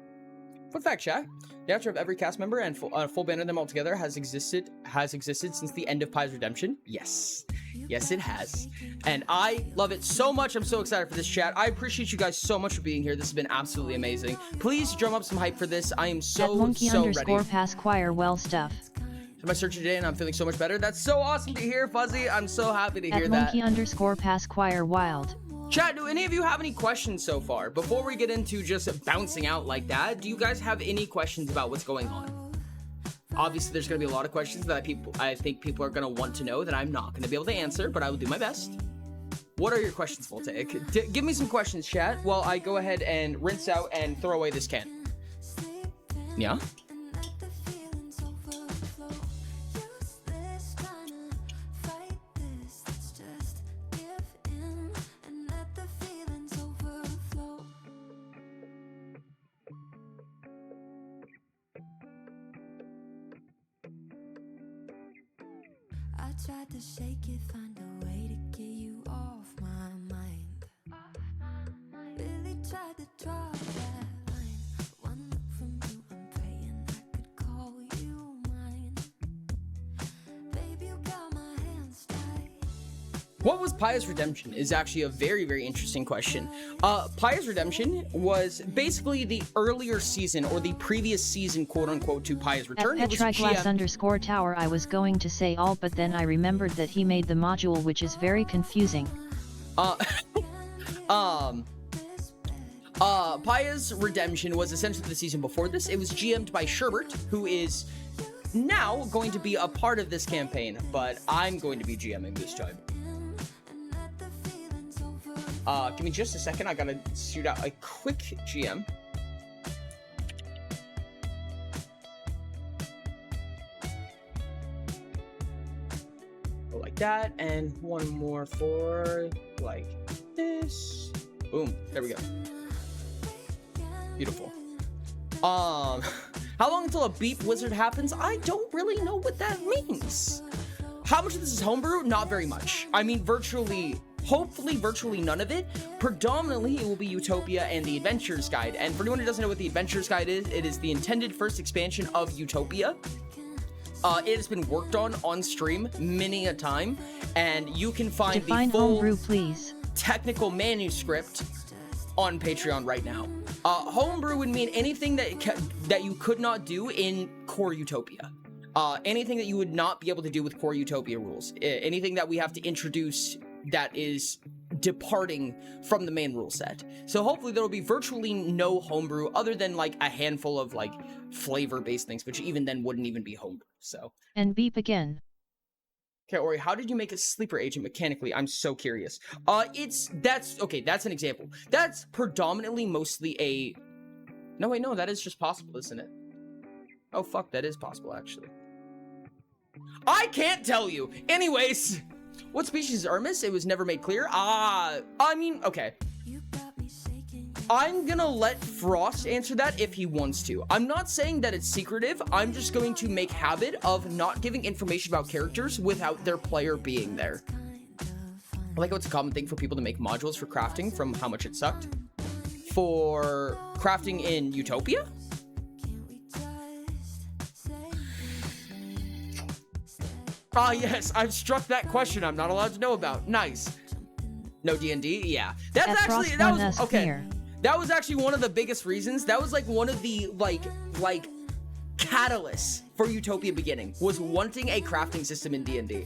Fun fact, chat. The outro of every cast member and full band of them all together has existed since the end of Pi's Redemption. Yes. Yes, it has. And I love it so much. I'm so excited for this, chat. I appreciate you guys so much for being here. This has been absolutely amazing. Please drum up some hype for this. I am so ready. @monkey_pasquire well stuff. Did my surgery today and I'm feeling so much better. That's so awesome to hear, Fuzzy. I'm so happy to hear that. @monkey_pasquire wild. Chat, do any of you have any questions so far? Before we get into just bouncing out like that, do you guys have any questions about what's going on? Obviously, there's going to be a lot of questions that I think people are going to want to know that I'm not going to be able to answer, but I will do my best. What are your questions, Voltaic? Give me some questions, chat, while I go ahead and rinse out and throw away this can. Yeah? Tried to shake it, find a way to get you off my mind. Really tried to draw that line. One look from you, I'm praying I could call you mine. Baby, you got my hands tied. What was Paya's redemption is actually a very, very interesting question. Paya's redemption was basically the earlier season or the previous season, quote unquote, to Paya's return. At It was Petriglass_Tower I was going to say all, but then I remembered that he made the module, which is very confusing. Paya's redemption was essentially the season before this. It was GM'd by Sherbert, who is now going to be a part of this campaign, but I'm going to be GMing this time. Give me just a second. I gotta shoot out a quick GM. Go like that, and one more for like this. Boom. There we go. Beautiful. How long until a beep wizard happens? I don't really know what that means. How much of this is homebrew? Not very much. I mean, hopefully virtually none of it. Predominantly, it will be Utopia and the Adventurer's Guide. And for anyone who doesn't know what the Adventurer's Guide is, it is the intended first expansion of Utopia. It has been worked on stream many a time, and you can find Define the full homebrew, please. technical manuscript on Patreon right now. Homebrew would mean anything that you could not do in core Utopia. Anything that you would not be able to do with core Utopia rules. Anything that we have to introduce that is departing from the main rule set. So hopefully there will be virtually no homebrew other than like a handful of like flavor-based things, which even then wouldn't even be homebrew. So. And beep again. Okay, Ori, how did you make a sleeper agent mechanically? I'm so curious. That's an example. That's predominantly mostly a... No, wait, no, that is just possible, isn't it? Oh, fuck, that is possible, actually. I can't tell you! Anyways, what species is Urmas? It was never made clear. I mean, okay. I'm gonna let Frost answer that if he wants to. I'm not saying that it's secretive. I'm just going to make habit of not giving information about characters without their player being there. I like how it's a common thing for people to make modules for crafting from how much it sucked. For crafting in Utopia? Ah, yes, I've struck that question I'm not allowed to know about. Nice. No D&D? Yeah. That's At actually, Frost that One was, S okay. clear. That was actually one of the biggest reasons. That was like one of the like catalysts for Utopia beginning, was wanting a crafting system in D&D.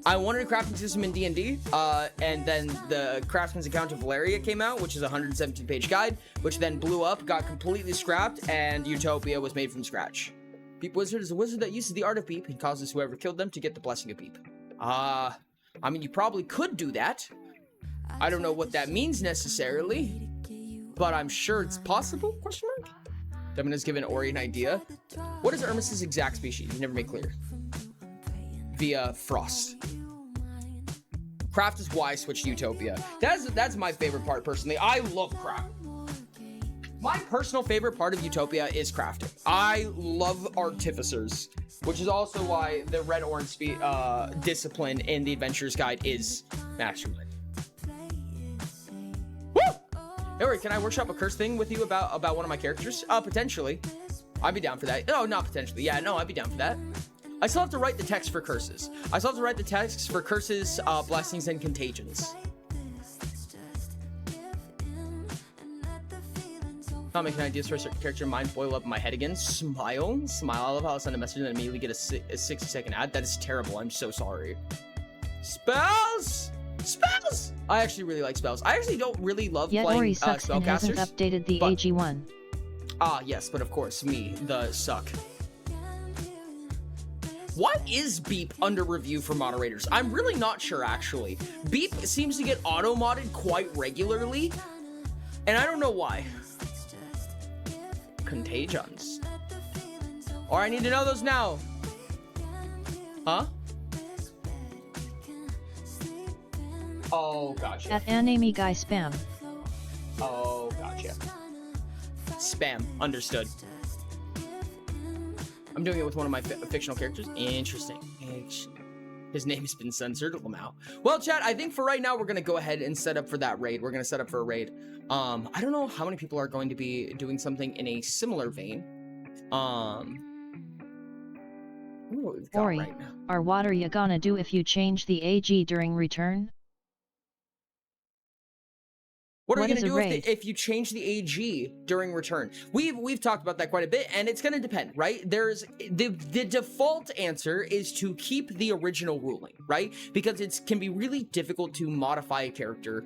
I wanted a crafting system in D&D, and then the Craftsman's Account of Valeria came out, which is a 117-page guide, which then blew up, got completely scrapped, and Utopia was made from scratch. Beep Wizard is a wizard that uses the art of Beep and causes whoever killed them to get the blessing of Beep. I mean, you probably could do that. I don't know what that means necessarily, but I'm sure it's possible, question mark? Demon's given Ori an idea. What is Urmas' exact species? Never made clear. Via Frost. Craft is why I switched to Utopia. That's my favorite part, personally. I love craft. My personal favorite part of Utopia is crafting. I love artificers, which is also why the red-orange discipline in the Adventurer's Guide is mastermind. Woo! Hey, can I workshop a curse thing with you about one of my characters? Potentially. I'd be down for that. No, not potentially. Yeah, no, I'd be down for that. I still have to write the text for curses. Blessings, and contagions. Not making ideas for a certain character, mind boil up in my head again. Smile. I love how I'll send a message and then immediately get a 60-second ad. That is terrible. I'm so sorry. Spells! I actually really like spells. I actually don't really love Yet playing Ori sucks and hasn't spellcasters. updated the AG1. Yes, but of course, me, the suck. Why is Beep under review for moderators? I'm really not sure, actually. Beep seems to get auto-modded quite regularly, and I don't know why. Contagions. Or I need to know those now. Huh? Oh, gotcha. At Anime Guy Spam. Oh, gotcha. Spam. Understood. I'm doing it with one of my fictional characters. Interesting. His name has been censored. Lamau. Well, chat, I think for right now, we're going to go ahead and set up for that raid. We're going to set up for a raid. I don't know how many people are going to be doing something in a similar vein. I don't know what we've got Ori, right now. or what are you gonna do if you change the AG during return? What are What you is gonna a do raid? if you change the AG during return? We've talked about that quite a bit, and it's gonna depend, right? There's the default answer is to keep the original ruling, right? Because it can be really difficult to modify a character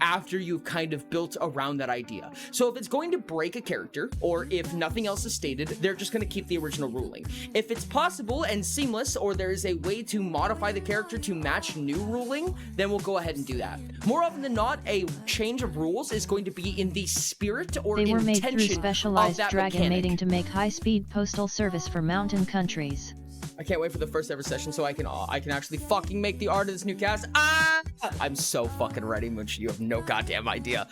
after you've kind of built around that idea. So if it's going to break a character, or if nothing else is stated, they're just going to keep the original ruling. If it's possible and seamless, or there is a way to modify the character to match new ruling, then we'll go ahead and do that. More often than not, a change of rules is going to be in the spirit or They were made intention through of specialized that dragon mechanic. mating to make high-speed postal service for mountain countries. I can't wait for the first ever session so I can actually fucking make the art of this new cast. I'm so fucking ready, Munch. You have no goddamn idea.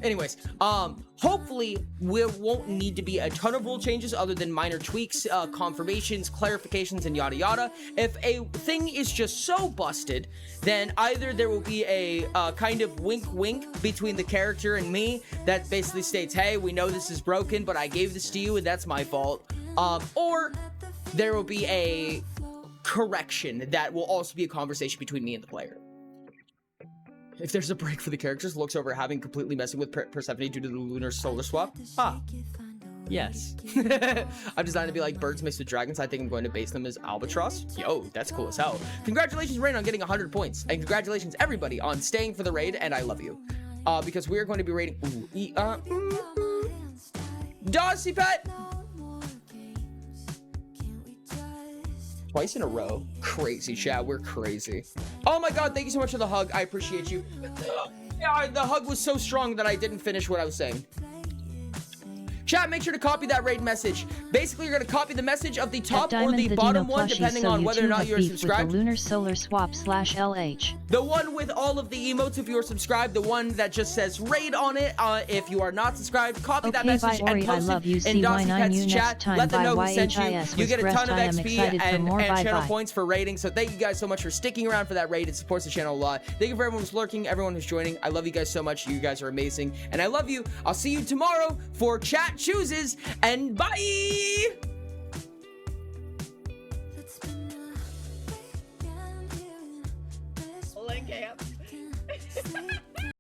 Anyways, hopefully we won't need to be a ton of rule changes other than minor tweaks, confirmations, clarifications, and yada yada. If a thing is just so busted, then either there will be a kind of wink wink between the character and me that basically states, hey, we know this is broken, but I gave this to you and that's my fault. Or there will be a correction that will also be a conversation between me and the player. If there's a break for the characters, looks over having completely messing with Persephone due to the lunar solar swap. Yes. I'm designed to be like birds mixed with dragons. I think I'm going to base them as albatross. Yo, that's cool as hell. Congratulations, Rain, on getting 100 points. And congratulations, everybody, on staying for the raid. And I love you. Because we are going to be raiding... Dossie Pet! Twice in a row. Crazy, chat. We're crazy. Oh my god, thank you so much for the hug. I appreciate you. The hug was so strong that I didn't finish what I was saying. Chat, make sure to copy that raid message. Basically, you're going to copy the message of the top or the bottom one, depending on whether or not you're subscribed. The lunar solar swap /LH. The one with all of the emotes if you're subscribed. The one that just says raid on it. If you are not subscribed, copy that message and post it in Dossie Pet's chat. Let them know who sent you. You get a ton of XP and channel points for raiding. So thank you guys so much for sticking around for that raid. It supports the channel a lot. Thank you for everyone who's lurking, everyone who's joining. I love you guys so much. You guys are amazing. And I love you. I'll see you tomorrow for Chat Chooses. And bye!